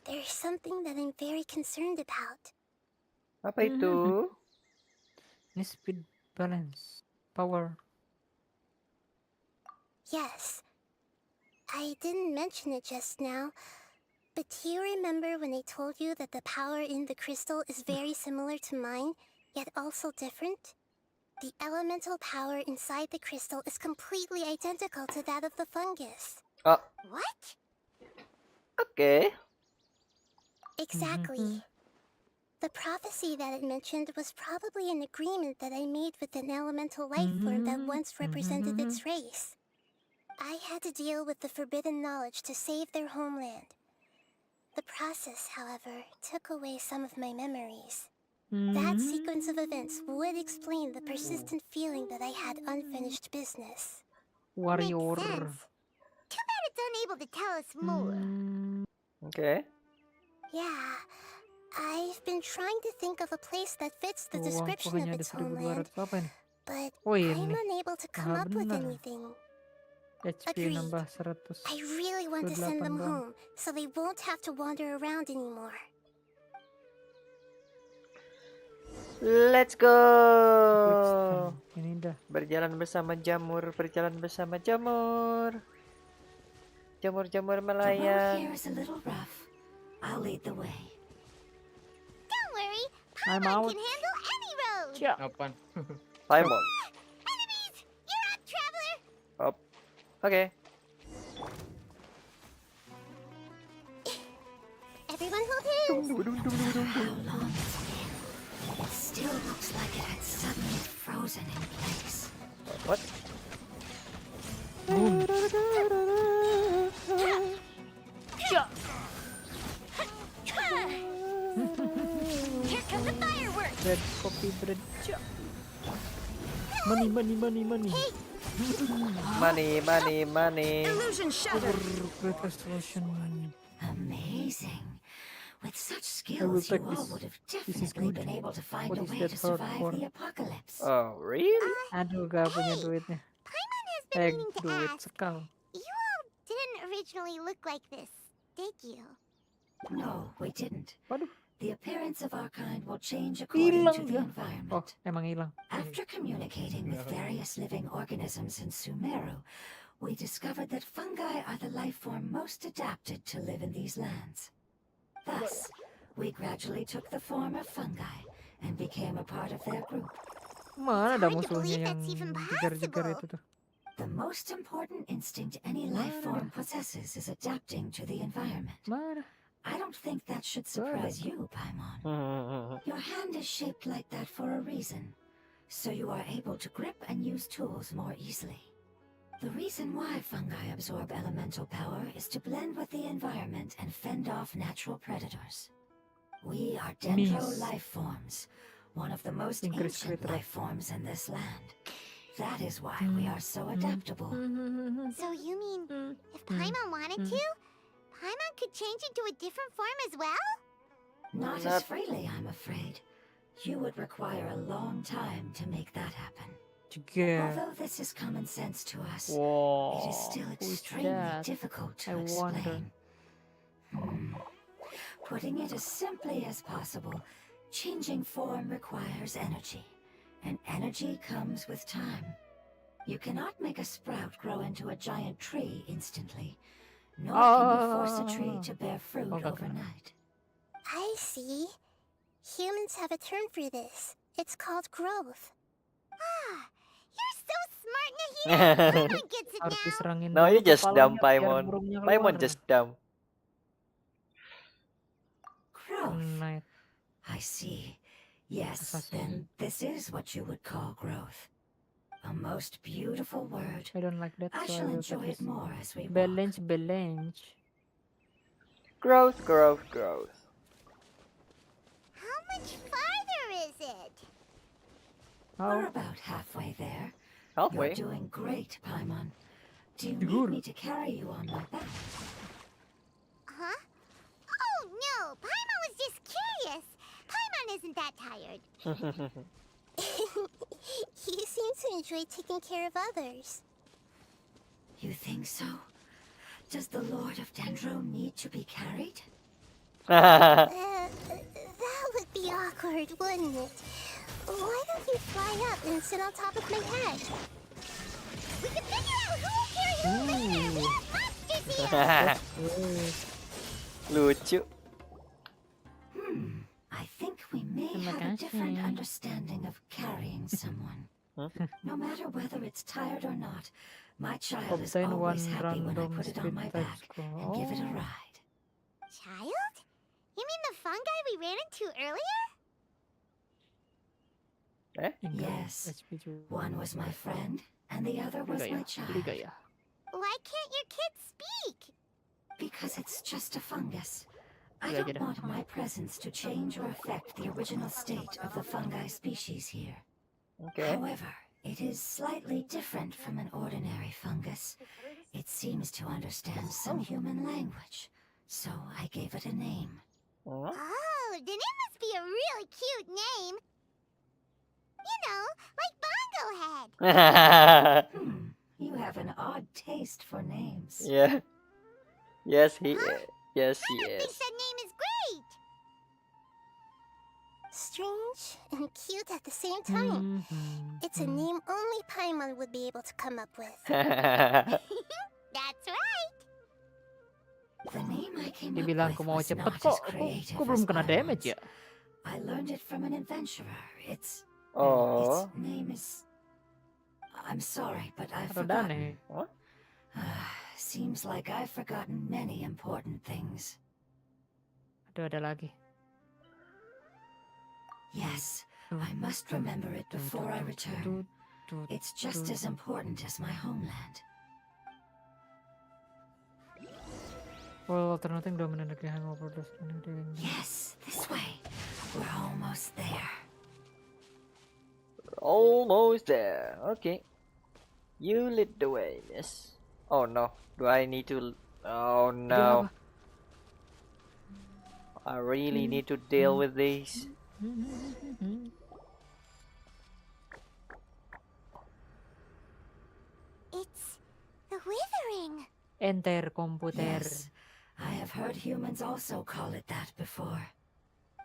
There's something that I'm very concerned about. Apa itu? Ini speed balance, power. Yes. I didn't mention it just now, but do you remember when I told you that the power in the crystal is very similar to mine, yet also different? The elemental power inside the crystal is completely identical to that of the fungus. What? Okay. Exactly. The prophecy that it mentioned was probably an agreement that I made with an elemental life form that once represented its race. I had to deal with the forbidden knowledge to save their homeland. The process, however, took away some of my memories. That sequence of events would explain the persistent feeling that I had unfinished business. Warrior. Makes sense. Too bad it's unable to tell us more. Okay. Yeah, I've been trying to think of a place that fits the description of its homeland, but I'm unable to come up with anything. HP nambah 100. I really want to send them home, so they won't have to wander around anymore. Let's go. Ini dah. Berjalan bersama jamur, berjalan bersama jamur. Jamur-jamur The road melayang. here is a little rough. I'll lead the way. Don't worry, I'm Paimon out. can handle any road. Yeah. Apaan? Paimon. Enemies, you're up, traveler. Up. Okay. Everyone hold hands. How long it's been? It still looks like it had suddenly frozen in place. What? Here come the fireworks! Bread, coffee, bread. Money, money, money, money. Money, money, money. Illusion shattered. Great restoration. Amazing. With such I will skills, you take all this. would have This is definitely good. been able to find What a is way that to hard survive for? the apocalypse. Oh, really? Aduh, gak punya duitnya. Paimon has been meaning to Duit ask. sekal. You all didn't originally look like this, did you? No, we didn't. Waduh. The appearance of our kind will change according Hilang to the dia. environment. Oh, emang hilang. After communicating with various living organisms in Sumeru, we discovered that fungi are the life form most adapted to live in these lands. Thus, we gradually took the form of fungi and became a part of their group. Mana ada hard to musuhnya believe yang that's even jegar-jegar possible. itu tuh. The most important instinct any life form possesses is adapting to the environment. Mana? I don't think that should surprise you, Paimon. Your hand is shaped like that for a reason, so you are able to grip and use tools more easily. The reason why fungi absorb elemental power is to blend with the environment and fend off natural predators. We are dendro life forms, one of the most ancient life forms in this land. That is why we are so adaptable. So you mean, if Paimon wanted to, Paimon could change into a different form as well? Not as freely, I'm afraid. You would require a long time to make that happen. Juga. Although this is common sense to us, it is Wow, still who's extremely that? difficult to I wonder. explain. Putting it as simply as possible, changing form requires energy, and energy comes with time. You cannot make a sprout grow into a giant tree instantly, nor can you force a tree to bear fruit overnight. I see. Humans have a term for this. It's called growth. Ah, you're so smart, Nahida. Paimon gets it Harus now. diserangin No, dulu you just dumb kepalanya biar Paimon. burungnya Paimon keluar. just dumb. Growth. Night. I see. Yes, Assassin. then this is what you would call growth. A most beautiful word. I don't like that, I so I shall will enjoy take it this. more as we walk. Balance, balance. Growth, growth, growth. How much farther is it? We're about halfway there. Halfway? You're doing great, Paimon. Do you need me to carry you on my back? Huh? Oh no, Paimon was just curious. Paimon isn't that tired. You seem to enjoy taking care of others. You think so? Does the Lord of Dendro need to be carried? That would be awkward, wouldn't it? Why don't you fly up and sit on top of my head? We can figure out who will carry who later. We have monsters here. Lucu. I think we may have a different understanding of carrying someone. No matter whether it's tired or not, my child is Obtain always one happy when I random put it on my street type back score. and give it a ride. Child? You mean the fungi we ran into earlier? Yes. One was my friend, and the other was my child. Why can't your kid speak? Because it's just a fungus. I Yeah, don't get it. want my presence to change or affect the original state of the fungi species here. Okay. However, it is slightly different from an ordinary fungus. It seems to understand some human language, so I gave it a name. Oh, then it must be a really cute name. You know, like Bongo Head. You have an odd taste for names. Yeah. Yes, he is. Yes, he I think is. that name is great. Strange and cute at the same time. It's a name only Paimon would be able to come up with. That's right. The name I came Dibilang up aku with mau was cepet not kok, as creative kok belum as kena damage Paimon's. ya? I learned it from an adventurer. Its Oh. name is... I'm sorry, but I've Rada forgotten. aneh. What? Seems like I've forgotten many important things. Ada lagi. Yes, I must remember it before I return. It's just as important as my homeland. Well, alternating dominant negeri hangover terus ini. Yes, this way. We're almost there. Almost there. Okay. You lead the way, yes. Oh no. Do I need to... Oh no. I really need to deal with these. It's the withering. Enter komputer. Yes, I have heard humans also call it that before.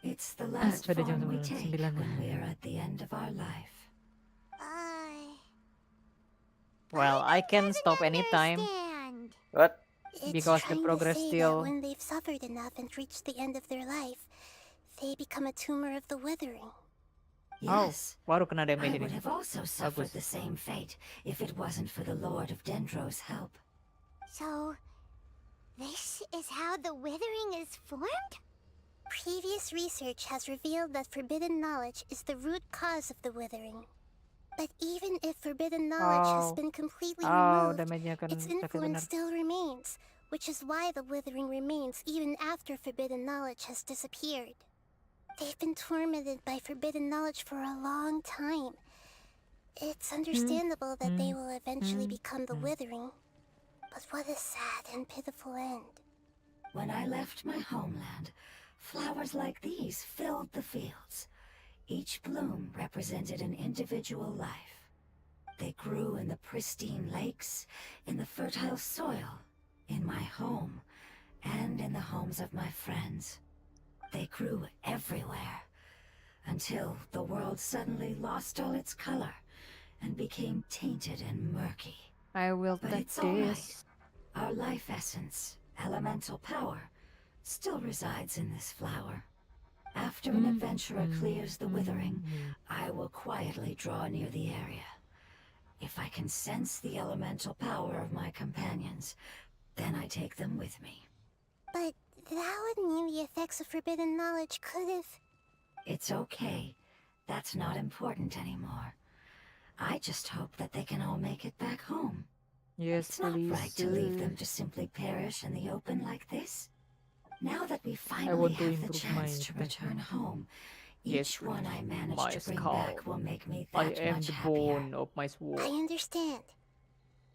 It's the last pada jam form we 9, take when we are at the end of our life. Well, I can stop anytime. What? It's Because the trying progress to say still- that when they've suffered enough and reached the end of their life, they become a tumor of the withering. Yes, baru kena I damage would ini. have also suffered Bagus. the same fate if it wasn't for the Lord of Dendro's help. So, this is how the withering is formed? Previous research has revealed that forbidden knowledge is the root cause of the withering. But even if forbidden knowledge has been completely removed, damage-nya akan its sakit influence benar. still remains, which is why the withering remains even after forbidden knowledge has disappeared. They've been tormented by forbidden knowledge for a long time. It's understandable that they will eventually become the withering. But what a sad and pitiful end. When I left my homeland, Flowers like these filled the fields. Each bloom represented an individual life. They grew in the pristine lakes, in the fertile soil, in my home, and in the homes of my friends. They grew everywhere, until the world suddenly lost all its color and became tainted and murky. I will But take it's all right. this. Our life essence, elemental power, still resides in this flower. After an adventurer clears the withering, I will quietly draw near the area. If I can sense the elemental power of my companions, then I take them with me. But that would mean the effects of forbidden knowledge could have... It's okay. That's not important anymore. I just hope that they can all make it back home. Yes, It's not please. right to leave them to simply perish in the open like this. Now that we I finally want to have the improve my chance to return home, Yes, each one I please. manage My to bring skull. back will make me I that am much the happier. bone of my sword. I understand.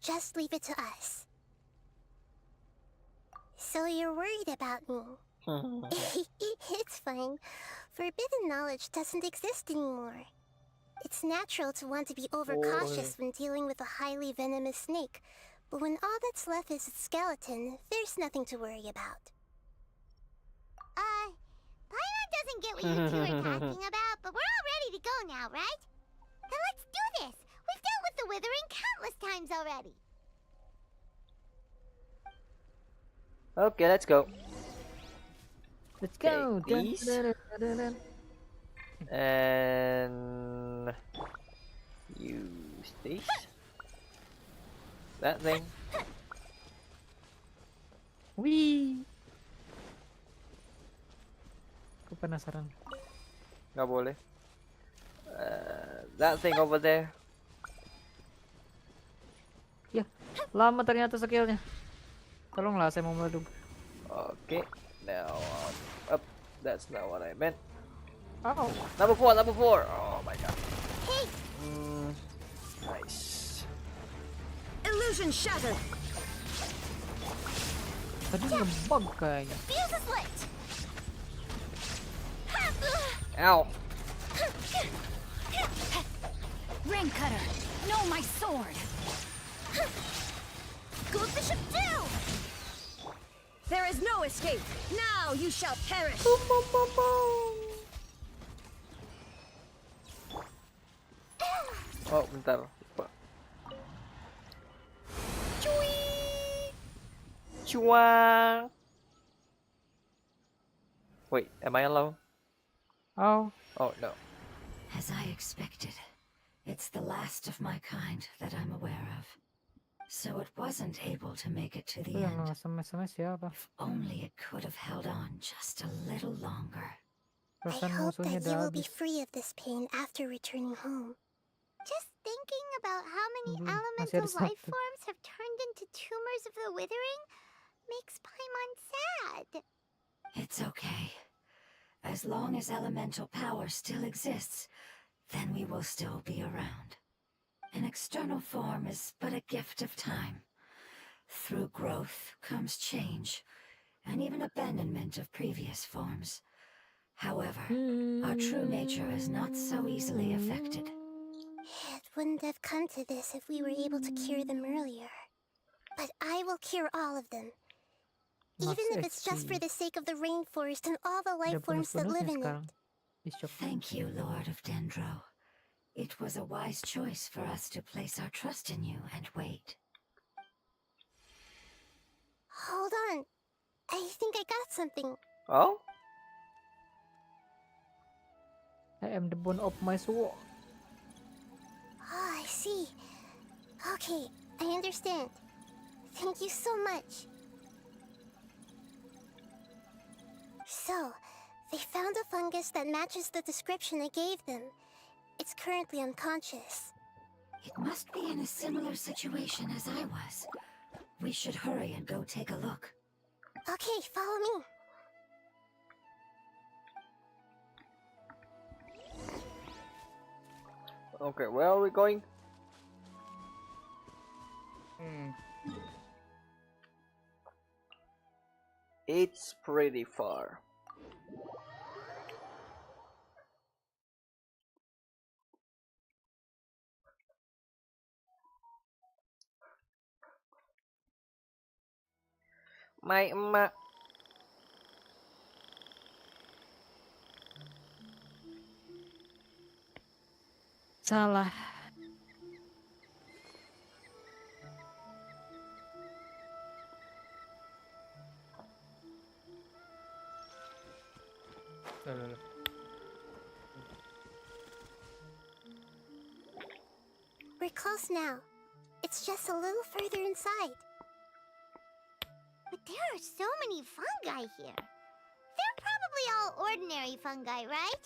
Just leave it to us. So you're worried about me? It's fine. Forbidden knowledge doesn't exist anymore. It's natural to want to be overcautious when dealing with a highly venomous snake, but when all that's left is its skeleton, there's nothing to worry about. Paimon doesn't get what you two are talking about, but we're all ready to go now, right? Then let's do this! We've dealt with the withering countless times already! Okay, let's go. Let's go. Take these. And use this. That thing. Wih. Aku penasaran. Nggak boleh. That thing over there. Ya, lama ternyata skillnya. Tolonglah, saya mau meleduk. Okay, now up. That's not what I meant. Oh. Number 4, number 4. Oh my god. Hey! Nice. Illusion shattered! Tadi ngebug kayaknya. Fuse is lit! Ow. Rain cutter, know my sword. School Bishop down! There is no escape! Now you shall perish! Oh, bentar. Lupa. Cuang. Wait, am I alone? Oh. Oh, no. As I expected, it's the last of my kind that I'm aware of. So it wasn't able to make it to the Yang end. SMS siapa? If only it could have held on just a little longer. I Perasaan hope musuhnya that you udah will be habis. free of this pain after returning home. Just thinking about how many Masih elemental ada life satu. forms have turned into tumors of the withering makes Paimon sad. It's okay. As long as elemental power still exists, then we will still be around. An external form is but a gift of time. Through growth comes change, and even abandonment of previous forms. However, our true nature is not so easily affected. It wouldn't have come to this if we were able to cure them earlier. But I will cure all of them. Even if it's just for the sake of the rainforest and all the life forms that live in it. Thank you, Lord of Dendro. It was a wise choice for us to place our trust in you and wait. Hold on. I think I got something. Oh? I am the bone of my sword. Oh, I see. Okay, I understand. Thank you so much. So, they found a fungus that matches the description I gave them. It's currently unconscious. It must be in a similar situation as I was. We should hurry and go take a look. Okay, follow me. Okay, where are we going? It's pretty far. My emak. Salah. Loh. We're close now. It's just a little further inside. But there are so many fungi here. They're probably all ordinary fungi, right?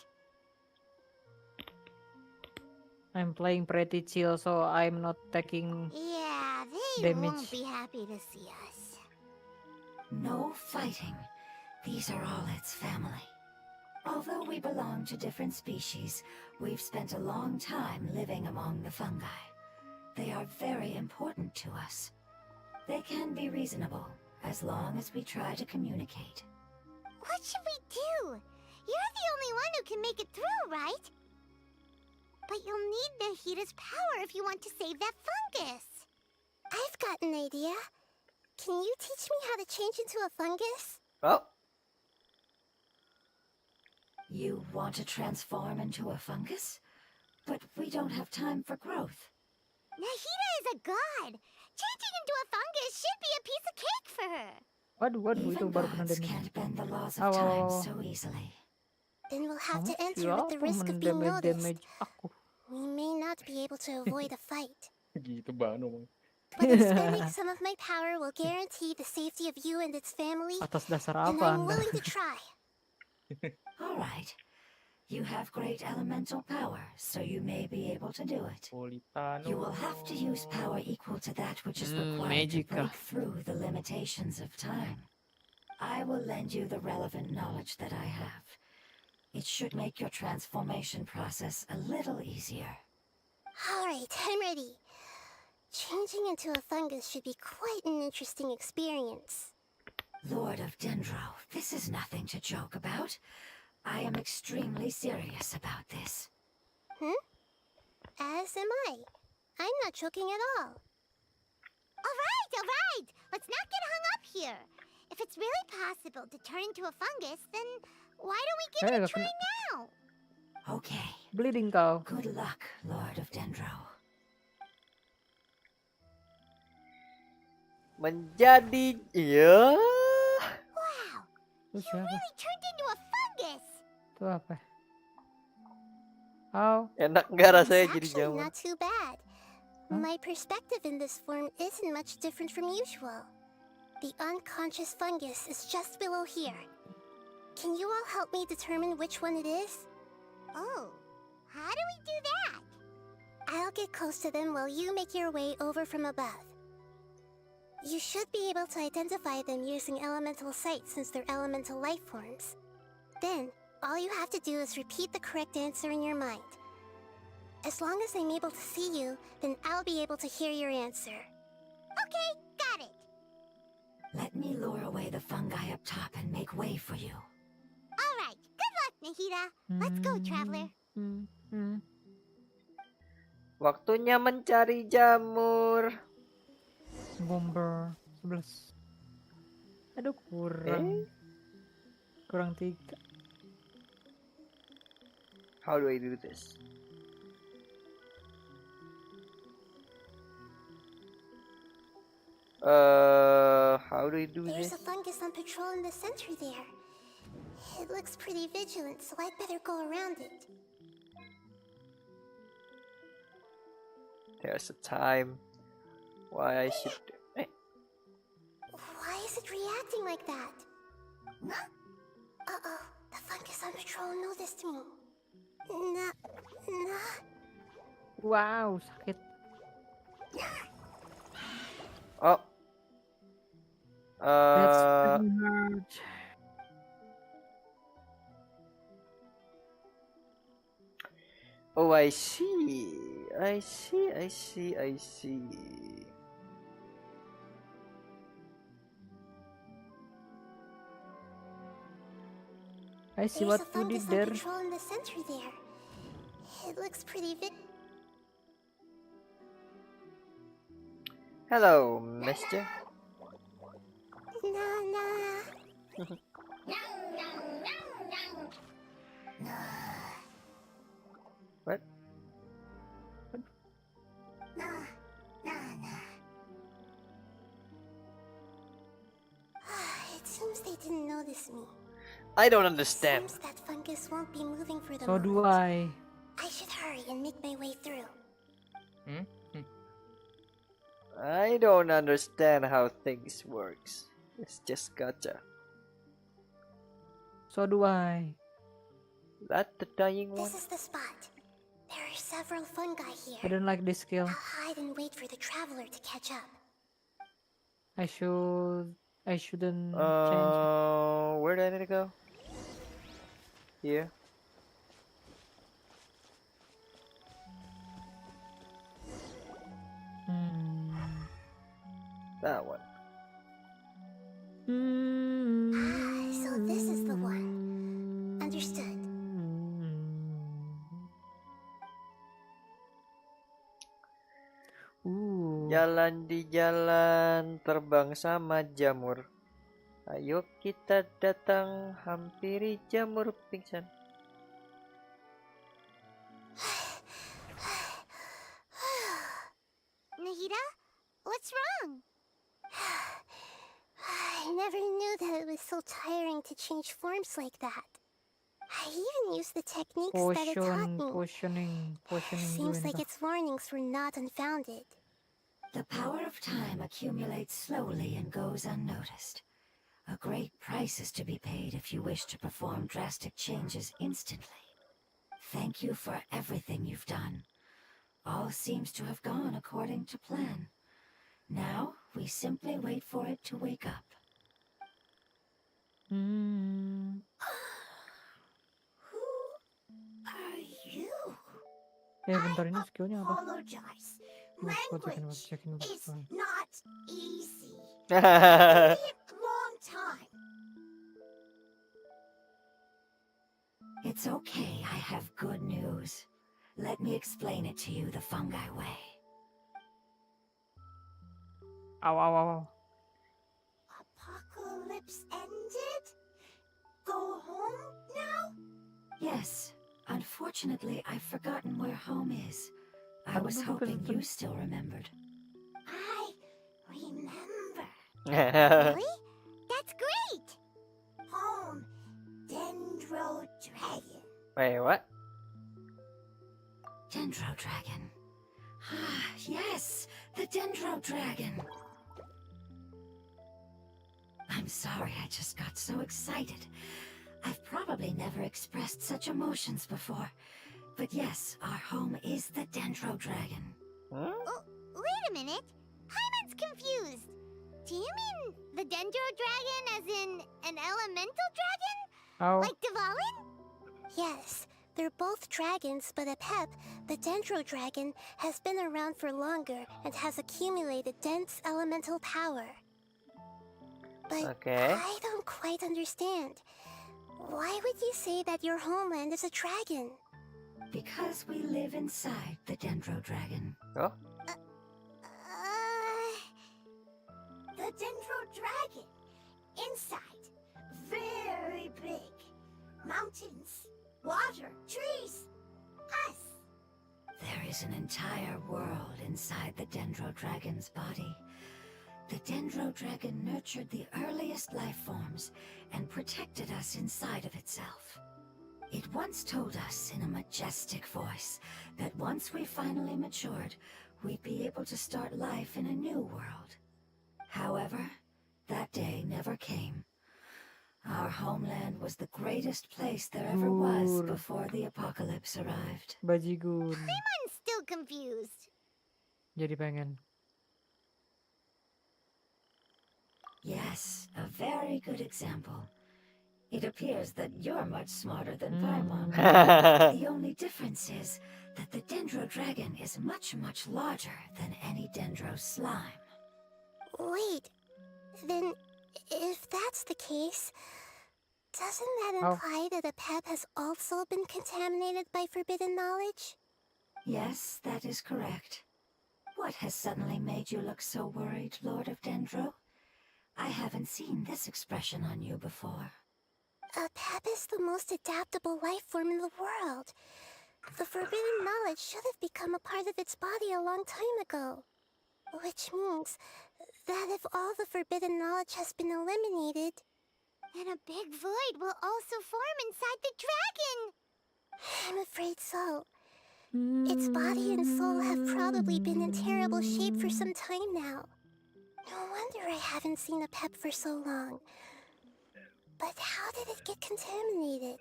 I'm playing pretty chill, so I'm not taking Yeah, they damage. won't be happy to see us. No fighting. These are all its family. Although we belong to different species, we've spent a long time living among the fungi. They are very important to us. They can be reasonable, as long as we try to communicate. What should we do? You're the only one who can make it through, right? But you'll need Nahita's power if you want to save that fungus. I've got an idea. Can you teach me how to change into a fungus? Oh. You want to transform into a fungus? But we don't have time for growth. Nahita is a god. Changing into a fungus should be a piece of cake for her. Waduh, itu Even baru kena gods damage. can't bend the laws Aw, of aw, time aw. so easily. Then we'll have to Kamu enter with the siapa risk of being noticed. mendamage aku? We may not be able to avoid a fight. Gitu banget ngomong. But expending some of my power will guarantee the safety of you and its family, Atas dasar and apa I'm Anda? willing to try. All right. You have great elemental power, so you may be able to do it. You will have to use power equal to that which is required to Magica. break through the limitations of time. I will lend you the relevant knowledge that I have. It should make your transformation process a little easier. Alright, I'm ready. Changing into a fungus should be quite an interesting experience. Lord of Dendro, this is nothing to joke about. I am extremely serious about this. As am I. I'm not joking at all. Alright! Let's not get hung up here. If it's really possible to turn into a fungus, then why don't we give it a Gak try kena. now? Okay. Bleeding kau. Good luck, Lord of Dendro. Menjadi iya. Wow! Itu siapa? Really turned into a fungus! Itu apa? How? Enak nggak It's rasanya jadi actually jamur? not too bad. My perspective in this form isn't much different from usual. The unconscious fungus is just below here. Can you all help me determine which one it is? Oh, how do we do that? I'll get close to them while you make your way over from above. You should be able to identify them using elemental sight since they're elemental life forms. Then, all you have to do is repeat the correct answer in your mind. As long as I'm able to see you, then I'll be able to hear your answer. Okay, got it. Let me lure away the fungi up top and make way for you. Alright, good luck, Nahita. Let's go, traveler. Waktunya mencari jamur. Bomber 11. Aduh, kurang 3. How do I do this? How do I do There's this? a fungus on patrol in the center there. It looks pretty vigilant, so I'd better go around it. There's a time why I should. Why is it reacting like that? Uh-oh, the fungus on patrol noticed me. Wow, sakit. Oh. That's pretty hard. Oh, I see. I see. I see There's what a you fungus did on there. patrol in the center there. It looks pretty Hello, mister. Nah. What? It seems they didn't notice me. I don't understand. Seems that fungus won't be moving for the So moment. do I. I should hurry and make my way through. I don't understand how things works. It's just gotcha. So do I. That the dying one? This is the spot. There are several fungi here. I don't like this skill. I'll hide and wait for the traveler to catch up. I shouldn't change it. Where do I need to go? Here. That one. So this is the one. Understood. Jalan di jalan, terbang sama jamur. Ayo kita datang, hampiri jamur pingsan. Nahida, what's wrong? I never knew that it was so tiring to change forms like that. I even used the techniques that it taught me. Potioning Seems dulu like nih. its warnings were not unfounded. The power of time accumulates slowly and goes unnoticed. A great price is to be paid if you wish to perform drastic changes instantly. Thank you for everything you've done. All seems to have gone according to plan. Now, we simply wait for it to wake up. Who are you? Bentar ini skillnya apa? Apologize. Lupa Language cekin is lupa. not easy. Take a long time. It's okay, I have good news. Let me explain it to you the fungi way. Aw. Apocalypse ended? Go home now? Yes, unfortunately, I've forgotten where home is. I was hoping you still remembered. I remember. Really? That's great! Home, Dendro Dragon. Wait, what? Dendro Dragon. Ah, yes, the Dendro Dragon. I'm sorry, I just got so excited. I've probably never expressed such emotions before. But yes, our home is the Dendro Dragon. Huh? Oh, wait a minute. Hyman's confused. Do you mean the Dendro Dragon as in an elemental dragon? Oh. Like Dvalin? Yes, they're both dragons, but Apep, the Dendro Dragon, has been around for longer and has accumulated dense elemental power. But Okay. I don't quite understand. Why would you say that your homeland is a dragon? Because we live inside the Dendro Dragon. Oh? The Dendro Dragon. Inside. Very big. Mountains. Water. Trees. Us. There is an entire world inside the Dendro Dragon's body. The Dendro Dragon nurtured the earliest life forms and protected us inside of itself. It once told us in a majestic voice that once we finally matured, we'd be able to start life in a new world. However, that day never came. Our homeland was the greatest place there ever was before the apocalypse arrived. Bajigur. Hyman's still confused. Jadi pengen. Yes, a very good example. It appears that you're much smarter than Paimon. The only difference is that the Dendro Dragon is much, much larger than any Dendro slime. Wait, then if that's the case, Doesn't that Oh. imply that a pep has also been contaminated by forbidden knowledge? Yes, that is correct. What has suddenly made you look so worried, Lord of Dendro? I haven't seen this expression on you before. A pep is the most adaptable life form in the world. The forbidden knowledge should have become a part of its body a long time ago. Which means that if all the forbidden knowledge has been eliminated, then a big void will also form inside the dragon. I'm afraid so. Its body and soul have probably been in terrible shape for some time now. No wonder I haven't seen a pep for so long. But how did it get contaminated?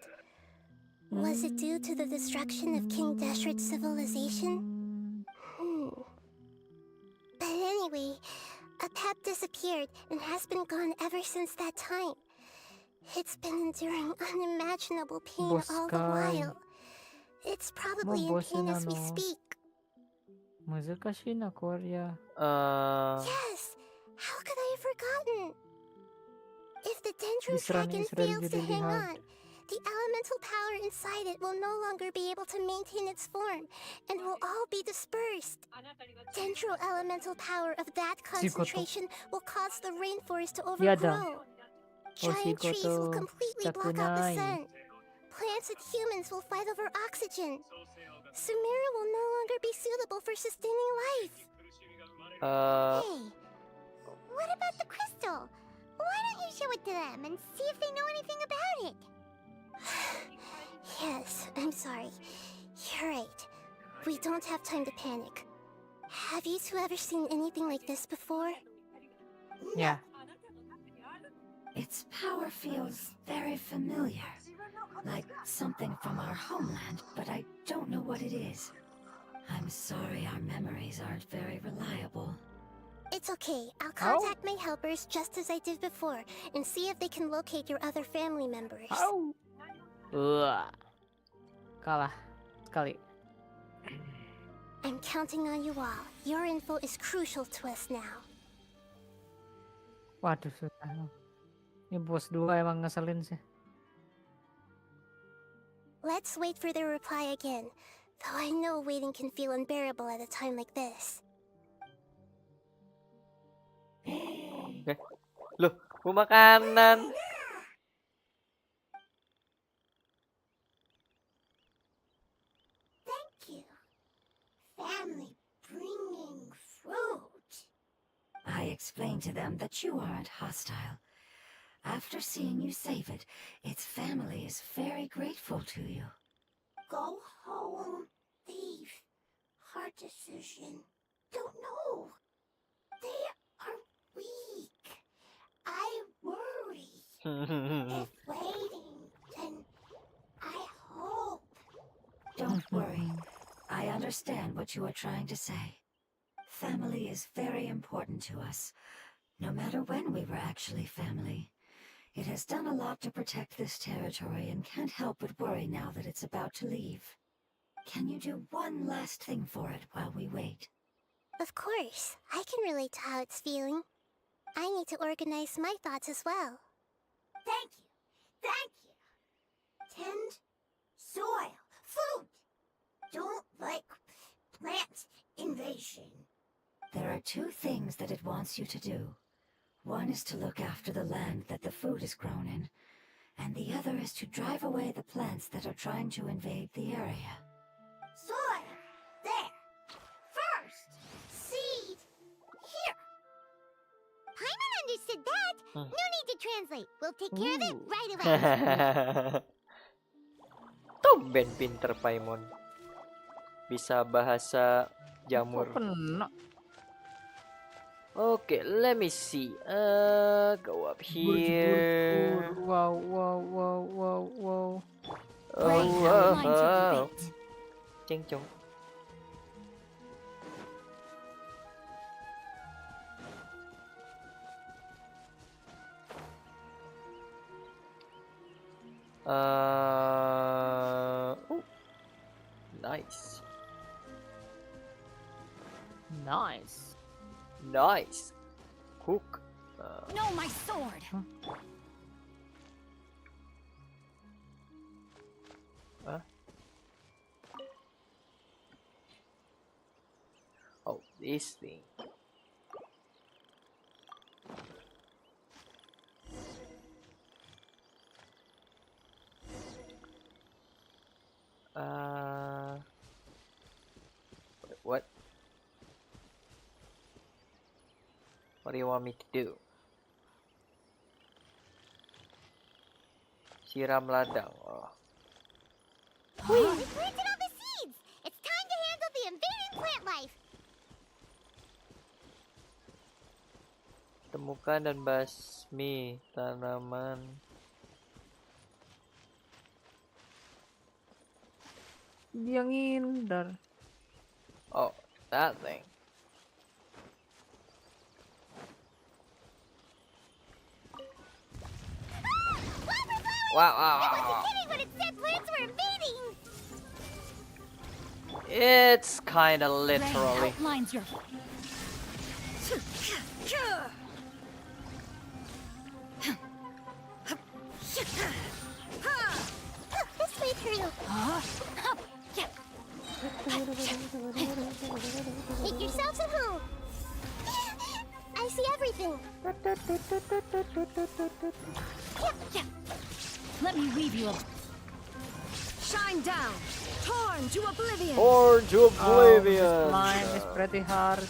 Was it due to the destruction of King Deshret's civilization? But anyway, a pep disappeared and has been gone ever since that time. It's been enduring unimaginable pain all the while. It's probably in pain as we speak. Yes! How could I have forgotten? If the Dendro dragon fails to hang on, the elemental power inside it will no longer be able to maintain its form and will all be dispersed. Dendro elemental power of that concentration will cause the rainforest to overgrow. Giant trees will completely block out the sun. Plants and humans will fight over oxygen. Sumeru will no longer be suitable for sustaining life. Hey, what about the crystal? Why don't you show it to them and see if they know anything about it? Yes, I'm sorry. You're right. We don't have time to panic. Have you two ever seen anything like this before? Yeah. Its power feels very familiar. Like something from our homeland, but I don't know what it is. I'm sorry our memories aren't very reliable. It's okay. I'll contact my helpers just as I did before and see if they can locate your other family members. Kalah sekali. I'm counting on you all. Your info is crucial to us now. Waduh, susah. Ini bos 2 emang ngeselin sih. Let's wait for their reply again. Though I know waiting can feel unbearable at a time like this. Loh, mau makanan. Thank you. Family bringing fruit. I explained to them that you aren't hostile. After seeing you save it, its family is very grateful to you. Go home, thief. Hard decision. Don't know. They are weak. I worry. If waiting, then I hope. Don't worry. I understand what you are trying to say. Family is very important to us. No matter when we were actually family. It has done a lot to protect this territory and can't help but worry now that it's about to leave. Can you do one last thing for it while we wait? Of course. I can relate to how it's feeling. I need to organize my thoughts as well. Thank you. Thank you. Tend soil. Food. Don't like plant invasion. There are 2 things that it wants you to do. One is to look after the land that the food is grown in, and the other is to drive away the plants that are trying to invade the area. Soil. There. First. Seed. Here. Paimon understood that. No need to translate. We'll take care of it right away. Tumben pinter Paimon. Bisa bahasa jamur. Okay, let me see. Go up here. Wow. Oh. Ceng cong. Nice. Nice. Cook. No, my sword. easy. What? What do you want me to do? Siram ladang. Oh. We planted all the seeds! It's time to handle the invading plant life! Temukan dan basmi tanaman. Dia ngindar. Oh, that thing. Wow, wow, I wow, wow. wasn't kidding when it said plants were invading! It's kinda literally. Outlines your This way through. Make yourselves at home. I see everything. Let me weave you a Shine down, torn to oblivion. Or to Oh, oblivion. this slime is pretty hard.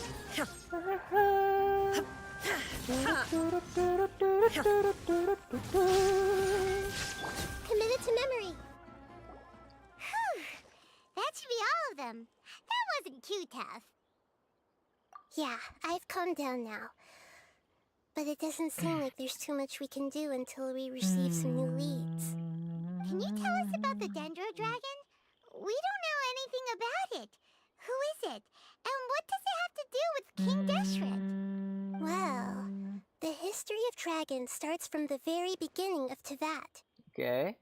Committed to memory. Whew. That should be all of them. That wasn't too tough. Yeah, I've calmed down now. But it doesn't seem like there's too much we can do until we receive some new leads. Can you tell us about the Dendro Dragon? We don't know anything about it. Who is it? And what does it have to do with King Deshret? Well, the history of dragons starts from the very beginning of Tevat. Okay.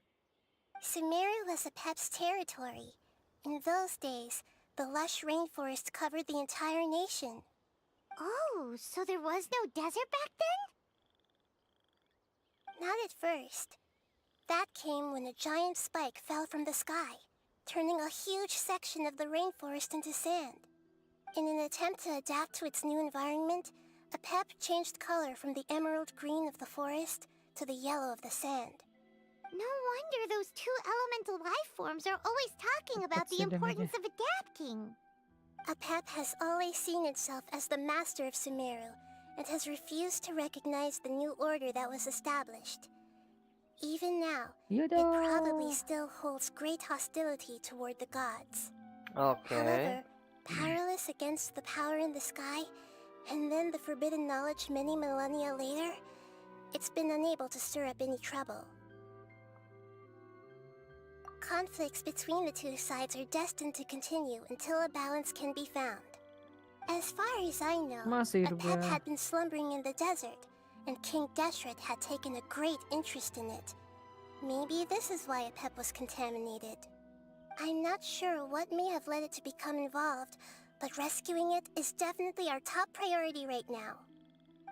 Sumeru was Apep's territory. In those days, the lush rainforest covered the entire nation. Oh, so there was no desert back then? Not at first. That came when a giant spike fell from the sky, turning a huge section of the rainforest into sand. In an attempt to adapt to its new environment, Apep changed color from the emerald green of the forest to the yellow of the sand. No wonder those two elemental life forms are always talking about the importance of adapting. Apep has always seen itself as the master of Sumeru and has refused to recognize the new order that was established. Even now, it probably still holds great hostility toward the gods. Okay. However, powerless against the power in the sky, and then the forbidden knowledge many millennia later, it's been unable to stir up any trouble. Conflicts between the two sides are destined to continue until a balance can be found. As far as I know, Apep had been slumbering in the desert, and King Deshret had taken a great interest in it. Maybe this is why Apep was contaminated. I'm not sure what may have led it to become involved, but rescuing it is definitely our top priority right now.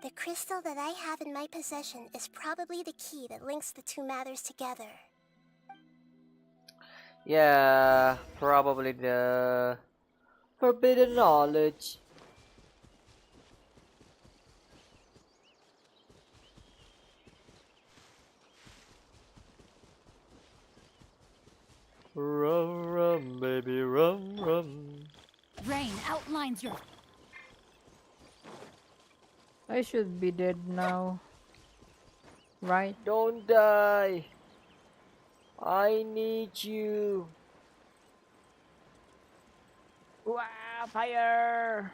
The crystal that I have in my possession is probably the key that links the two matters together. Yeah, probably the forbidden knowledge. Rum rum baby rum rum. Rain outlines your I should be dead now. Right? Don't die. I need you. Wow, fire!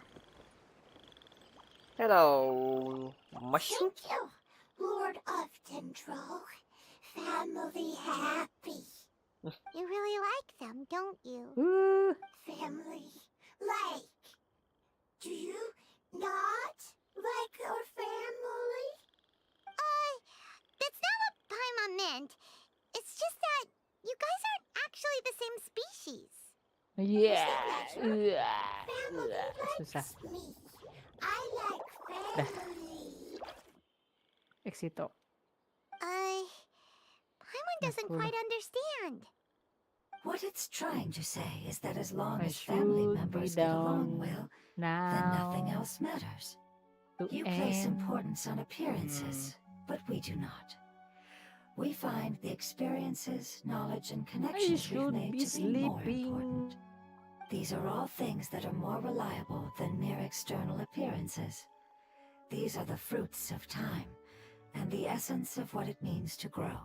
Hello, mushroom. Thank you, Lord of Dendro. Family happy. You really like them, don't you? Family like. Do you not like your family? That's not what Paimon meant. It's just that you guys aren't actually the same species. Yeah. Family likes me. I like family. Exito. Paimon doesn't quite understand. What it's trying to say is that as long I as family should be members get along well, then nothing now else matters. to You place end. importance on appearances, but we do not. We find the experiences, knowledge, and I connections we've should made be to be more sleeping. important. These are all things that are more reliable than mere external appearances. These are the fruits of time, and the essence of what it means to grow.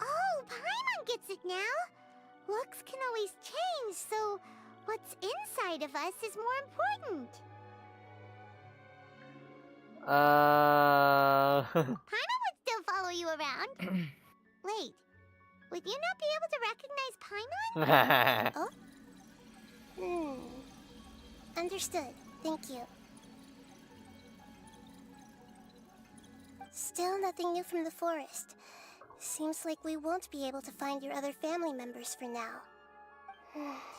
Oh, Paimon gets it now. Looks can always change, so what's inside of us is more important. Paimon would still follow you around. Wait, would you not be able to recognize Paimon? Oh? Understood. Thank you. Still nothing new from the forest. Seems like we won't be able to find your other family members for now.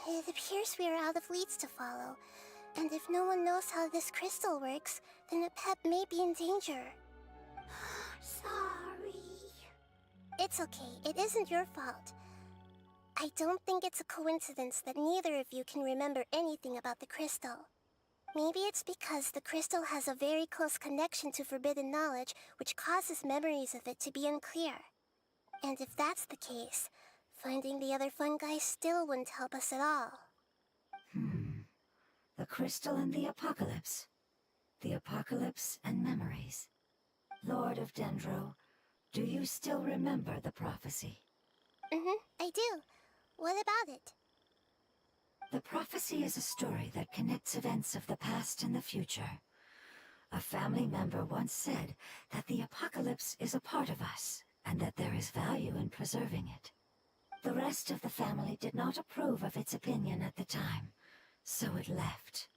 It appears we are out of leads to follow. And if no one knows how this crystal works, then Apep may be in danger. Sorry. It's okay. It isn't your fault. I don't think it's a coincidence that neither of you can remember anything about the crystal. Maybe it's because the crystal has a very close connection to forbidden knowledge, which causes memories of it to be unclear. And if that's the case, finding the other fungi still wouldn't help us at all. The crystal and the apocalypse. The apocalypse and memories. Lord of Dendro, do you still remember the prophecy? I do. What about it? The prophecy is a story that connects events of the past and the future. A family member once said that the apocalypse is a part of us, and that there is value in preserving it. The rest of the family did not approve of its opinion at the time, so it left.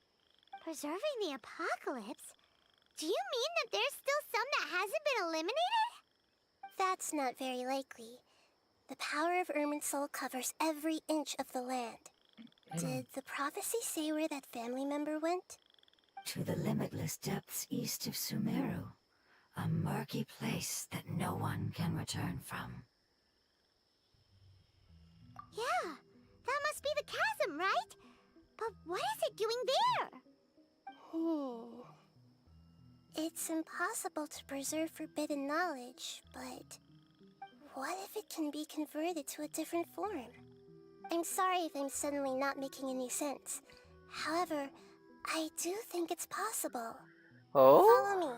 Preserving the apocalypse? Do you mean that there's still some that hasn't been eliminated? That's not very likely. The power of Irminsul covers every inch of the land. Did the prophecy say where that family member went? To the limitless depths east of Sumeru, a murky place that no one can return from. Yeah, that must be the chasm, right? But what is it doing there? It's impossible to preserve forbidden knowledge, but what if it can be converted to a different form? I'm sorry if I'm suddenly not making any sense. However, I do think it's possible. Follow me.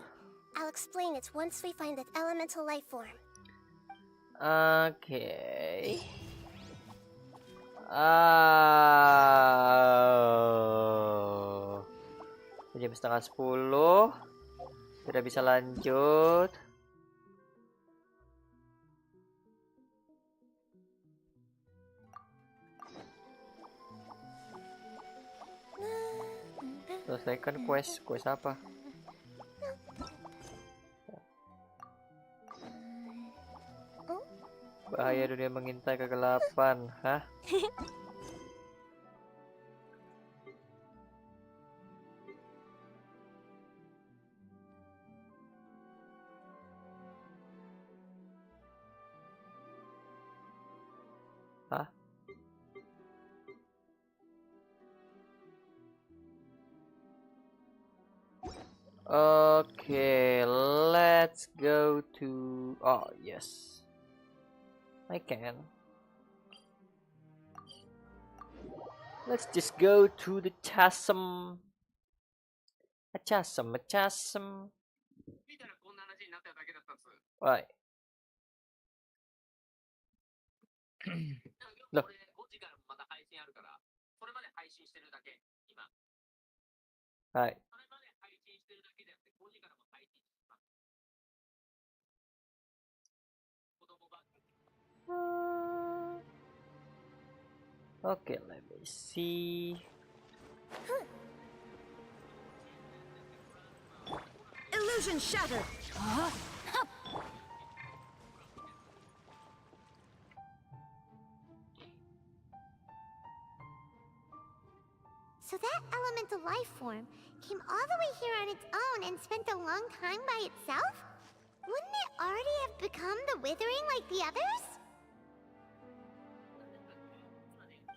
I'll explain it once we find that elemental life form. Okay. Jam setengah 10. Tidak bisa lanjut. Selesaikan quest apa? Bahaya dunia mengintai kegelapan, hah? Hah? Okay, let's go to... Oh, yes. I can. Let's just go to the chasm. A chasm. Right. Look. Right. Okay, let me see. Illusion shattered. So that elemental life form came all the way here on its own and spent a long time by itself? Wouldn't it already have become the Withering like the others?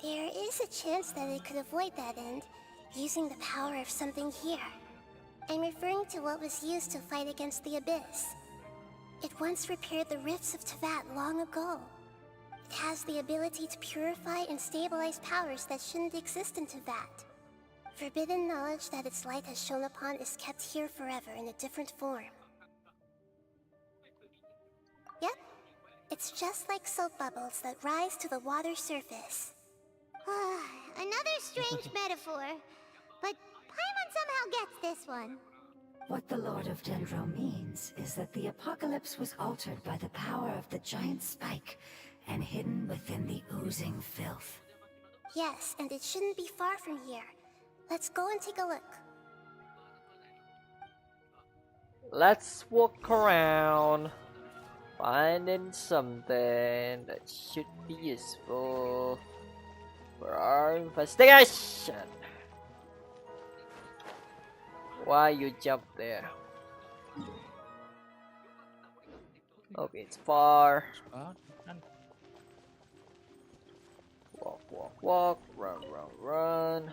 There is a chance that it could avoid that end, using the power of something here. I'm referring to what was used to fight against the Abyss. It once repaired the rifts of Tevat long ago. It has the ability to purify and stabilize powers that shouldn't exist in Tevat. Forbidden knowledge that its light has shone upon is kept here forever in a different form. Yep, it's just like soap bubbles that rise to the water surface. Another strange metaphor, but Paimon somehow gets this one. What the Lord of Dendro means is that the apocalypse was altered by the power of the giant spike and hidden within the oozing filth. Yes, and it shouldn't be far from here. Let's go and take a look. Let's walk around, finding something that should be useful for our investigation. Why you jump there? Okay, it's far. Walk, walk, walk, run, run, run.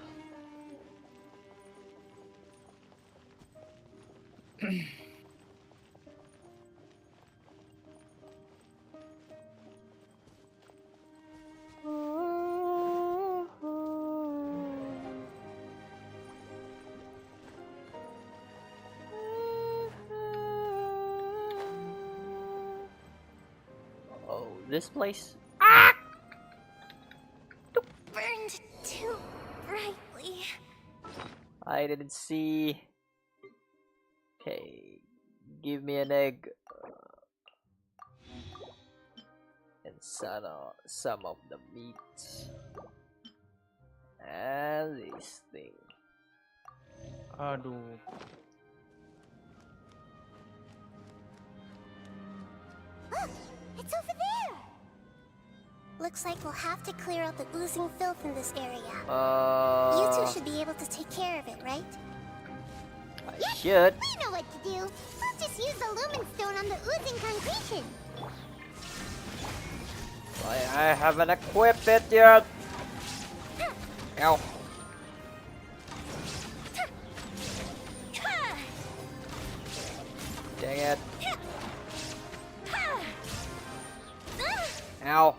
Oh, this place? Burned too brightly. I didn't see. Okay, give me an egg and some of the meat and this thing. Aduh. Look, it's over there. Looks like we'll have to clear out the oozing filth in this area. You two should be able to take care of it, right? I should. We know what to do. We'll just use the lumen stone on the oozing concretion. I haven't equipped it yet. Ow. Dang it. Ow.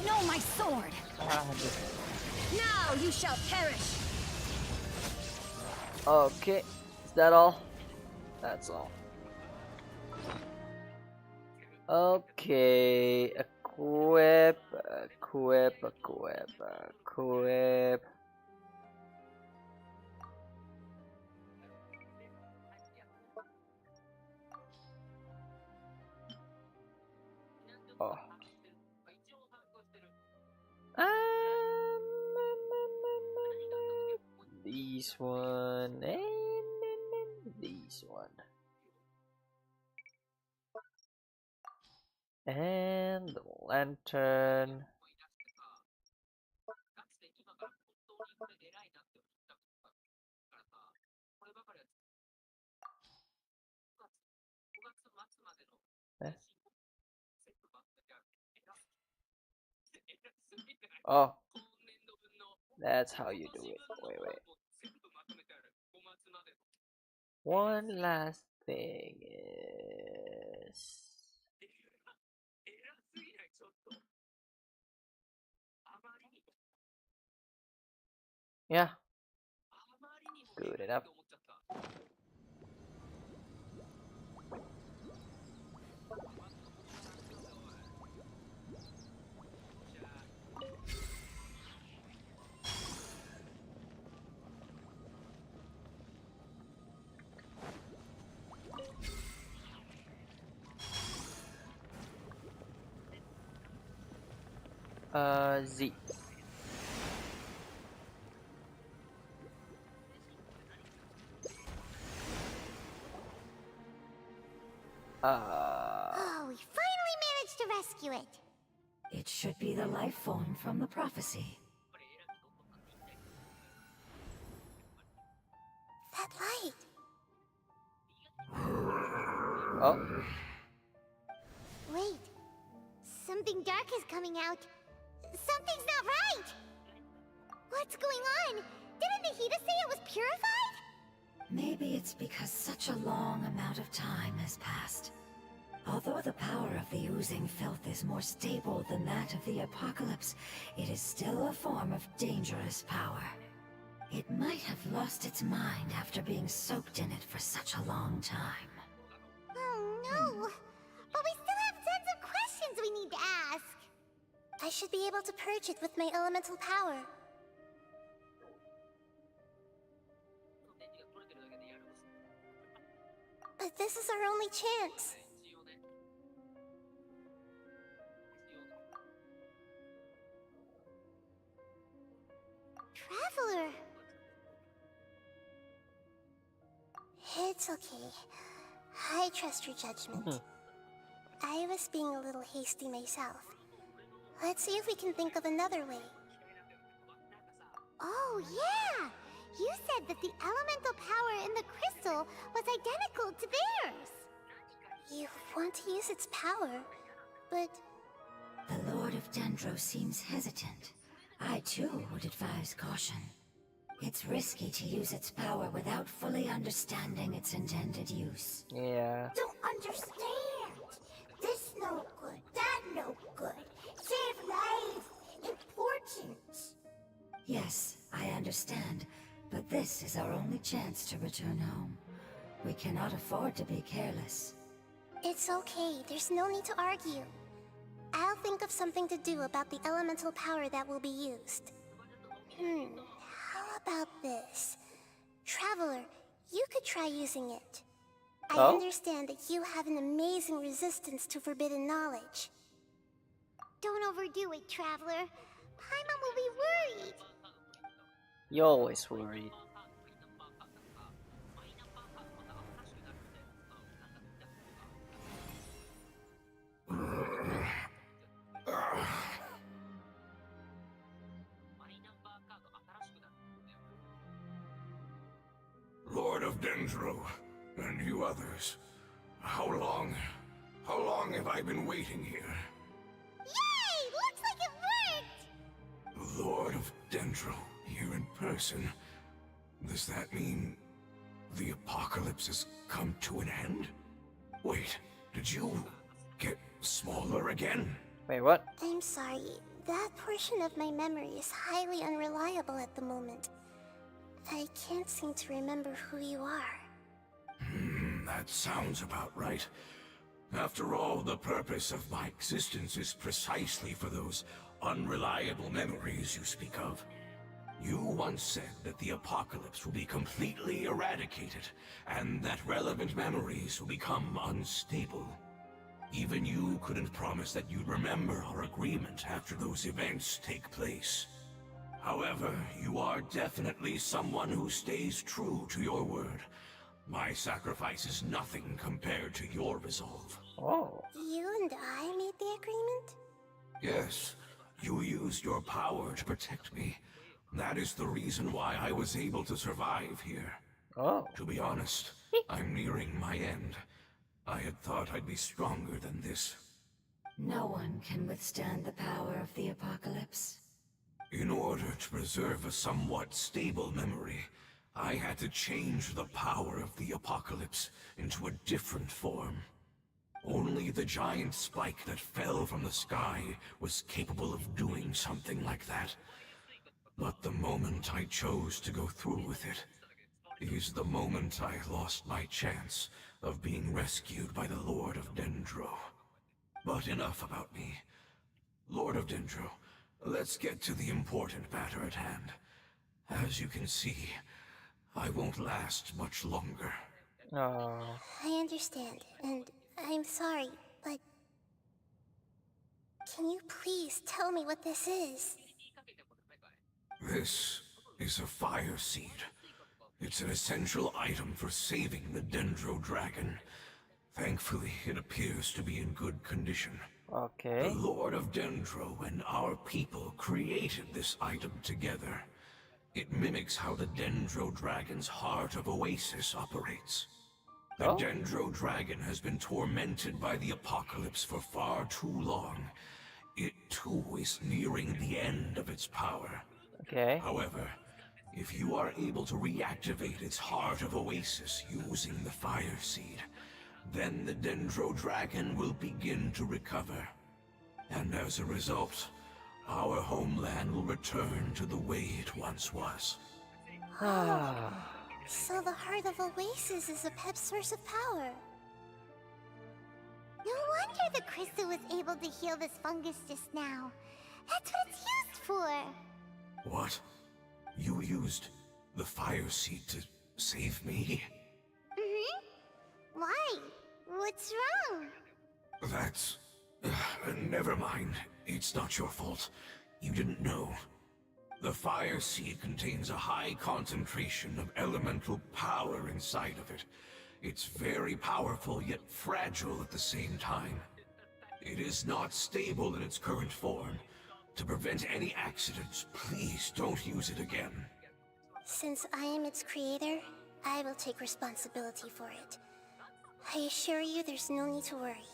No, my sword. Now you shall perish. Okay, is that all? That's all. Okay, equip. Oh. This one and this one. And the lantern. Eh? Oh, that's how you do it. Wait. One last thing is. Yeah. Good enough. Z. Oh, we finally managed to rescue it. It should be the life form from the prophecy. That light. Oh. Wait, something something dark is coming out. Something's not right! What's going on? Didn't Nahida say it was purified? Maybe it's because such a long amount of time has passed. Although the power of the oozing filth is more stable than that of the apocalypse, it is still a form of dangerous power. It might have lost its mind after being soaked in it for such a long time. Oh no! But we still have tons of questions we need to ask! I should be able to purge it with my elemental power. But this is our only chance. Traveler! It's okay. I trust your judgment. I was being a little hasty myself. Let's see if we can think of another way. Oh, yeah! You said that the elemental power in the crystal was identical to theirs. You want to use its power, but... The Lord of Dendro seems hesitant. I too would advise caution. It's risky to use its power without fully understanding its intended use. Yeah. Don't understand. This no good, that no good. Save lives. Important. Yes, I understand, but this is our only chance to return home. We cannot afford to be careless. It's okay, there's no need to argue. I'll think of something to do about the elemental power that will be used. How about this? Traveler, you could try using it. I understand that you have an amazing resistance to forbidden knowledge. Don't overdo it, Traveler. Paimon will be worried. You're always worried. Lord of Dendro, and you others, how long have I been waiting here? Yay! Looks like it worked! Lord of Dendro, here in person. Does that mean the apocalypse has come to an end? Wait, did you get smaller again? Wait, what? I'm sorry. That portion of my memory is highly unreliable at the moment. I can't seem to remember who you are. That sounds about right. After all, the purpose of my existence is precisely for those unreliable memories you speak of. You once said that the apocalypse will be completely eradicated, and that relevant memories will become unstable. Even you couldn't promise that you'd remember our agreement after those events take place. However, you are definitely someone who stays true to your word. My sacrifice is nothing compared to your resolve. Oh. You and I made the agreement? Yes, you used your power to protect me. That is the reason why I was able to survive here. Oh. To be honest, I'm nearing my end. I had thought I'd be stronger than this. No one can withstand the power of the apocalypse. In order to preserve a somewhat stable memory, I had to change the power of the apocalypse into a different form. Only the giant spike that fell from the sky was capable of doing something like that. But the moment I chose to go through with it is the moment I lost my chance of being rescued by the Lord of Dendro. But enough about me. Lord of Dendro, let's get to the important matter at hand. As you can see, I won't last much longer. Oh. I understand, and I'm sorry, but... Can you please tell me what this is? This is a fire seed. It's an essential item for saving the Dendro Dragon. Thankfully, it appears to be in good condition. Okay. The Lord of Dendro and our people created this item together. It mimics how the Dendro Dragon's Heart of Oasis operates. The Dendro Dragon has been tormented by the apocalypse for far too long. too is nearing the end of its power. Okay. However, if you are able to reactivate its Heart of Oasis using the Fire Seed, then the Dendro Dragon will begin to recover. And as a result, our homeland will return to the way it once was. So the Heart of Oasis is a pep source of power. No wonder the crystal was able to heal this fungus just now. That's what it's used for. What? You used the Fire Seed to save me? Why? What's wrong? That's... never mind. It's not your fault. You didn't know. The Fire Seed contains a high concentration of elemental power inside of it. It's very powerful, yet fragile at the same time. It is not stable in its current form. To prevent any accidents, please don't use it again. Since I am its creator, I will take responsibility for it. I assure you there's no need to worry.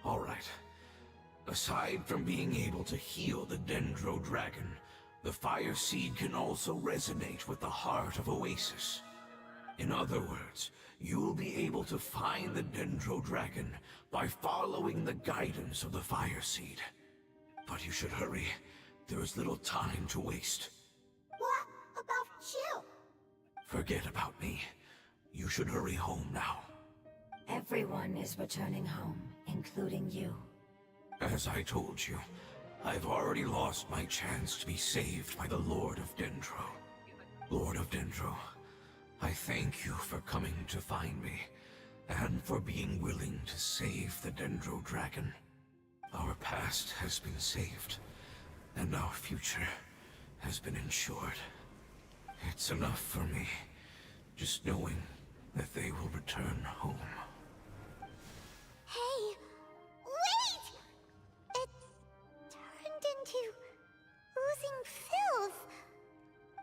Alright. Aside from being able to heal the Dendro Dragon, the Fire Seed can also resonate with the Heart of Oasis. In other words, you'll be able to find the Dendro Dragon by following the guidance of the Fire Seed. But you should hurry. There is little time to waste. What about you? Forget about me. You should hurry home now. Everyone is returning home, including you. As I told you, I've already lost my chance to be saved by the Lord of Dendro. Lord of Dendro, I thank you for coming to find me, and for being willing to save the Dendro Dragon. Our past has been saved, and our future has been ensured. It's enough for me, just knowing that they will return home. Hey, wait! It's turned into oozing filth.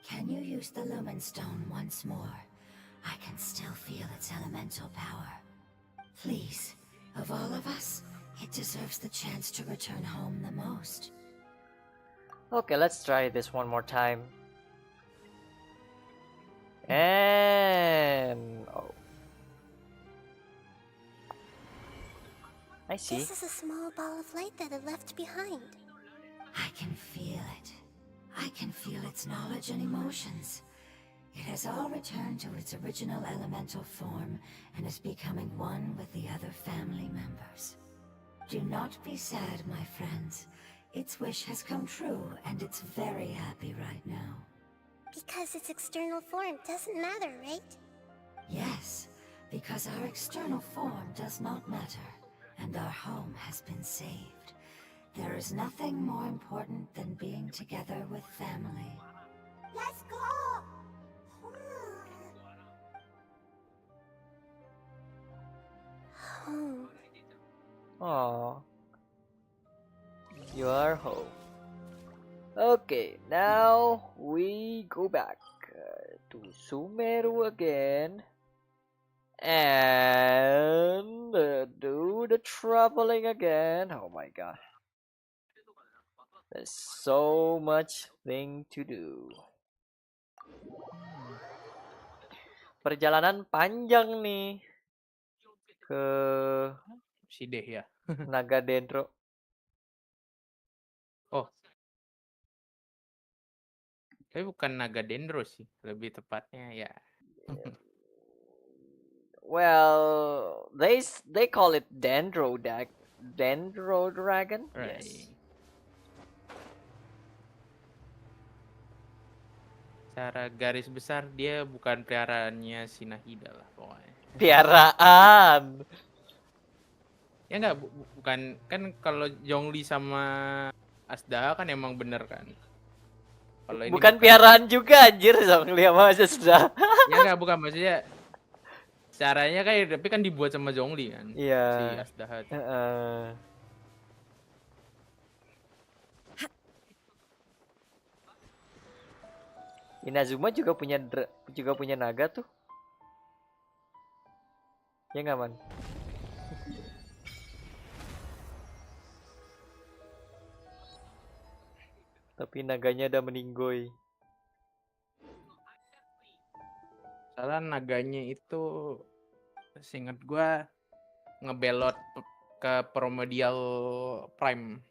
Can you use the Lumen Stone once more? I can still feel its elemental power. Please, of all of us, it deserves the chance to return home the most. Okay, let's try this one more time. And oh, I see. This is a small ball of light that it left behind. I can feel it. I can feel its knowledge and emotions. It has all returned to its original elemental form and is becoming one with the other family members. Do not be sad, my friends. Its wish has come true, and it's very happy right now. Because its external form doesn't matter, right? Yes, because our external form does not matter, and our home has been saved. There is nothing more important than being together with family. Let's go! Home. Aw. You are home. Okay, now we go back to Sumeru again and do the traveling again. Oh my god. There's so much thing to do. Perjalanan panjang nih ke Si Deh ya. Naga Dendro. Oh. Tapi bukan naga dendro sih, lebih tepatnya ya. Well, they call it Dendro Dragon. Right. Yes. Secara garis besar dia bukan peliharaannya si Nahida lah pokoknya. Piaraan. Ya enggak, bukan kan kalau Zhongli sama Asda kan emang bener kan. Kalau ini Bukan piaraan juga anjir Zhongli sama Asda. Ya enggak, bukan maksudnya caranya kan tapi kan dibuat sama Zhongli kan. Iya. Si Asda. Inazuma juga punya naga tuh. Ya nggak, Man? Tapi naganya udah meninggoy. Salah naganya itu seingat gua ngebelot ke Primordial Prime.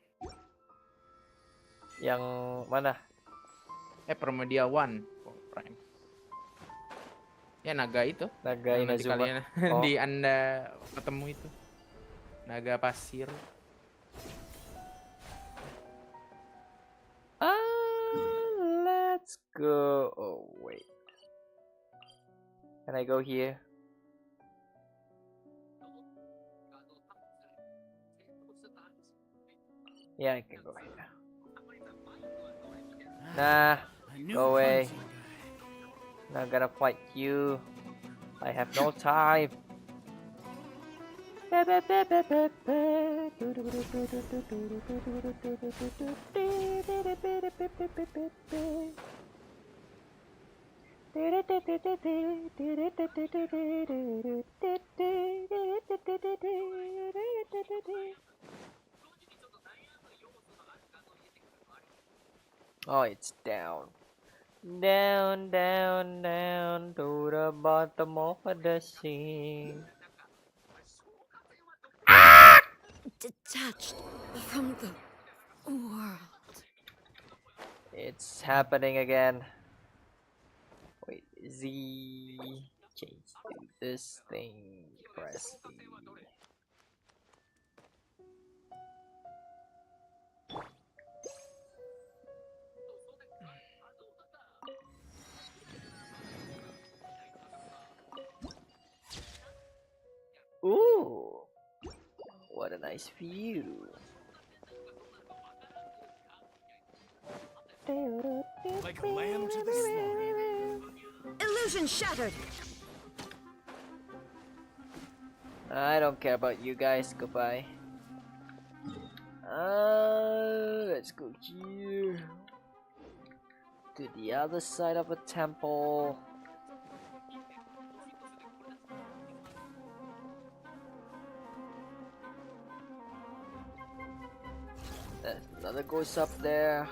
Yang mana? Primordial One Prime. Ya naga itu. Naga Yang nanti Inazuma. kalian Oh. di Anda ketemu itu. Naga pasir. Let's go. Oh wait. Can I go here? Yeah, I can go here. Nah, go away. Not gonna fight you. I have no time. Oh, it's down. Down, down, down to the bottom of the sea. Detached from the world. It's happening again. Wait, Z. Change to this thing. Press E. Ooh, what a nice view. Like lamb to the slaughter. Illusion shattered. I don't care about you guys. Goodbye. Let's go here to the other side of the temple. There's another ghost up there.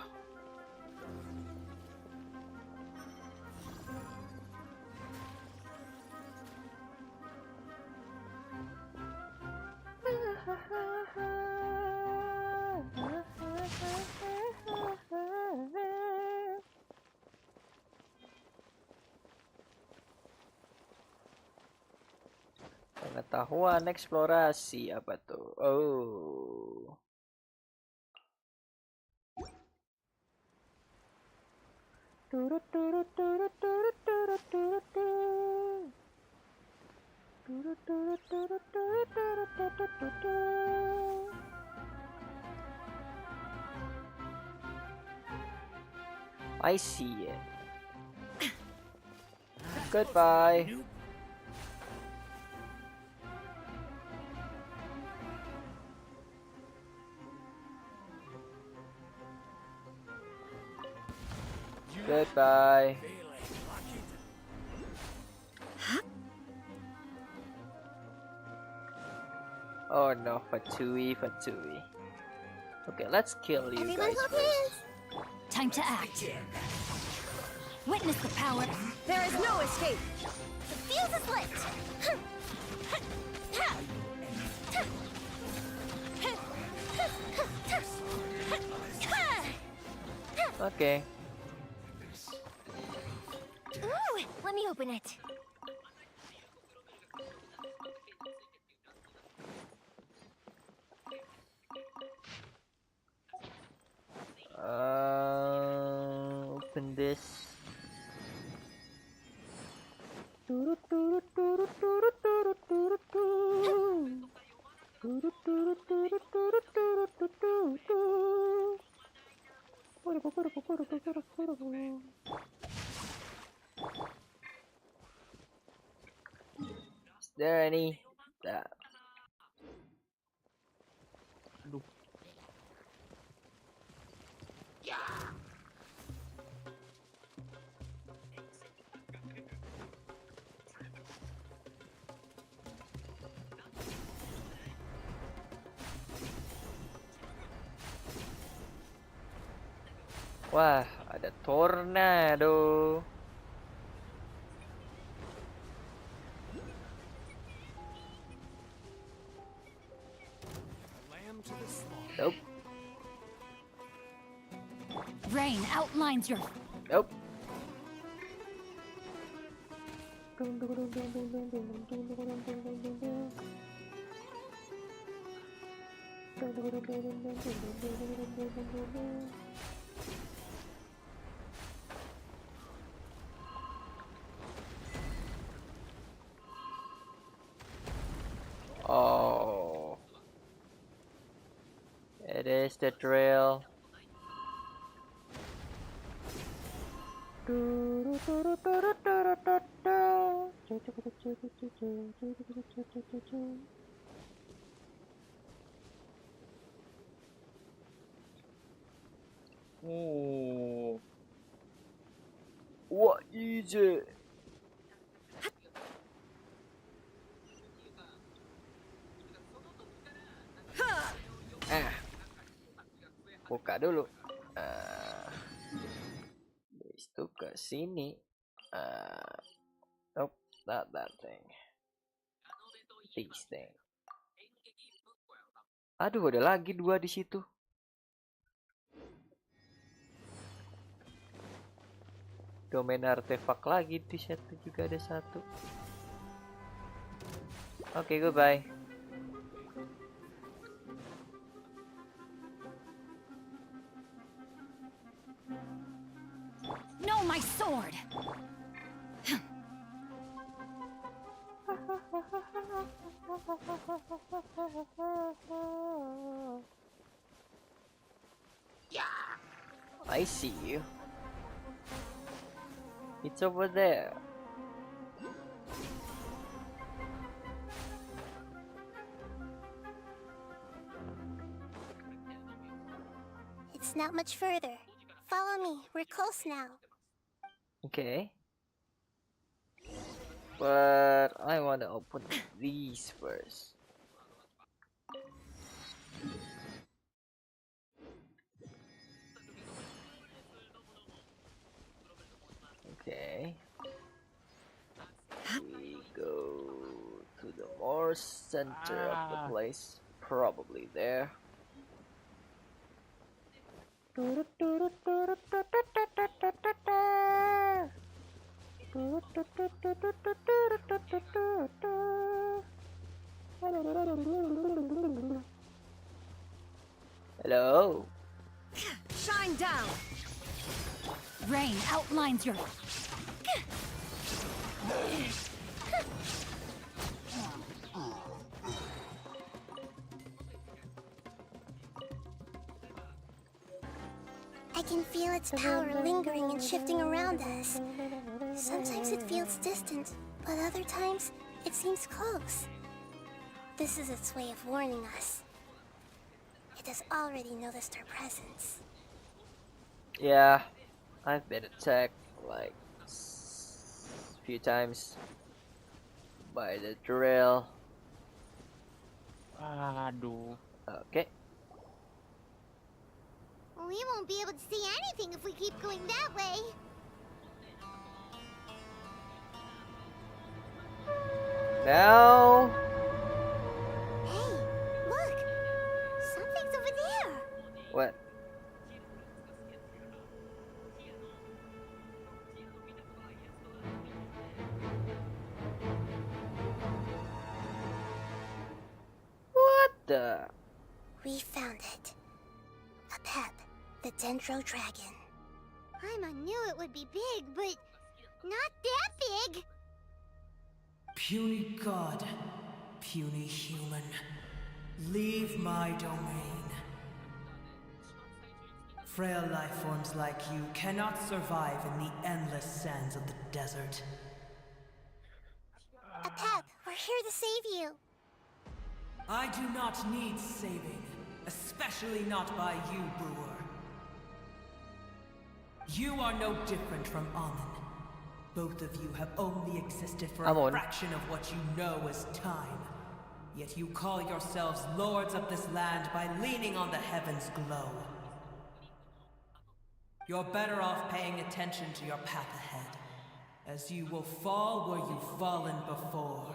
Pengetahuan eksplorasi apa tuh? Oh. I see it. Goodbye. Goodbye. Oh no, Fatui. Okay, let's kill you Everyone guys hold first. hands. Time to act. Witness the power. There is no escape. The fuse is lit. Okay. Ooh, let me open it. Open this. Is there any? That. Aduh. Wah, ada tornado. Nope. Rain outlines your... Nope. Oh, it is the drill. Oh, what is it? Buka dulu. Habis itu ke sini. Nope, not that thing. This thing. Aduh, ada lagi 2 di situ. Domain artefak lagi di situ juga ada 1. Oke, goodbye. No, my sword! I see you. It's over there. It's not much further. Follow me. We're close now. Okay. But I want to open these first. Okay. We go to the more center of the place. Probably there. Hello. Shine down. Rain outlines your... I can feel its power lingering and shifting around us. Sometimes it feels distant, but other times it seems close. This is its way of warning us. It has already noticed our presence. Yeah, I've been attacked like a few times by the drill. Aduh. Okay. We won't be able to see anything if we keep going that way. Now. Hey, look! Something's over there! What? What the? We found it. A pep, the Dendro Dragon. Paimon knew it would be big, but not that big! Puny god, puny human, leave my domain. Frail life forms like you cannot survive in the endless sands of the desert. A pep, we're here to save you. I do not need saving, especially not by you, Brewer. You are no different from Amon. Both of you have only existed for a fraction of what you know as time. Yet you call yourselves lords of this land by leaning on the heavens' glow. You're better off paying attention to your path ahead, as you will fall where you've fallen before.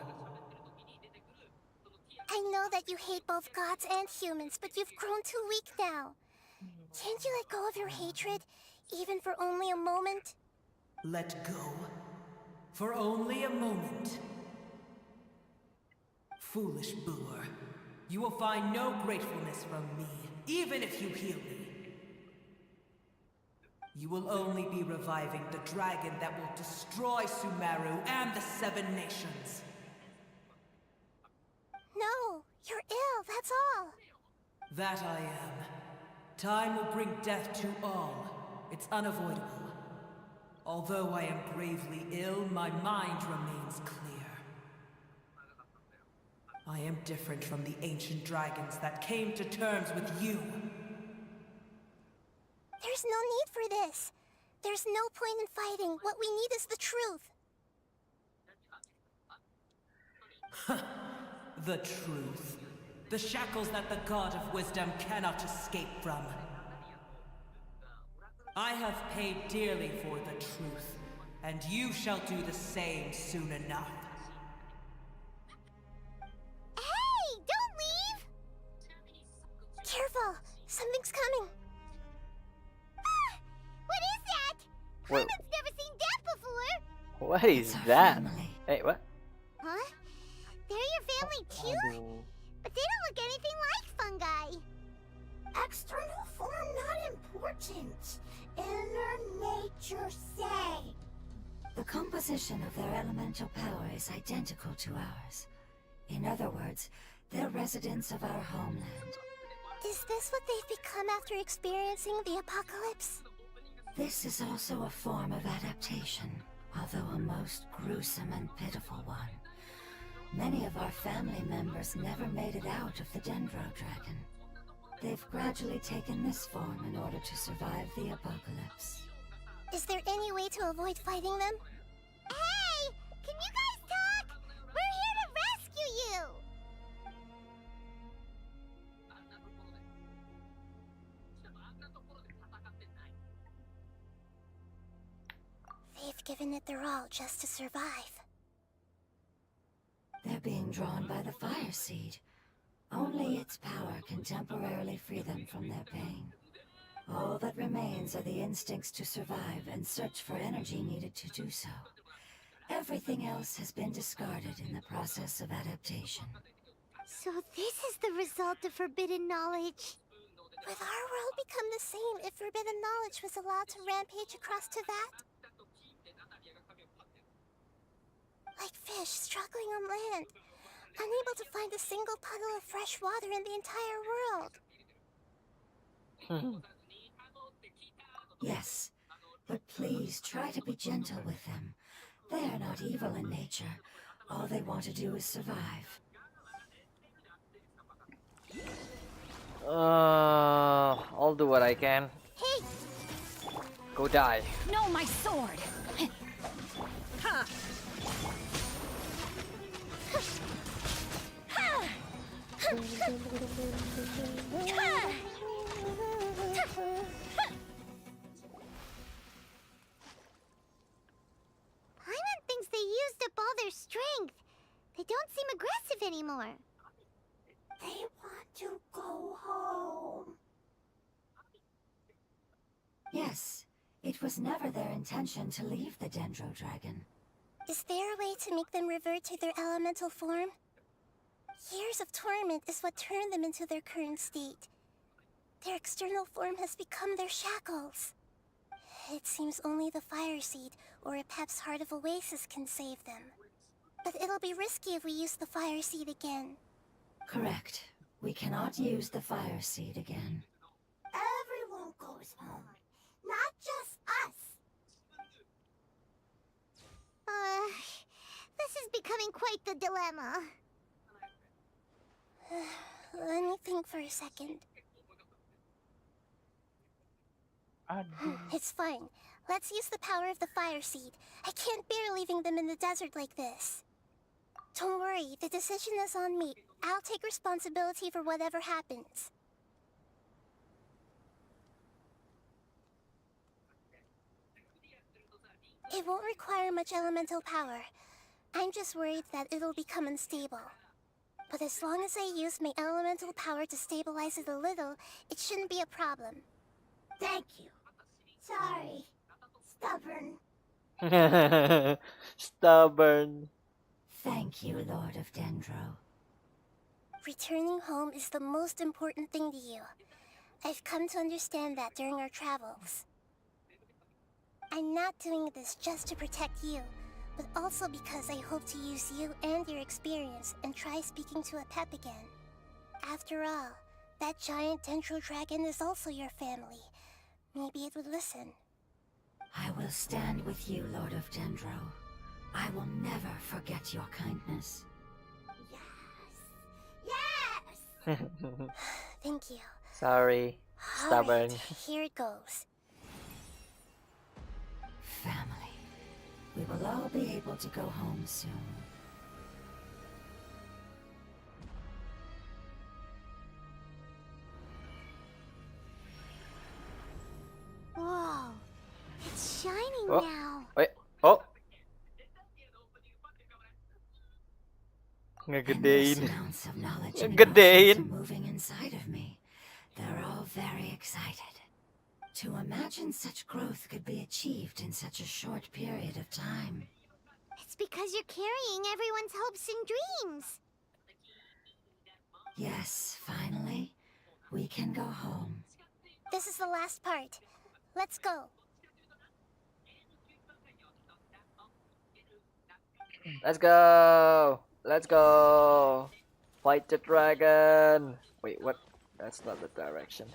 I know that you hate both gods and humans, but you've grown too weak now. Can't you let go of your hatred, even for only a moment? Let go. For only a moment. Foolish boor. You will find no gratefulness from me, even if you heal me. You will only be reviving the dragon that will destroy Sumeru and the 7 nations. No, you're ill, that's all. That I am. Time will bring death to all. It's unavoidable. Although I am gravely ill, my mind remains clear. I am different from the ancient dragons that came to terms with you. There's no need for this. There's no point in fighting. What we need is the truth. The truth. The shackles that the God of Wisdom cannot escape from. I have paid dearly for the truth, and you shall do the same soon enough. Hey, don't leave! Careful, something's coming. Ah, what is that? What? I've never seen that before. What is that? Hey, what? Huh? They're your family too? But they don't look anything like fungi. External form not important. Inner nature say. The composition of their elemental power is identical to ours. In other words, they're residents of our homeland. Is this what they've become after experiencing the apocalypse? This is also a form of adaptation, although a most gruesome and pitiful one. Many of our family members never made it out of the Dendro Dragon. They've gradually taken this form in order to survive the apocalypse. Is there any way to avoid fighting them? Hey! Can you guys talk? We're here to rescue you! They've given it their all just to survive. They're being drawn by the fire seed. Only its power can temporarily free them from their pain. All that remains are the instincts to survive and search for energy needed to do so. Everything else has been discarded in the process of adaptation. So this is the result of forbidden knowledge. Would our world become the same if forbidden knowledge was allowed to rampage across Teyvat? Like fish struggling on land, unable to find a single puddle of fresh water in the entire world. Yes, but please try to be gentle with them. They are not evil in nature. All they want to do is survive. I'll do what I can. Hey! Go die. No, my sword! Ha! Paimon thinks they used up all their strength. They don't seem aggressive anymore. They want to go home. Yes, it was never their intention to leave the Dendro Dragon. Is there a way to make them revert to their elemental form? Years of torment is what turned them into their current state. Their external form has become their shackles. It seems only the Fire Seed or Epep's Heart of Oasis can save them. But it'll be risky if we use the Fire Seed again. Correct. We cannot use the Fire Seed again. Everyone goes home, not just us. This is becoming quite the dilemma. Let me think for a second. It's fine. Let's use the power of the Fire Seed. I can't bear leaving them in the desert like this. Don't worry, the decision is on me. I'll take responsibility for whatever happens. It won't require much elemental power. I'm just worried that it'll become unstable. But as long as I use my elemental power to stabilize it a little, it shouldn't be a problem. Thank you. Sorry. Stubborn. Stubborn. Thank you, Lord of Dendro. Returning home is the most important thing to you. I've come to understand that during our travels. I'm not doing this just to protect you, but also because I hope to use you and your experience and try speaking to a pep again. After all, that giant Dendro dragon is also your family. Maybe it would listen. I will stand with you, Lord of Dendro. I will never forget your kindness. Yes! Thank you. Sorry. Stubborn. Alright, here it goes. Family. We will all be able to go home soon. Whoa. It's shining Oh. now. Wait. Oh. Endless Ngegedein. amounts of knowledge and Ngegedein. emotions are moving inside of me. They're all very excited. To imagine such growth could be achieved in such a short period of time. It's because you're carrying everyone's hopes and dreams. Yes, finally, we can go home. This is the last part. Let's go. Let's go. Let's go. Fight the dragon. Wait, what? That's not the direction.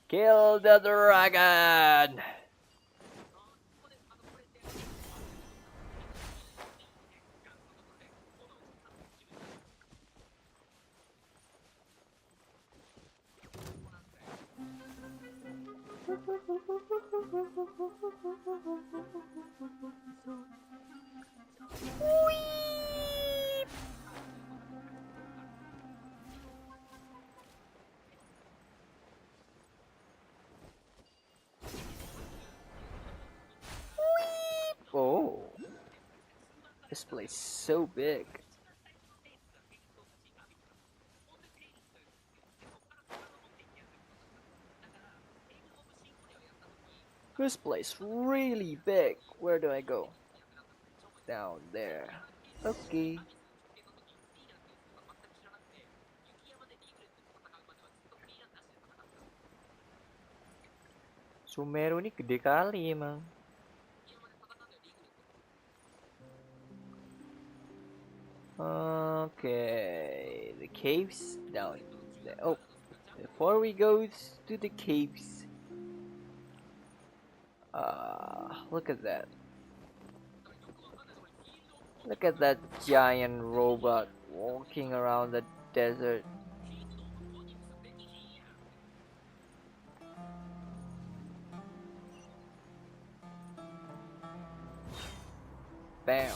Kill the dragon. Oh, this place is so big. This place really big. Where do I go? Down there. Okay. Sumeru ini gede kali emang. Okay, the caves down there. Oh, before we go to the caves, look at that. Look at that giant robot walking around the desert. Bam.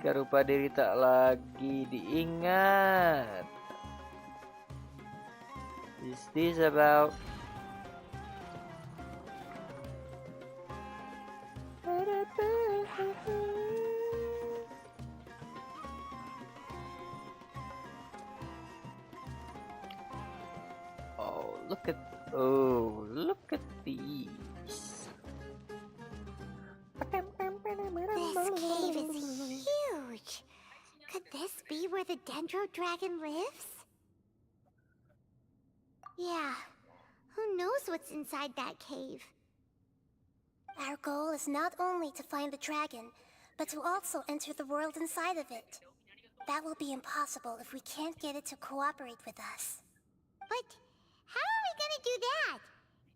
Jika rupa diri tak lagi diingat. Is this about? Look at these. This cave is huge. Could this be where the Dendro Dragon lives? Yeah. Who knows what's inside that cave? Our goal is not only to find the dragon, but to also enter the world inside of it. That will be impossible if we can't get it to cooperate with us. But how are we gonna do that?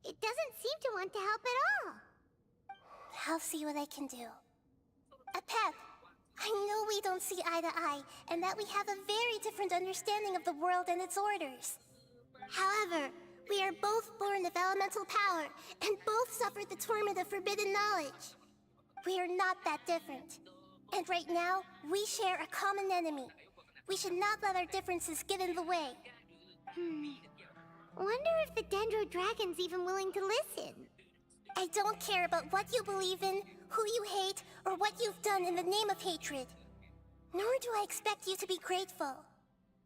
It doesn't seem to want to help at all. I'll see what I can do. Pep, I know we don't see eye to eye, and that we have a very different understanding of the world and its orders. However, we are both born of elemental power, and both suffered the torment of forbidden knowledge. We are not that different. And right now, we share a common enemy. We should not let our differences get in the way. Wonder if the Dendro Dragon's even willing to listen. I don't care about what you believe in, who you hate, or what you've done in the name of hatred. Nor do I expect you to be grateful.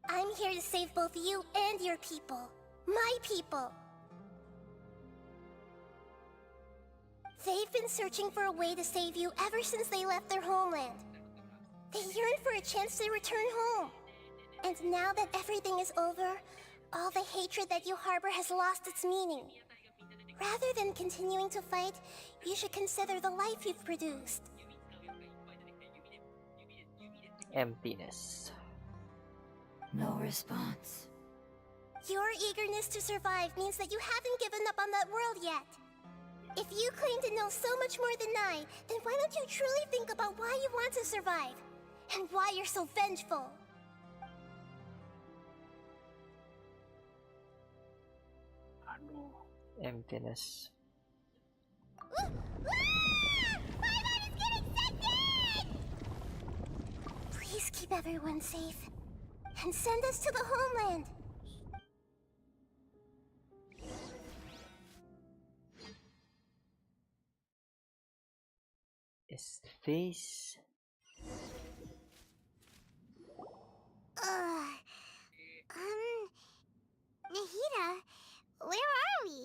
I'm here to save both you and your people. My people. They've been searching for a way to save you ever since they left their homeland. They yearn for a chance to return home. And now that everything is over, all the hatred that you harbor has lost its meaning. Rather than continuing to fight, you should consider the life you've produced. Emptiness. No response. Your eagerness to survive means that you haven't given up on that world yet. If you claim to know so much more than I, then why don't you truly think about why you want to survive? And why you're so vengeful? Emptiness. Please keep everyone safe. And send us to the homeland. Is this? Nahida, where are we?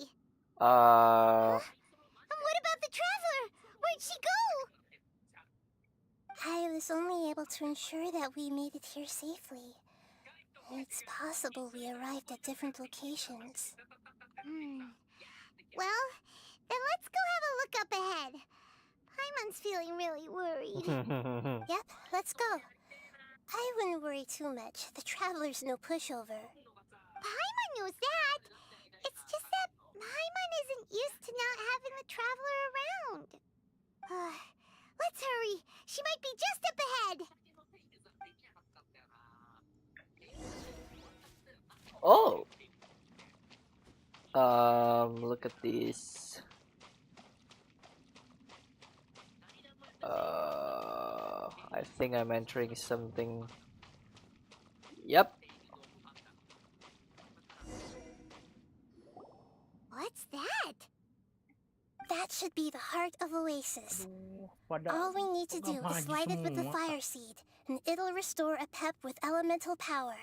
What about the traveler? Where'd she go? I was only able to ensure that we made it here safely. It's possible we arrived at different locations. Well, then let's go have a look up ahead. Paimon's feeling really worried. Yep, let's go. I wouldn't worry too much. The traveler's no pushover. Paimon knows that. It's just that Paimon isn't used to not having the traveler around. Let's hurry. She might be just up ahead. Oh. Look at this. I think I'm entering something. Yep. What's that? That should be the heart of Oasis. All we need to do is light it with the fire seed, and it'll restore a pep with elemental power.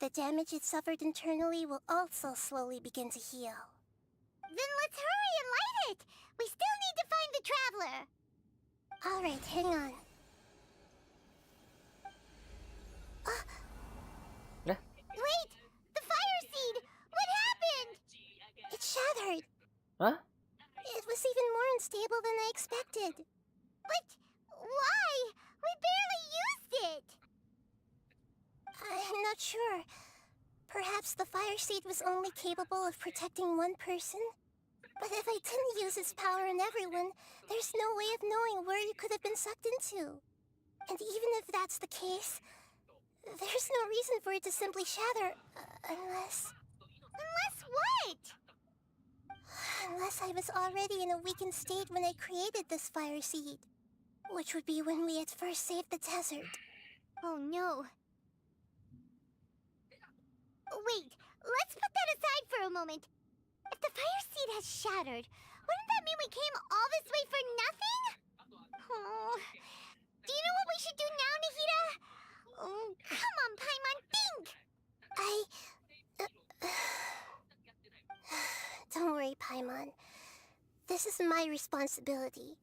The damage it suffered internally will also slowly begin to heal. Then let's hurry and light it! We still need to find the traveler! Alright, hang on. Wait! The fire seed! What happened? It shattered. Huh? It was even more unstable than I expected. But why? We barely used it! I'm not sure. Perhaps the fire seed was only capable of protecting one person? But if I didn't use its power on everyone, there's no way of knowing where it could have been sucked into. And even if that's the case, there's no reason for it to simply shatter, unless... Unless what? Unless I was already in a weakened state when I created this fire seed. Which would be when we had first saved the desert. Oh no. Wait, let's put that aside for a moment. If the fire seed has shattered, wouldn't that mean we came all this way for nothing? Oh. Do you know what we should do now, Nahida? Oh, come on, Paimon, think! Don't worry, Paimon. This is my responsibility.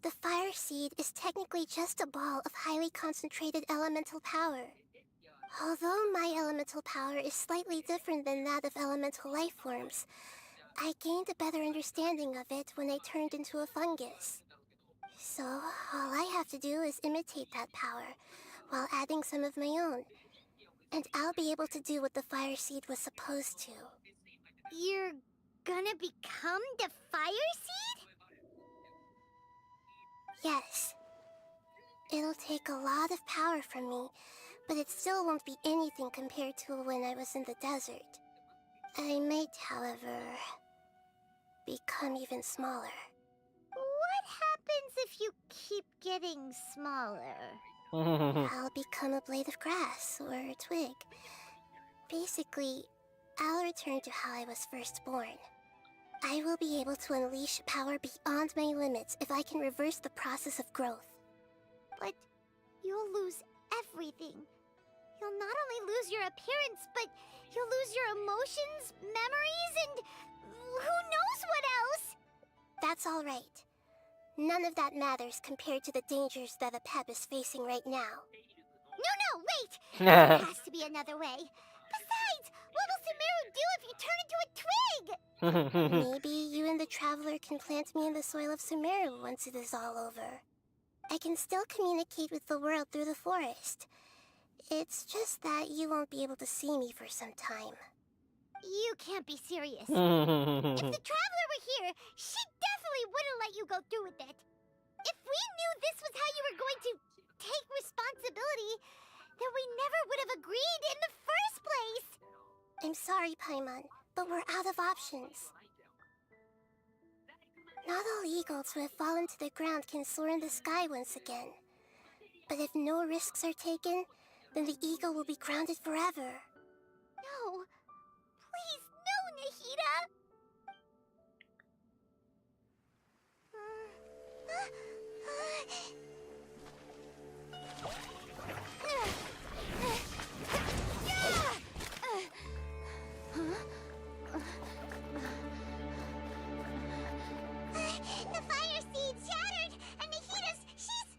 The fire seed is technically just a ball of highly concentrated elemental power. Although my elemental power is slightly different than that of elemental life forms, I gained a better understanding of it when I turned into a fungus. So, all I have to do is imitate that power, while adding some of my own. And I'll be able to do what the fire seed was supposed to. You're gonna become the Fire Seed? Yes. It'll take a lot of power from me, but it still won't be anything compared to when I was in the desert. I might, however, become even smaller. What happens if you keep getting smaller? I'll become a blade of grass or a twig. Basically, I'll return to how I was first born. I will be able to unleash power beyond my limits if I can reverse the process of growth. But you'll lose everything. You'll not only lose your appearance, but you'll lose your emotions, memories, and who knows what else? That's all right. None of that matters compared to the dangers that a pep is facing right now. No, wait! There has to be another way. Besides, what will Sumeru do if you turn into a twig? Maybe you and the Traveler can plant me in the soil of Sumeru once it is all over. I can still communicate with the world through the forest. It's just that you won't be able to see me for some time. You can't be serious. If the Traveler were here, she definitely wouldn't let you go through with it. If we knew this was how you were going to take responsibility, then we never would have agreed in the first place. I'm sorry, Paimon, but we're out of options. Not all eagles who have fallen to the ground can soar in the sky once again. But if no risks are taken, then the eagle will be grounded forever. No. Please, no, Nahida! The fire seed shattered, and she's...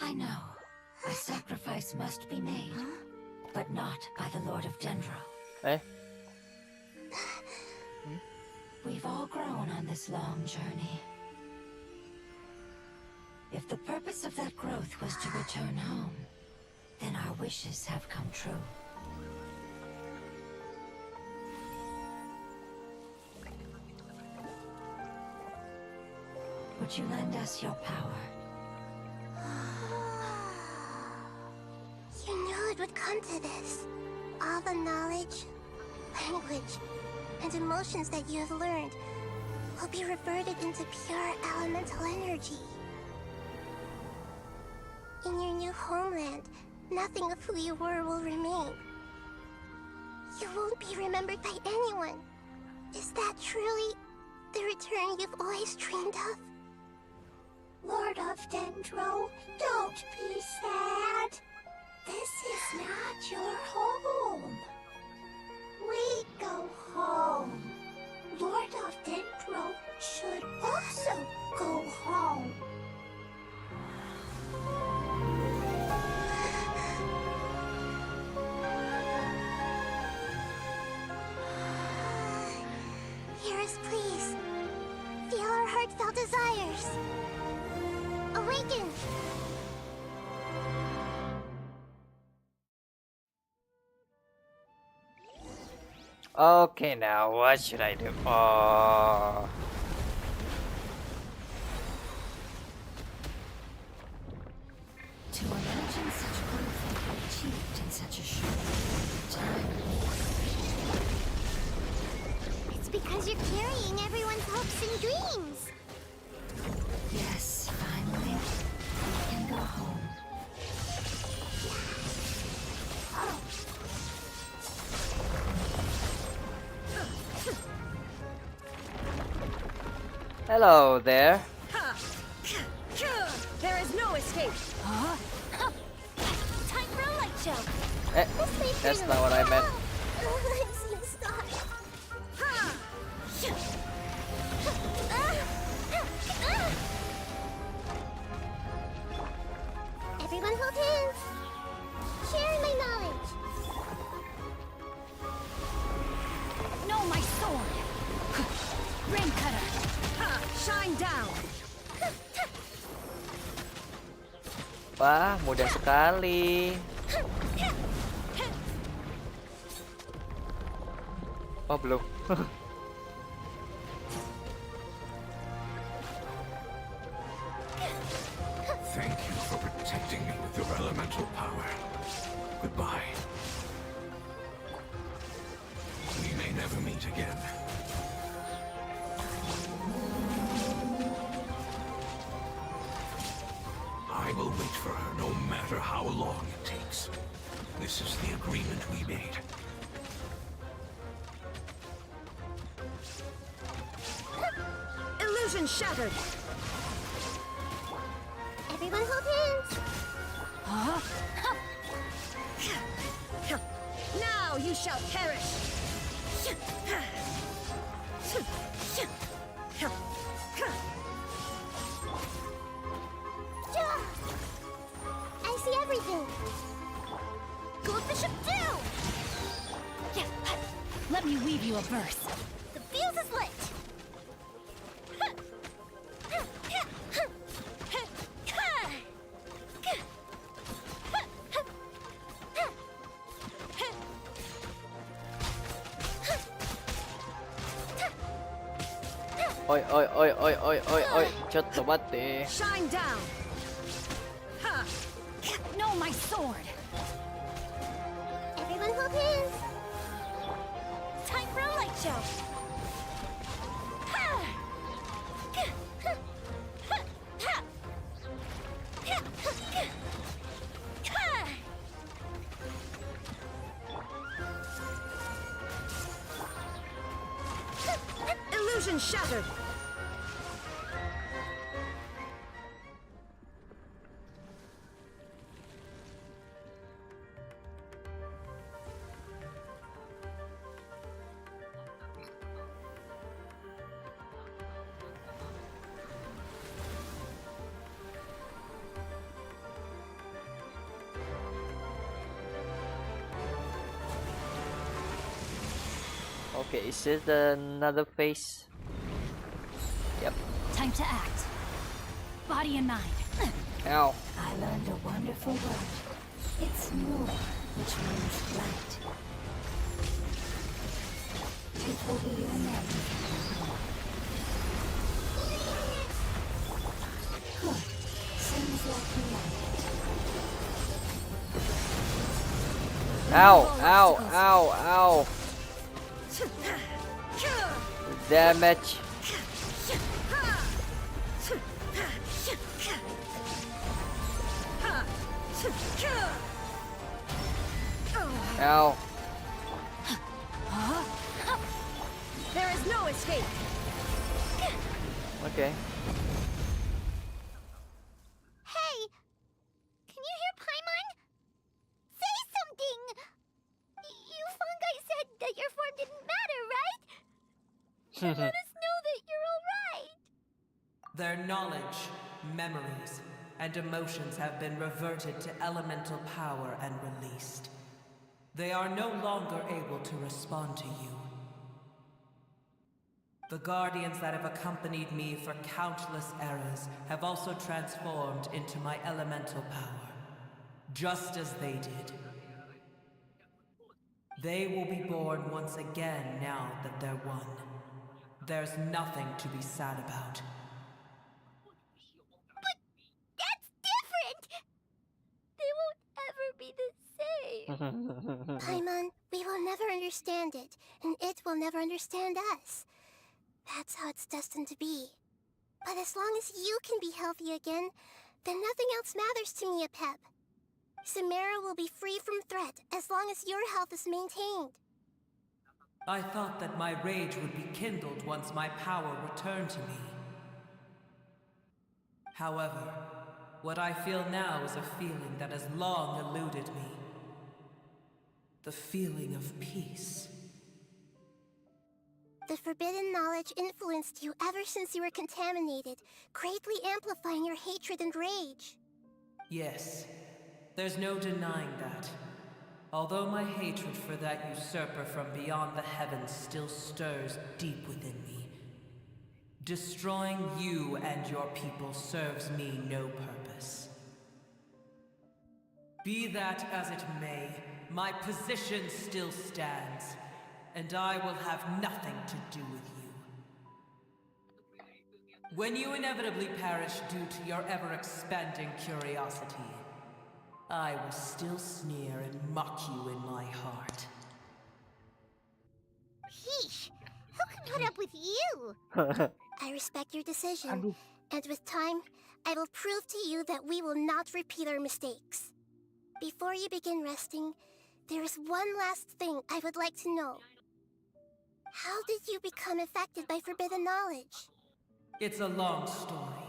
I know. A sacrifice must be made, but not by the Lord of Dendro. Eh? We've all grown on this long journey. If the purpose of that growth was to return home, then our wishes have come true. Would you lend us your power? You knew it would come to this. All the knowledge, language, and emotions that you have learned will be reverted into pure elemental energy. In your new homeland, nothing of who you were will remain. You won't be remembered by anyone. Is that truly the return you've always dreamed of? Lord of Dendro, don't be sad. This is not your home. We go home. Lord of Dendro should also go home. Hear us, please. Feel our heartfelt desires. Awaken! Okay, now what should I do? Oh. To imagine such growth to be achieved in such a short time. It's because you're carrying everyone's hopes and dreams. Yes, finally, we can go home. Hello there. There is no escape. Time for a light show. Eh, that's not what I meant. Everyone hold hands. Share my knowledge. No, my sword. Rain cutter. Shine down. Wah, mudah sekali. Oh, belum. will wait for her no matter how long it takes. This is the agreement we made. Illusion shattered! Everyone hold hands! Huh? Now you shall perish! I see everything! Goldfish of Doom! Yeah, let me weave you a verse. The fuse is lit! Oi, oi, oi, oi, oi, oi, oi. Cotto, batte. Shine down! Ha! No, my sword! Everyone hold hands! Time for a light show! Illusion shattered! Okay, is it another phase? Yep. Time to act. Body and mind. Ow. I learned a wonderful word. It's nur, which means light. It will be your name. Good. Seems like you like it. Ow, ow, ow, ow. Damage. Ow. There is no escape! Okay. Hey! Can you hear Paimon? Say something! You fungi said that your form didn't matter, right? Let us know that you're alright! Their knowledge, memories, and emotions have been reverted to elemental power and released. They are no longer able to respond to you. The guardians that have accompanied me for countless eras have also transformed into my elemental power, just as they did. They will be born once again now that they're one. There's nothing to be sad about. But that's different! They won't ever be the same. Paimon, we will never understand it, and it will never understand us. That's how it's destined to be. But as long as you can be healthy again, then nothing else matters to me, Apep. Samara will be free from threat as long as your health is maintained. I thought that my rage would be kindled once my power returned to me. However, what I feel now is a feeling that has long eluded me. The feeling of peace. The forbidden knowledge influenced you ever since you were contaminated, greatly amplifying your hatred and rage. Yes, there's no denying that. Although my hatred for that usurper from beyond the heavens still stirs deep within me, destroying you and your people serves me no purpose. Be that as it may, my position still stands, and I will have nothing to do with you. When you inevitably perish due to your ever-expanding curiosity, I will still sneer and mock you in my heart. Sheesh! Who can put up with you? I respect your decision. And with time, I will prove to you that we will not repeat our mistakes. Before you begin resting, there is one last thing I would like to know. How did you become affected by forbidden knowledge? It's a long story.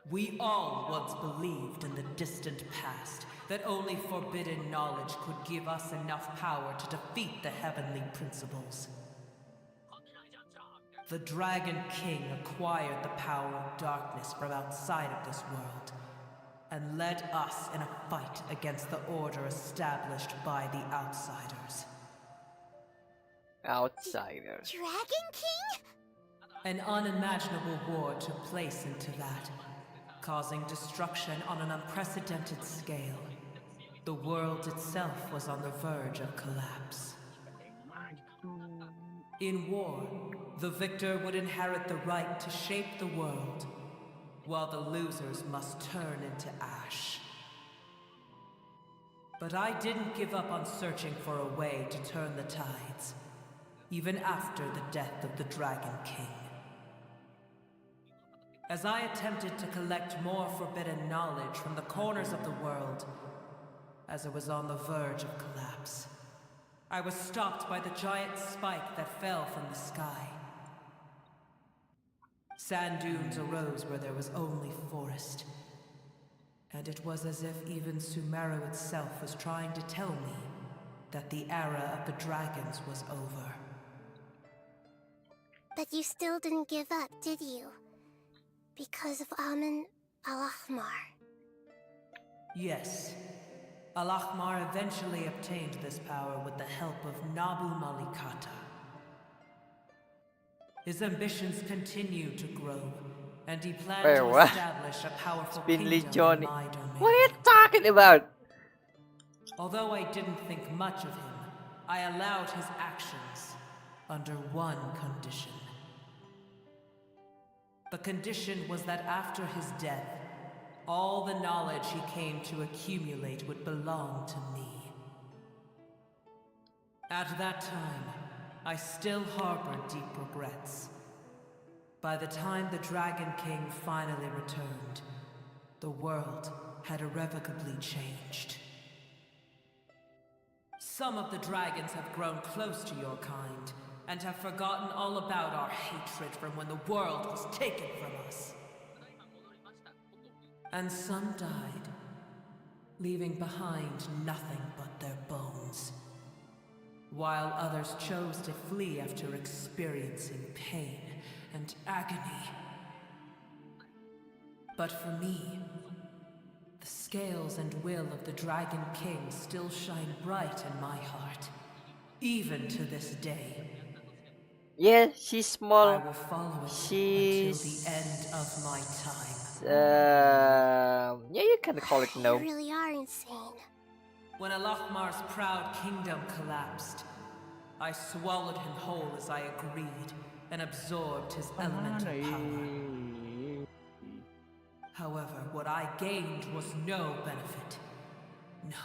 We all once believed in the distant past that only forbidden knowledge could give us enough power to defeat the heavenly principles. The Dragon King acquired the power of darkness from outside of this world and led us in a fight against the order established by the outsiders. Outsiders. Dragon King? An unimaginable war took place into that, causing destruction on an unprecedented scale. The world itself was on the verge of collapse. In war, the victor would inherit the right to shape the world, while the losers must turn into ash. But I didn't give up on searching for a way to turn the tides, even after the death of the Dragon King. As I attempted to collect more forbidden knowledge from the corners of the world, as it was on the verge of collapse, I was stopped by the giant spike that fell from the sky. Sand dunes arose where there was only forest, and it was as if even Sumeru itself was trying to tell me that the era of the dragons was over. But you still didn't give up, did you? Because of Amun Al-Ahmar. Yes. Al-Ahmar eventually obtained this power with the help of Nabu Malikata. His ambitions continue to grow, and he planned to establish a powerful kingdom in my domain. What are you talking about? Although I didn't think much of him, I allowed his actions under one condition. The condition was that after his death, all the knowledge he came to accumulate would belong to me. At that time, I still harbored deep regrets. By the time the Dragon King finally returned, the world had irrevocably changed. Some of the dragons have grown close to your kind, and have forgotten all about our hatred from when the world was taken from us. And some died, leaving behind nothing but their bones, while others chose to flee after experiencing pain and agony. But for me, the scales and will of the Dragon King still shine bright in my heart, even to this day. Yeah, she's small. I will follow it she's until the end of my time. Yeah, you can call it no. You really are insane. When Al-Ahmar's proud kingdom collapsed, I swallowed him whole as I agreed and absorbed his elemental power. However, what I gained was no benefit. No.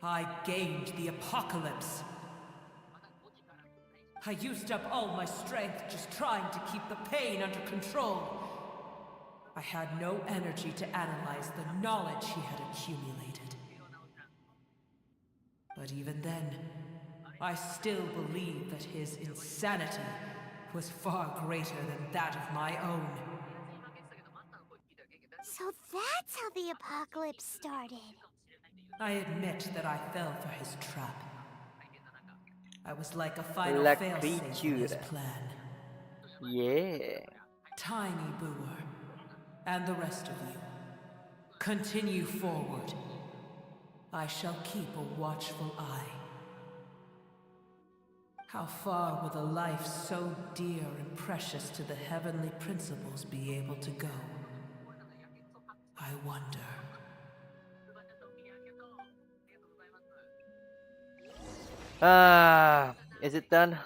I gained the apocalypse. I used up all my strength just trying to keep the pain under control. I had no energy to analyze the knowledge he had accumulated. But even then, I still believed that his insanity was far greater than that of my own. So that's how the apocalypse started. I admit that I fell for his trap. I was like a final failsafe in his plan. Yeah. Tiny Booer, and the rest of you, continue forward. I shall keep a watchful eye. How far will a life so dear and precious to the heavenly principles be able to go? I wonder. Is it done?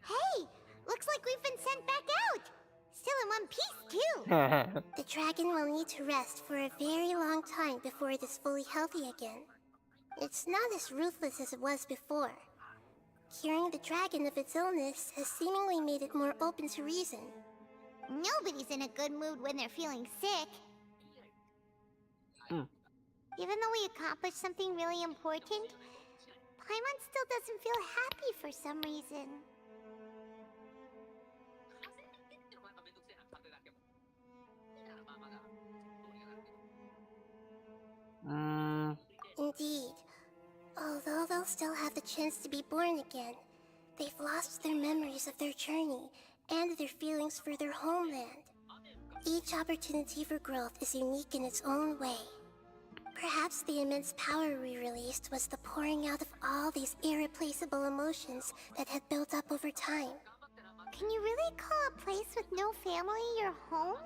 Hey, looks like we've been sent back out. Still in one piece, too. The dragon will need to rest for a very long time before it is fully healthy again. It's not as ruthless as it was before. Curing the dragon of its illness has seemingly made it more open to reason. Nobody's in a good mood when they're feeling sick. Even though we accomplished something really important, Paimon still doesn't feel happy for some reason. Indeed. Although they'll still have the chance to be born again, they've lost their memories of their journey and their feelings for their homeland. Each opportunity for growth is unique in its own way. Perhaps the immense power we released was the pouring out of all these irreplaceable emotions that had built up over time. Can you really call a place with no family your home?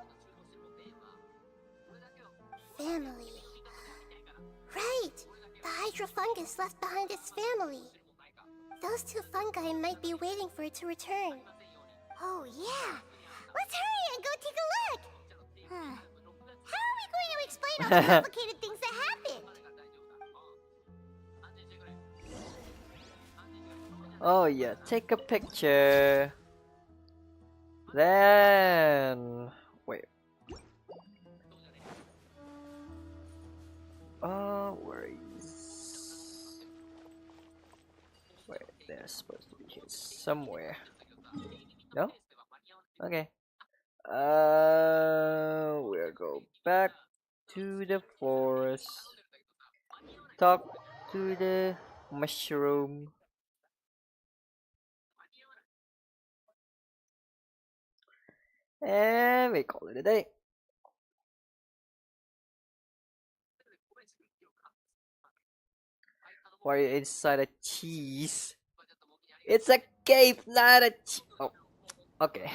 Family. Right! The hydrofungus left behind its family. Those two fungi might be waiting for it to return. Oh yeah! Let's hurry and go take a look! How are we going to explain all the complicated things that happened? Oh yeah, take a picture. Then wait. Where is? Wait, they're supposed to be here somewhere. No? Okay. We'll go back to the forest. Talk to the mushroom. And we call it a day. Why are you inside a cheese? It's a cave, not a oh, okay.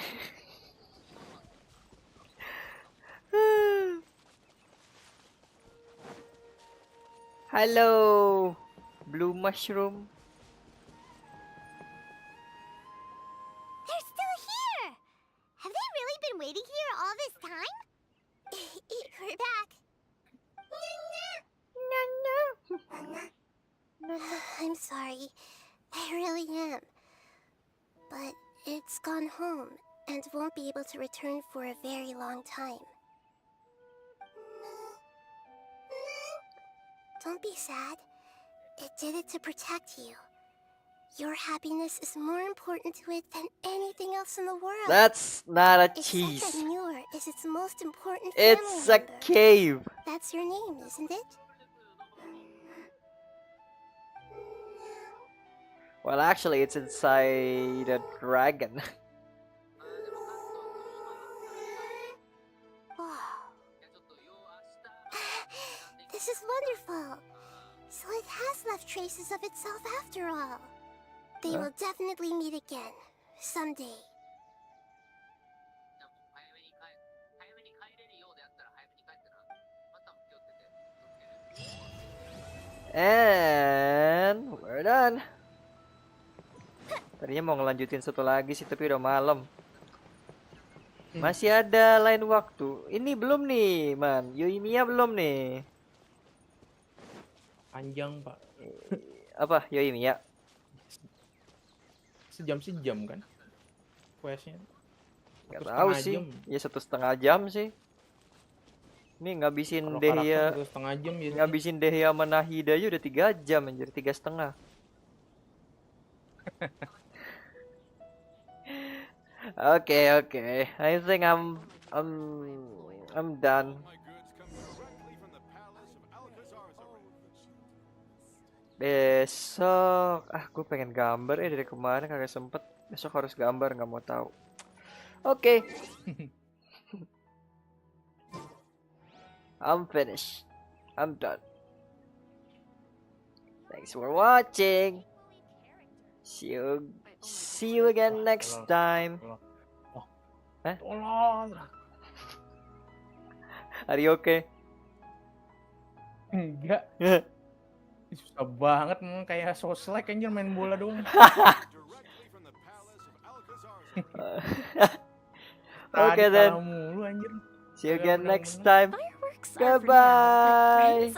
Hello, blue mushroom. They're still here! Have they really been waiting here all this time? We're back. I'm sorry. I really am. But it's gone home and won't be able to return for a very long time. Don't be sad. It did it to protect you. Your happiness is more important to it than anything else in the world. That's not a It cheese. said that Muir is its most important It's family a member. cave. That's your name, isn't it? Well, actually, it's inside a dragon. Wow. This is wonderful. So it has left traces of itself after all. They Huh? will definitely meet again, someday. And we're done. Tadinya mau ngelanjutin satu lagi sih, tapi udah malam. Masih ada lain waktu. Ini belum nih, Man. Yoimiya belum nih. Panjang, Pak. Apa Yoimiya? Sejam-sejam kan questnya. Gak tahu sih. Ya 1,5 jam sih. Ini ngabisin Dehya. 1,5 jam ya. Ngabisin Dehya sama Nahida aja udah 3 jam anjir, 3,5. Okay. I think I'm done. Besok gue pengen gambar dari kemarin kagak sempet. Besok harus gambar, nggak mau tahu. Oke. I'm finished. I'm done. Thanks for watching. See you again next time. Hah? Are you okay? Enggak. Susah banget, kayak soslek anjir main bola doang. Okay then. Mulu, anjir. See you again next time. Goodbye.